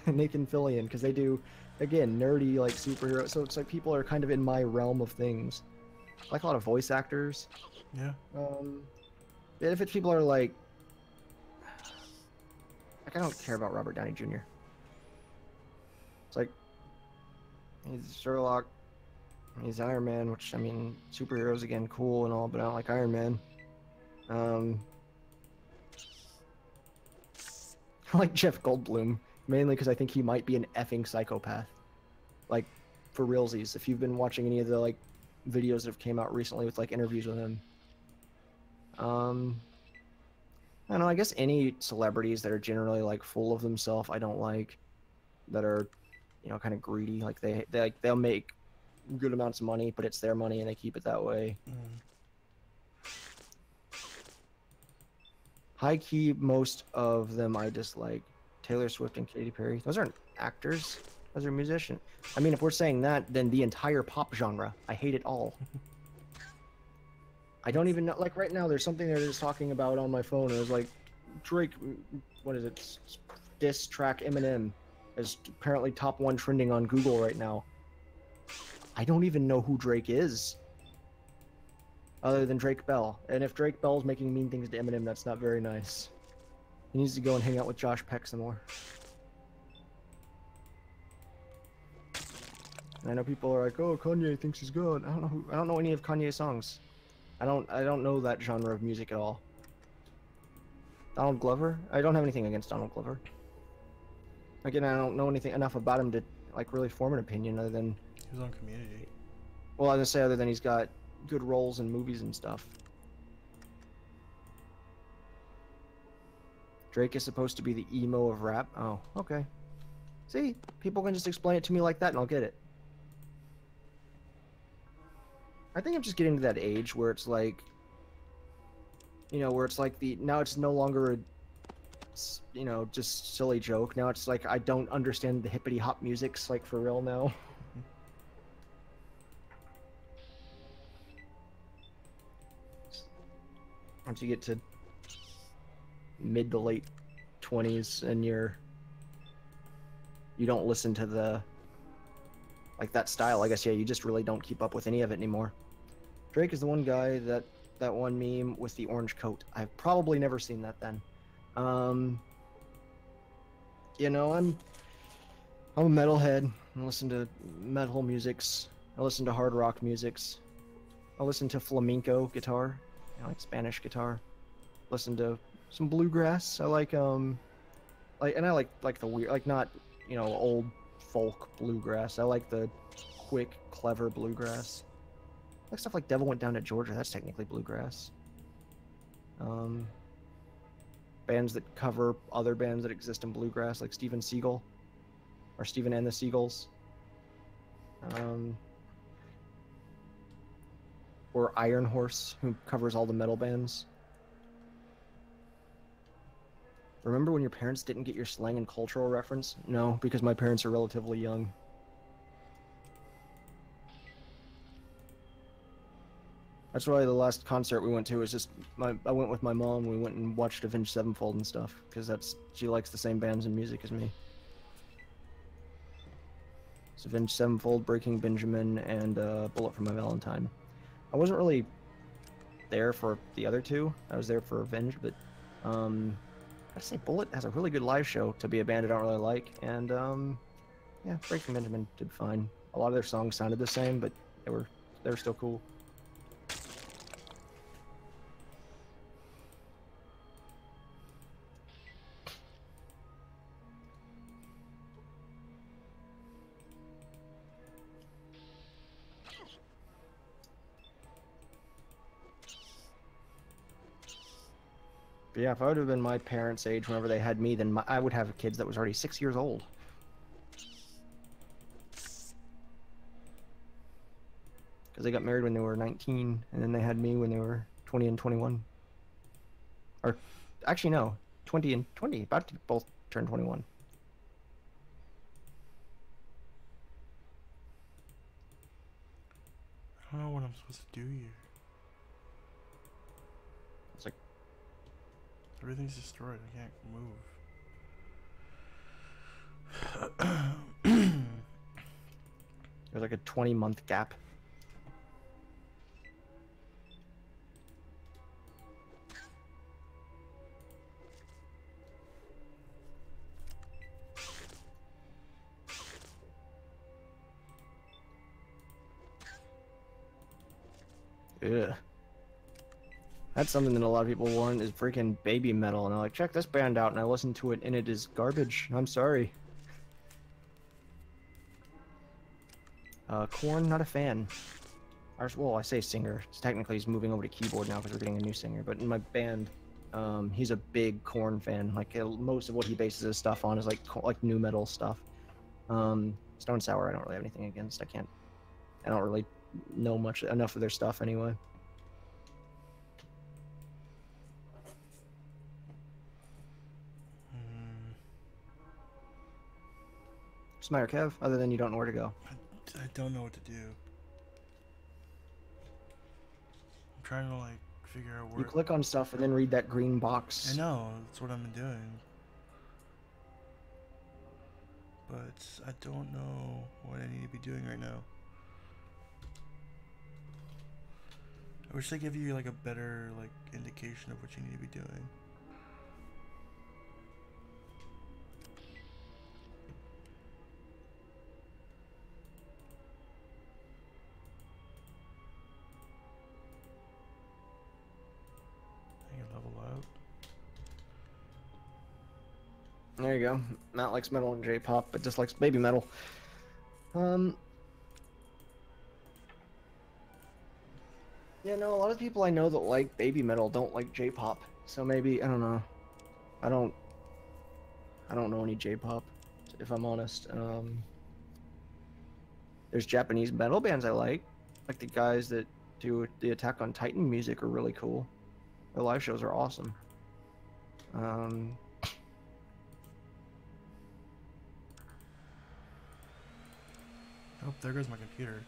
and Nathan Fillion because they do, again, nerdy, like, superhero. So it's like people are kind of in my realm of things. I like a lot of voice actors. Yeah. If it's people are like I don't care about Robert Downey Jr. It's like he's Sherlock, he's Iron Man, which I mean, superheroes again, cool and all, but I don't like Iron Man. I like Jeff Goldblum mainly because I think he might be an effing psychopath, like for realsies. If you've been watching any of the like videos that have came out recently with like interviews with him. I don't know, I guess any celebrities that are generally like full of themselves I don't like, that are, you know, kind of greedy, like they'll make good amounts of money, but it's their money and they keep it that way. High key, most of them I dislike. Taylor Swift and Katy Perry. Those aren't actors, those are musicians. I mean, if we're saying that, then the entire pop genre, I hate it all. I don't even know, like right now there's something they're just talking about on my phone. It was like Drake, what is it, diss track Eminem is apparently top 1 trending on Google right now. I don't even know who Drake is other than Drake Bell, and if Drake Bell's making mean things to Eminem, that's not very nice. He needs to go and hang out with Josh Peck some more. And I know people are like, oh, Kanye thinks he's good. I don't know any of Kanye's songs. I don't know that genre of music at all. Donald Glover? I don't have anything against Donald Glover. Again, I don't know anything enough about him to like really form an opinion other than He was on Community. well, I was gonna say other than he's got good roles in movies and stuff. Drake is supposed to be the emo of rap. Oh, okay. See, people can just explain it to me like that and I'll get it. I think I'm just getting to that age where it's like, you know, where it's like now it's no longer a, you know, just silly joke. Now it's like I don't understand the hippity hop music's like for real now. Once you get to mid to late 20s and you don't listen to the like that style, I guess, yeah, you just really don't keep up with any of it anymore. Drake is the one guy that one meme with the orange coat. I've probably never seen that then. You know, I'm a metalhead. I listen to metal musics. I listen to hard rock musics. I listen to flamenco guitar, you know, like Spanish guitar. Listen to some bluegrass. I like and I like the weird, like not, you know, old folk bluegrass. I like the quick, clever bluegrass. I like stuff like Devil Went Down to Georgia. That's technically bluegrass. Bands that cover other bands that exist in bluegrass, like Steven Seagal, or Steven and the Seagulls. Or Iron Horse, who covers all the metal bands. Remember when your parents didn't get your slang and cultural reference? No, because my parents are relatively young. That's why the last concert we went to was just I went with my mom. We went and watched Avenged Sevenfold and stuff because she likes the same bands and music as me. It's Avenged Sevenfold, Breaking Benjamin, and Bullet for My Valentine. I wasn't really there for the other two. I was there for Avenged, but I'd say Bullet has a really good live show to be a band I don't really like, and yeah, Breaking Benjamin did fine. A lot of their songs sounded the same, but they were still cool. But yeah, if I would have been my parents' age whenever they had me, then I would have kids that was already 6 years old. Because they got married when they were 19, and then they had me when they were 20 and 21. Or, actually, no, 20 and 20, about to both turn 21. I don't know what I'm supposed to do here. It's like, Everything's destroyed. I can't move. there's like a 20-month gap. Yeah. That's something that a lot of people want is freaking baby metal, and they're like, check this band out, and I listen to it, and it is garbage. I'm sorry. Korn, not a fan. Well, I say singer. Technically, he's moving over to keyboard now because we're getting a new singer. But in my band, he's a big Korn fan. Like most of what he bases his stuff on is like new metal stuff. Stone Sour, I don't really have anything against. I don't really know enough of their stuff anyway. What's the matter, Kev? Other than you don't know where to go. I don't know what to do. I'm trying to like figure out where. You click on stuff and then read that green box. I know, that's what I'm doing. But I don't know what I need to be doing right now. I wish they give you like a better like indication of what you need to be doing. I can level up. There you go. Matt likes metal and J-pop, but dislikes baby metal. Yeah, no, a lot of people I know that like baby metal don't like J-pop. So maybe, I don't know. I don't know any J-pop, if I'm honest. There's Japanese metal bands I like. Like the guys that do the Attack on Titan music are really cool. Their live shows are awesome. Oh, there goes my computer.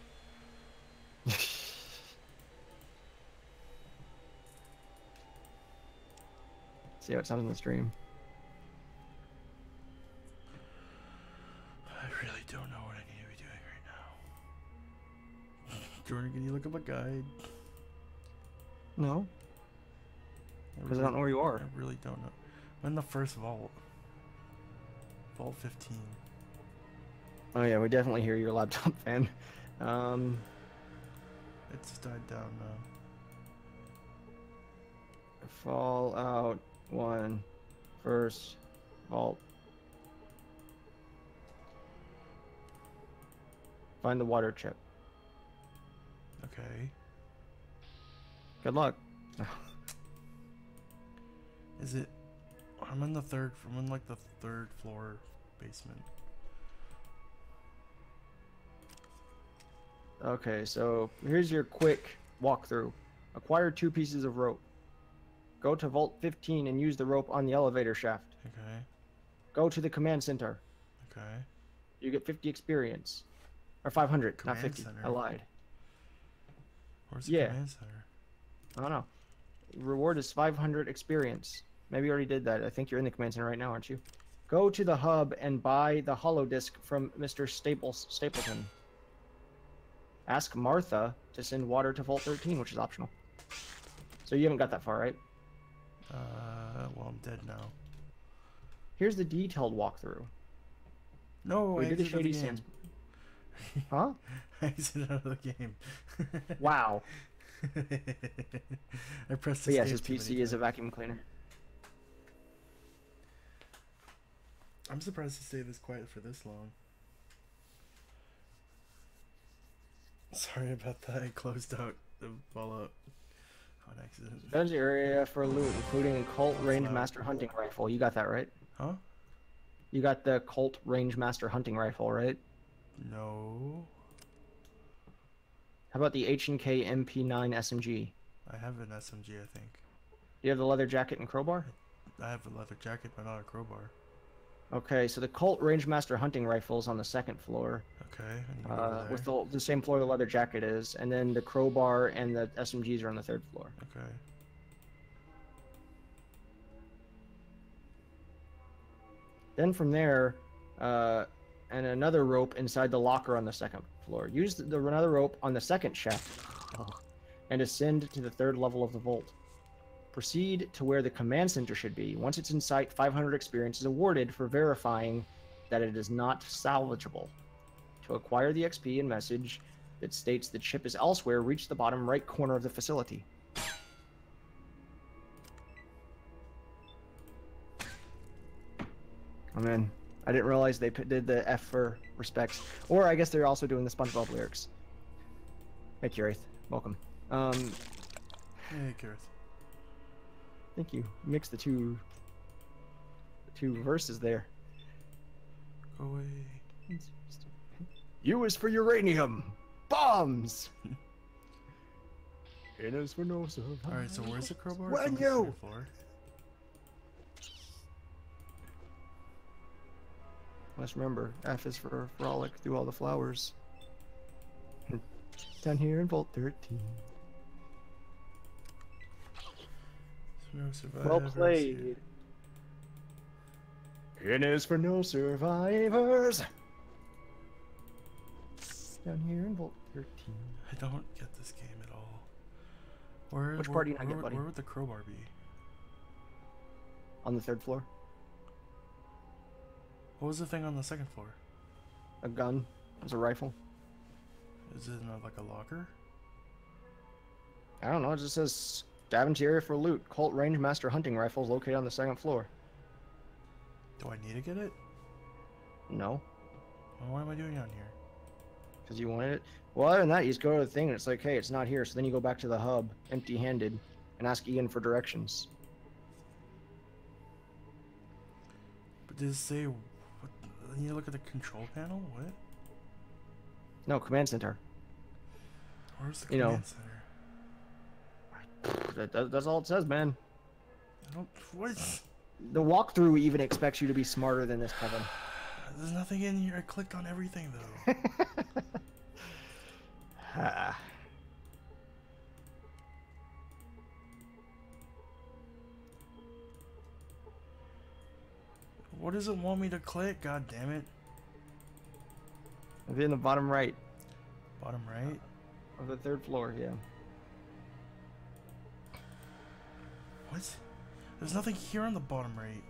See how it sounds in the stream. I really don't know what I need to be doing right now. Jordan, can you look up a guide? No, because I don't know where you are. I really don't know. I'm in the first vault. Vault 15. Oh yeah, we definitely hear your laptop fan. It's died down now. Fallout 1, first vault. Find the water chip. Okay. Good luck. Is it? I'm in like the third floor basement. Okay, so here's your quick walkthrough. Acquire 2 pieces of rope. Go to Vault 15 and use the rope on the elevator shaft. Okay. Go to the command center. Okay. You get 50 experience. Or 500, Command not 50. center. I lied. Where's the Yeah. command center? I don't know. Reward is 500 experience. Maybe you already did that. I think you're in the command center right now, aren't you? Go to the hub and buy the hollow disc from Mr. Stapleton. Ask Martha to send water to Vault 13, which is optional. So you haven't got that far, right? Well, I'm dead now. Here's the detailed walkthrough. No, We I did the exited Shady the game. Sands. Huh? I exited out of the game. Wow. I pressed But yes, escape his too many PC is a times. vacuum cleaner. I'm surprised to stay this quiet for this long. Sorry about that. I closed out the Fallout on accident. Dungeon area for loot, including a Colt Range loud. Master hunting rifle. You got that right? Huh? You got the Colt Range Master hunting rifle, right? No. How about the H&K MP9 SMG? I have an SMG, I think. Do you have the leather jacket and crowbar? I have a leather jacket, but not a crowbar. Okay, so the Colt Rangemaster hunting rifle is on the second floor, Okay, I need to go over with there. the same floor the leather jacket is, and then the crowbar and the SMGs are on the third floor. Okay. Then from there, and another rope inside the locker on the second floor. Use another rope on the second shaft, and ascend to the third level of the vault. Proceed to where the command center should be. Once it's in sight, 500 experience is awarded for verifying that it is not salvageable. To acquire the XP and message that states the chip is elsewhere, reach the bottom right corner of the facility. I'm in. I didn't realize they did the F for respects. Or I guess they're also doing the SpongeBob lyrics. Hey, Kirith. Welcome. Hey, Gareth. Thank you. Mix the two verses there. Go away. U is for uranium. Bombs. N is for no survival. Alright, so where's the crowbar? When It's on the you- third floor. Let's remember, F is for frolic through all the flowers. Down here in Vault 13. No survivors Well here. played. N is for no survivors. Down here in Vault 13. I don't get this game at all. Where, Which where, part do you not where, get, buddy? Where would the crowbar be? On the third floor. What was the thing on the second floor? A gun. There's a rifle. Is it in like a locker? I don't know. It just says scavenge area for loot. Colt Range Master hunting rifles located on the second floor. Do I need to get it? No, Well, what am I doing down here? because you wanted it. Well, other than that, you just go to the thing and it's like, hey, it's not here. So then you go back to the hub, empty-handed, and ask Ian for directions. But does it say... What, you need to look at the control panel? What? No, command center. Where's the You know. command center? That's all it says, man. I don't... What? The walkthrough even expects you to be smarter than this, Kevin. There's nothing in here. I clicked on everything, though. Ah. What does it want me to click? God damn it. It'll be in the bottom right Bottom right? of the third floor, yeah. What? There's nothing here on the bottom right.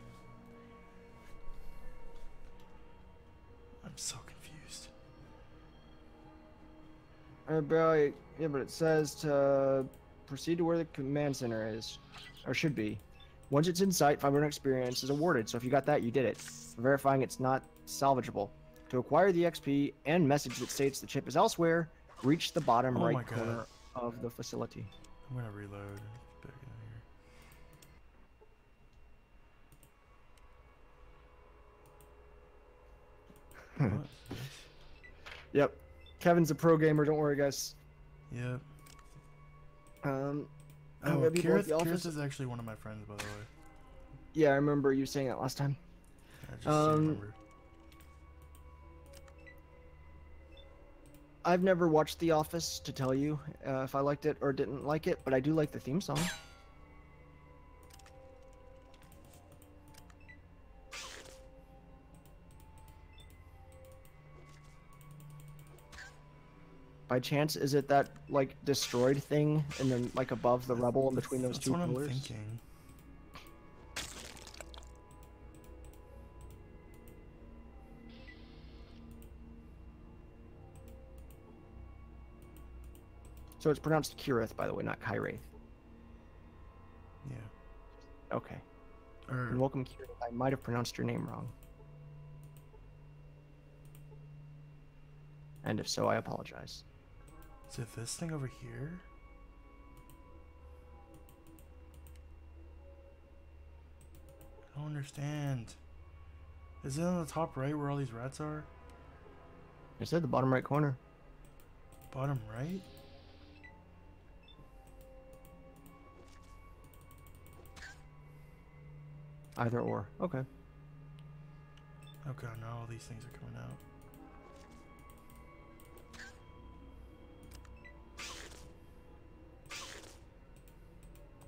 I'm so confused. Yeah, but it says to proceed to where the command center is, or should be. Once it's in sight, 500 experience is awarded. So if you got that, you did it. Verifying it's not salvageable. To acquire the XP and message that states the chip is elsewhere, reach the bottom Oh my right God. corner of the facility. I'm gonna reload. Back in here. What? Yep. Kevin's a pro gamer. Don't worry, guys. Yep. Oh, Kirith is actually one of my friends, by the way. Yeah, I remember you saying that last time. I just remembered. I've never watched The Office to tell you if I liked it or didn't like it, but I do like the theme song. By chance, is it that like destroyed thing and then like above the rubble in between those That's two what pillars? I'm thinking. So it's pronounced Kirith, by the way, not Kyraith. Yeah. Okay. Or And welcome, Kirith. I might have pronounced your name wrong. And if so, I apologize. is it this thing over here? understand. Is it on the top right where all these rats are? I said the bottom right corner. Bottom right? Either or. Okay. Oh god, now all these things are coming out.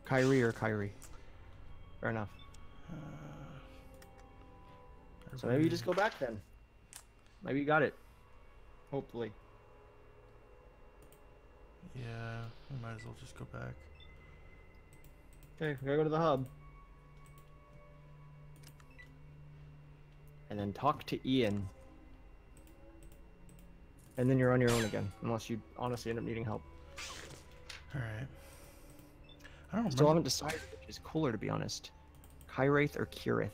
Kyrie or Kyrie. Fair enough. So maybe you just go back then. Maybe you got it. Hopefully. Yeah, we might as well just go back. Okay, we gotta go to the hub. And then talk to Ian. And then you're on your own again. Unless you honestly end up needing help. Alright. I don't Still remember. haven't decided which is cooler, to be honest. Kyraith or Kirith?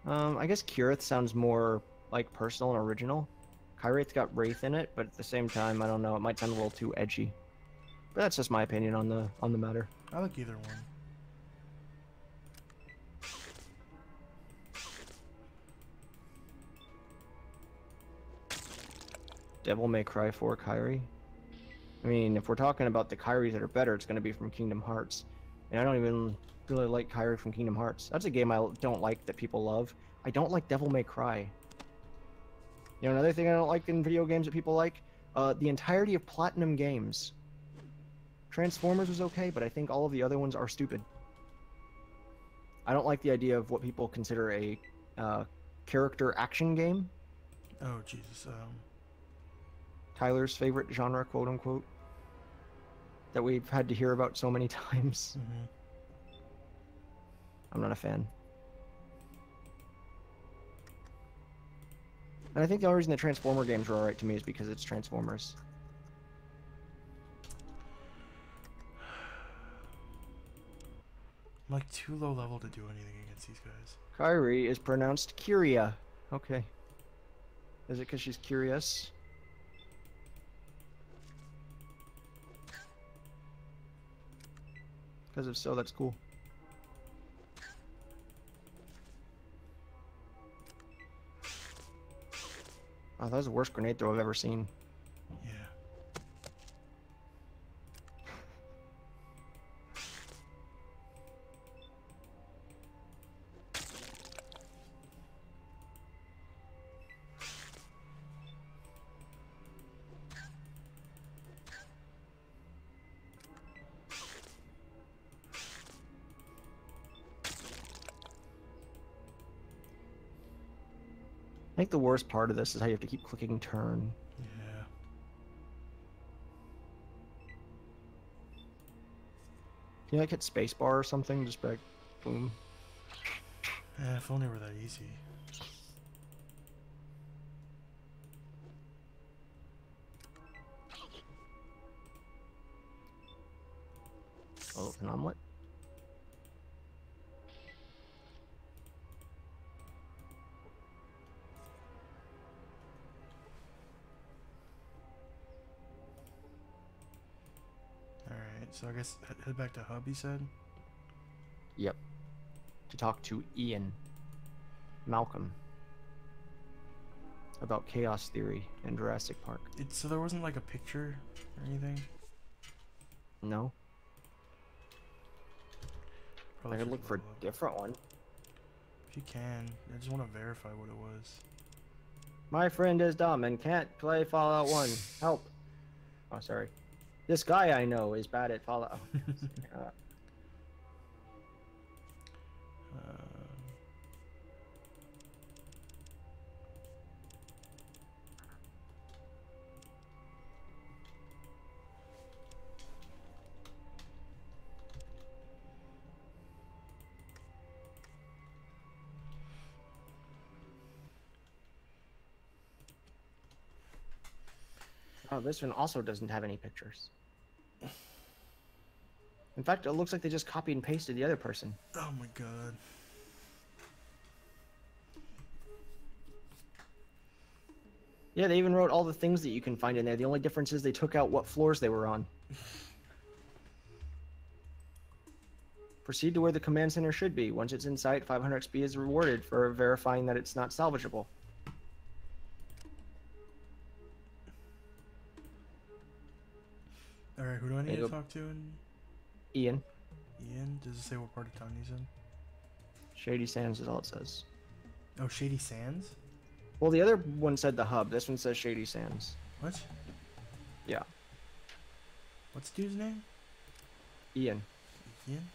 I guess Kirith sounds more like personal and original. Kyraith got Wraith in it, but at the same time, I don't know, it might sound a little too edgy. But that's just my opinion on the matter. I like either one. Devil May Cry 4 Kyrie. I mean, if we're talking about the Kyries that are better, it's going to be from Kingdom Hearts. And I don't even really like Kyrie from Kingdom Hearts. That's a game I don't like that people love. I don't like Devil May Cry. You know, another thing I don't like in video games that people like? The entirety of Platinum games. Transformers was okay, but I think all of the other ones are stupid. I don't like the idea of what people consider a character action game. Oh Jesus. Tyler's favorite genre, quote unquote, that we've had to hear about so many times. Mm-hmm. I'm not a fan. And I think the only reason the Transformer games were alright to me is because it's Transformers. I'm like too low level to do anything against these guys. Kyrie is pronounced Kyria. Okay. Is it because she's curious? Because if so, that's cool. Oh, that was the worst grenade throw I've ever seen. Yeah. I think the worst part of this is how you have to keep clicking turn. Yeah. Can you like hit spacebar or something? Just be like, boom. Yeah, if only it were that easy. Oh, an omelet. Alright, so I guess head back to hub, you said? Yep. To talk to Ian Malcolm about chaos theory in Jurassic Park. So there wasn't like a picture or anything? No? Probably I could should look for a level up. different one. If you can, I just want to verify what it was. My friend is dumb and can't play Fallout 1. Help. Oh, sorry. This guy I know is bad at Fallout. Oh, this one also doesn't have any pictures. In fact, it looks like they just copied and pasted the other person. Oh my god. Yeah, they even wrote all the things that you can find in there. The only difference is they took out what floors they were on. Proceed to where the command center should be. Once it's in sight, 500 XP is rewarded for verifying that it's not salvageable. Alright, who do I need There you to go. talk to? And Ian, Ian? Does it say what part of town he's in? Shady Sands is all it says. Oh, Shady Sands? Well, the other one said the hub. This one says Shady Sands. What? Yeah, What's dude's name? Ian. Ian?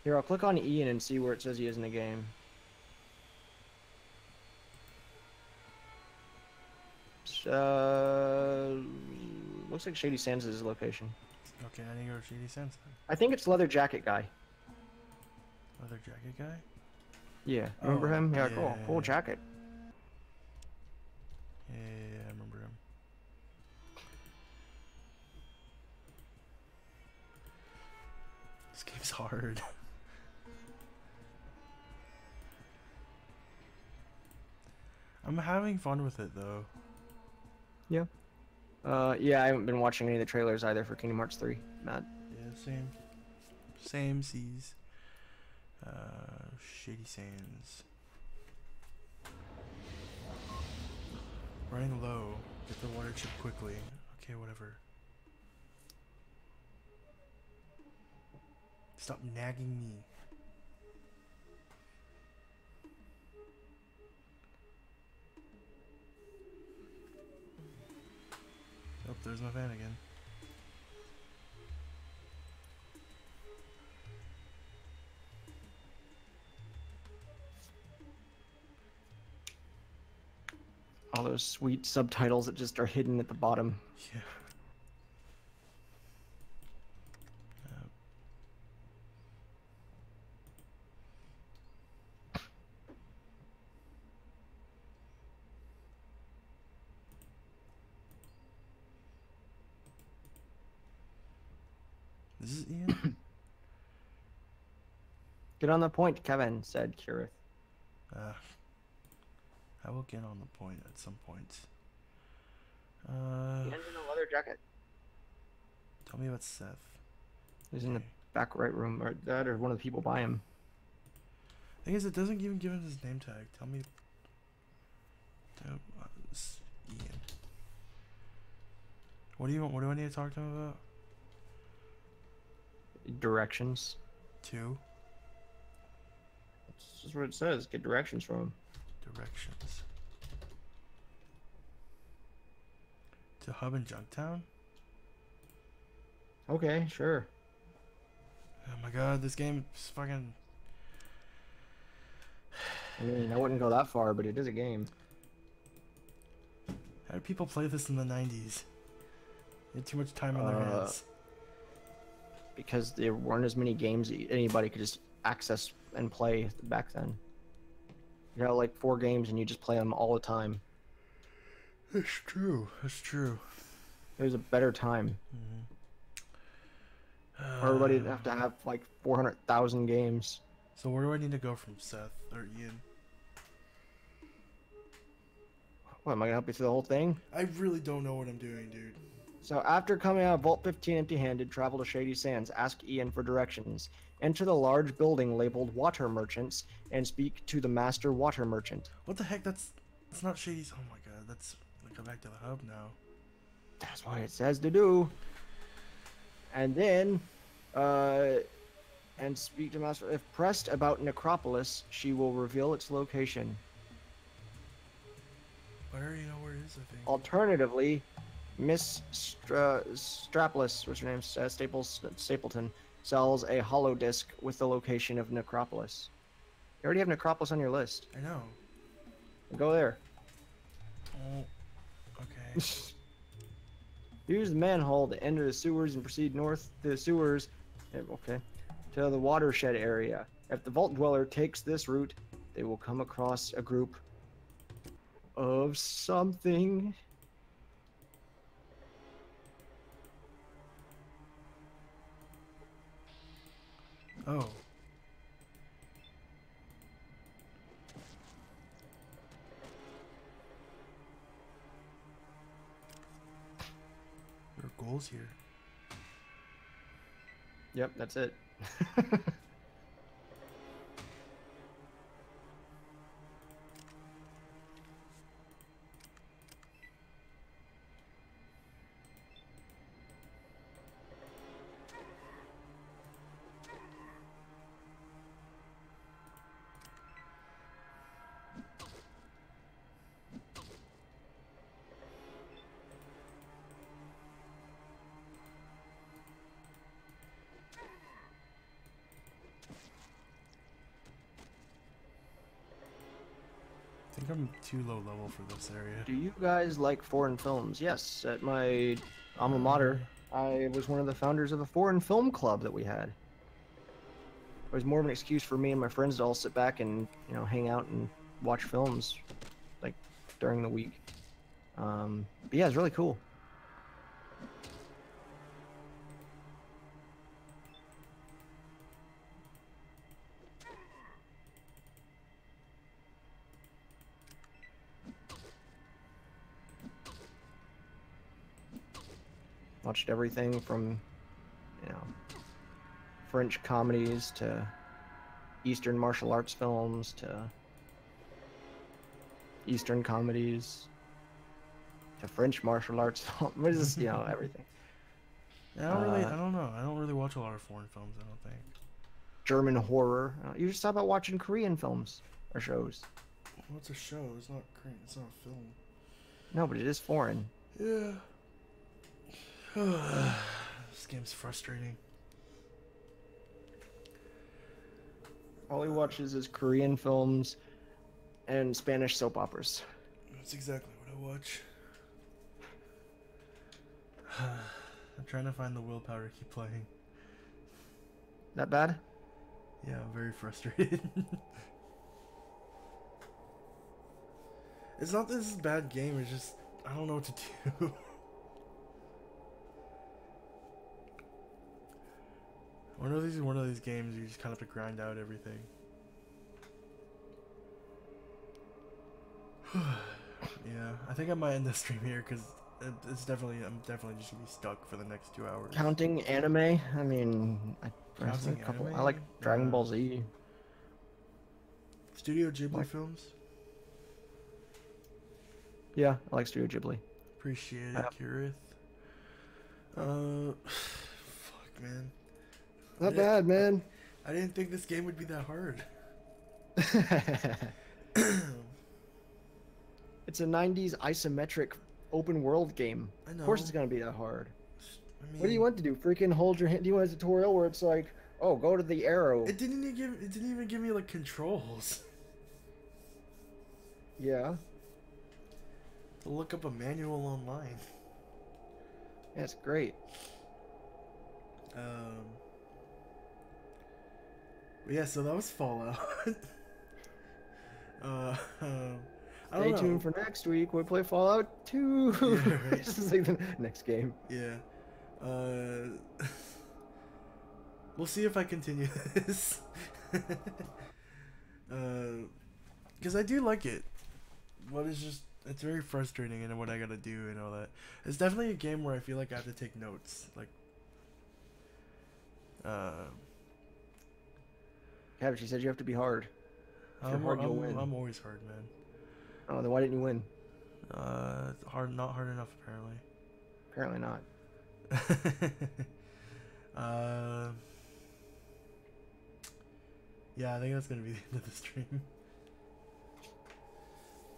Here, I'll click on Ian and see where it says he is in the game. Looks like Shady Sands is his location. Okay, I need to go to Shady Sands then. I think it's Leather Jacket guy. Leather jacket guy? Yeah, remember Oh, him? Yeah, cool. yeah. Cool jacket. Yeah, I remember him. This game's hard. I'm having fun with it though. Yeah. Yeah, I haven't been watching any of the trailers either for Kingdom Hearts 3. Matt. Yeah, same. Same seas. Shady Sands. Running low. Get the water chip quickly. Okay, whatever. Stop nagging me. Oh, there's my van again. All those sweet subtitles that just are hidden at the bottom. Yeah. This is Ian? Get on the point, Kevin, said Kirith. I will get on the point at some point. Ian's in a leather jacket. Tell me about Seth. He's in the Okay. back right room, or that, or one of the people by him. Thing is, it doesn't even give him his name tag. Tell me. This Ian. What do you want? What do I need to talk to him about? Directions. Two That's just what it says. Get directions from him. directions. To Hub and Junktown? Okay, sure. Oh my god, this game is fucking. I mean, I wouldn't go that far, but it is a game. How did people play this in the 90s? They had too much time on their hands. Because there weren't as many games that anybody could just access and play back then. You know, like 4 games and you just play them all the time. That's true. That's true. It was a better time. Mm-hmm. Everybody would have to have like 400,000 games. So where do I need to go from Seth or Ian? What, am I gonna help you through the whole thing? I really don't know what I'm doing, dude. So after coming out of Vault 15 empty-handed, travel to Shady Sands, ask Ian for directions. Enter the large building labeled Water Merchants and speak to the Master Water Merchant. What the heck? That's not Shady's. Oh my god, that's like go back to the hub now. That's what it says to do. And then, and speak to Master. If pressed about Necropolis, she will reveal its location. But I already know where it is, I think. Alternatively, Miss Strapless, what's her name? Stapleton sells a hollow disc with the location of Necropolis. You already have Necropolis on your list. I know. Go there. Oh, okay. Use the manhole to enter the sewers and proceed north to the sewers. Okay. To the watershed area. If the Vault Dweller takes this route, they will come across a group of something. Oh. There are goals here. Yep, that's it. think I'm too low level for this area. Do you guys like foreign films? Yes, at my alma mater, I was one of the founders of a foreign film club that we had. It was more of an excuse for me and my friends to all sit back and, you know, hang out and watch films, like, during the week. But yeah, it's really cool. Watched everything from, you know, French comedies to Eastern martial arts films to Eastern comedies to French martial arts films, just, you know, everything. Yeah, I don't know. I don't really watch a lot of foreign films, I don't think. German horror. You just talk about watching Korean films or shows. What's a show? It's not Korean. It's not a film. No, but it is foreign. Yeah. This game's frustrating. All he watches is Korean films and Spanish soap operas. That's exactly what I watch. I'm trying to find the willpower to keep playing. That bad? Yeah, I'm very frustrated. It's not that this is a bad game, it's just I don't know what to do. One of these games you just kind of have to grind out everything. Yeah, I think I might end the stream here because I'm definitely just gonna be stuck for the next 2 hours. Counting anime? I mean, Counting anime? I like Dragon Ball Z. Studio Ghibli films. Yeah, I like Studio Ghibli. Appreciate it, Kirith. Fuck, man. Not bad, man. I didn't think this game would be that hard. It's a 90s isometric open world game. I know. Of course it's gonna be that hard. I mean, What do you want to do? Freaking hold your hand? Do you want a tutorial where it's like, oh, go to the arrow? It didn't even give me like controls. Yeah. To look up a manual online. That's great. But yeah, so that was Fallout. I don't Stay know. tuned for next week. We play Fallout 2. Yeah, right. This is like the next game. Yeah. We'll see if I continue this. Because I do like it. It's very frustrating and what I gotta do and all that. It's definitely a game where I feel like I have to take notes. Like, Yeah, but she said you have to be hard. If you're hard, you'll win. I'm always hard, man. Oh, then why didn't you win? Not hard enough, apparently. Apparently not. Yeah, I think that's gonna be the end of the stream.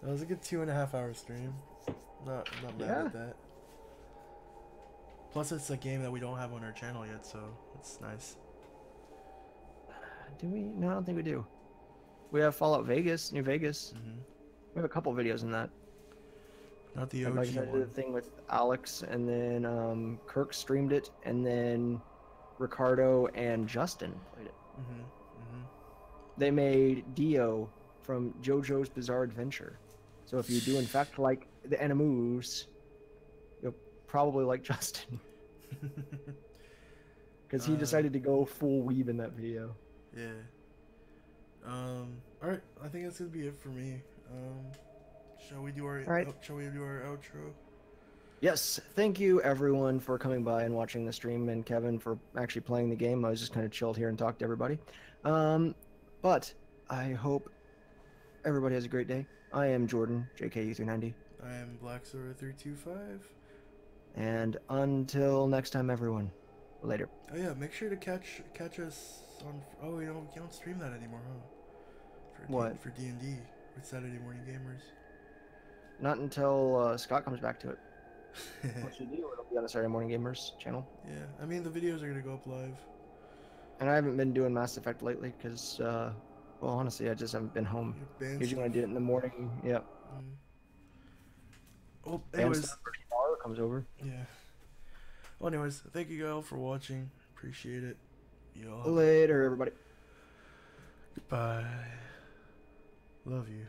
That was a good 2.5 hour stream. Not mad at that. Plus, it's a game that we don't have on our channel yet, so it's nice. Do we? No, I don't think we do. We have Fallout Vegas, New Vegas. Mm-hmm. We have a couple videos in that. Not the And OG like I said, I did one. a thing with Alex, and then Kirk streamed it, and then Ricardo and Justin played it. Mm-hmm. Mm-hmm. They made Dio from JoJo's Bizarre Adventure. So if you do in fact like the Animus, you'll probably like Justin. Because he decided to go full weeb in that video. Yeah. Alright, I think that's gonna be it for me. Shall we do our outro? Yes, thank you everyone for coming by and watching the stream, and Kevin for actually playing the game. I was just kind of chilled here and talked to everybody. But I hope everybody has a great day. I am Jordan, JKU390. I am BlackSora325. And until next time, everyone. Later. Oh yeah, make sure to catch us on. Oh, you don't stream that anymore, huh? What? For D&D with Saturday Morning Gamers. Not until Scott comes back to it. Once you do, it'll be on the Saturday Morning Gamers channel. Yeah, I mean the videos are gonna go up live. And I haven't been doing Mass Effect lately because Well, honestly, I just haven't been home. Your band Usually when I stuff. do it in the morning, yep. Well, Band anyways, stuff or tomorrow comes over. yeah. Well, anyways, thank you all for watching. Appreciate it. You all. Later, everybody. Goodbye. Love you.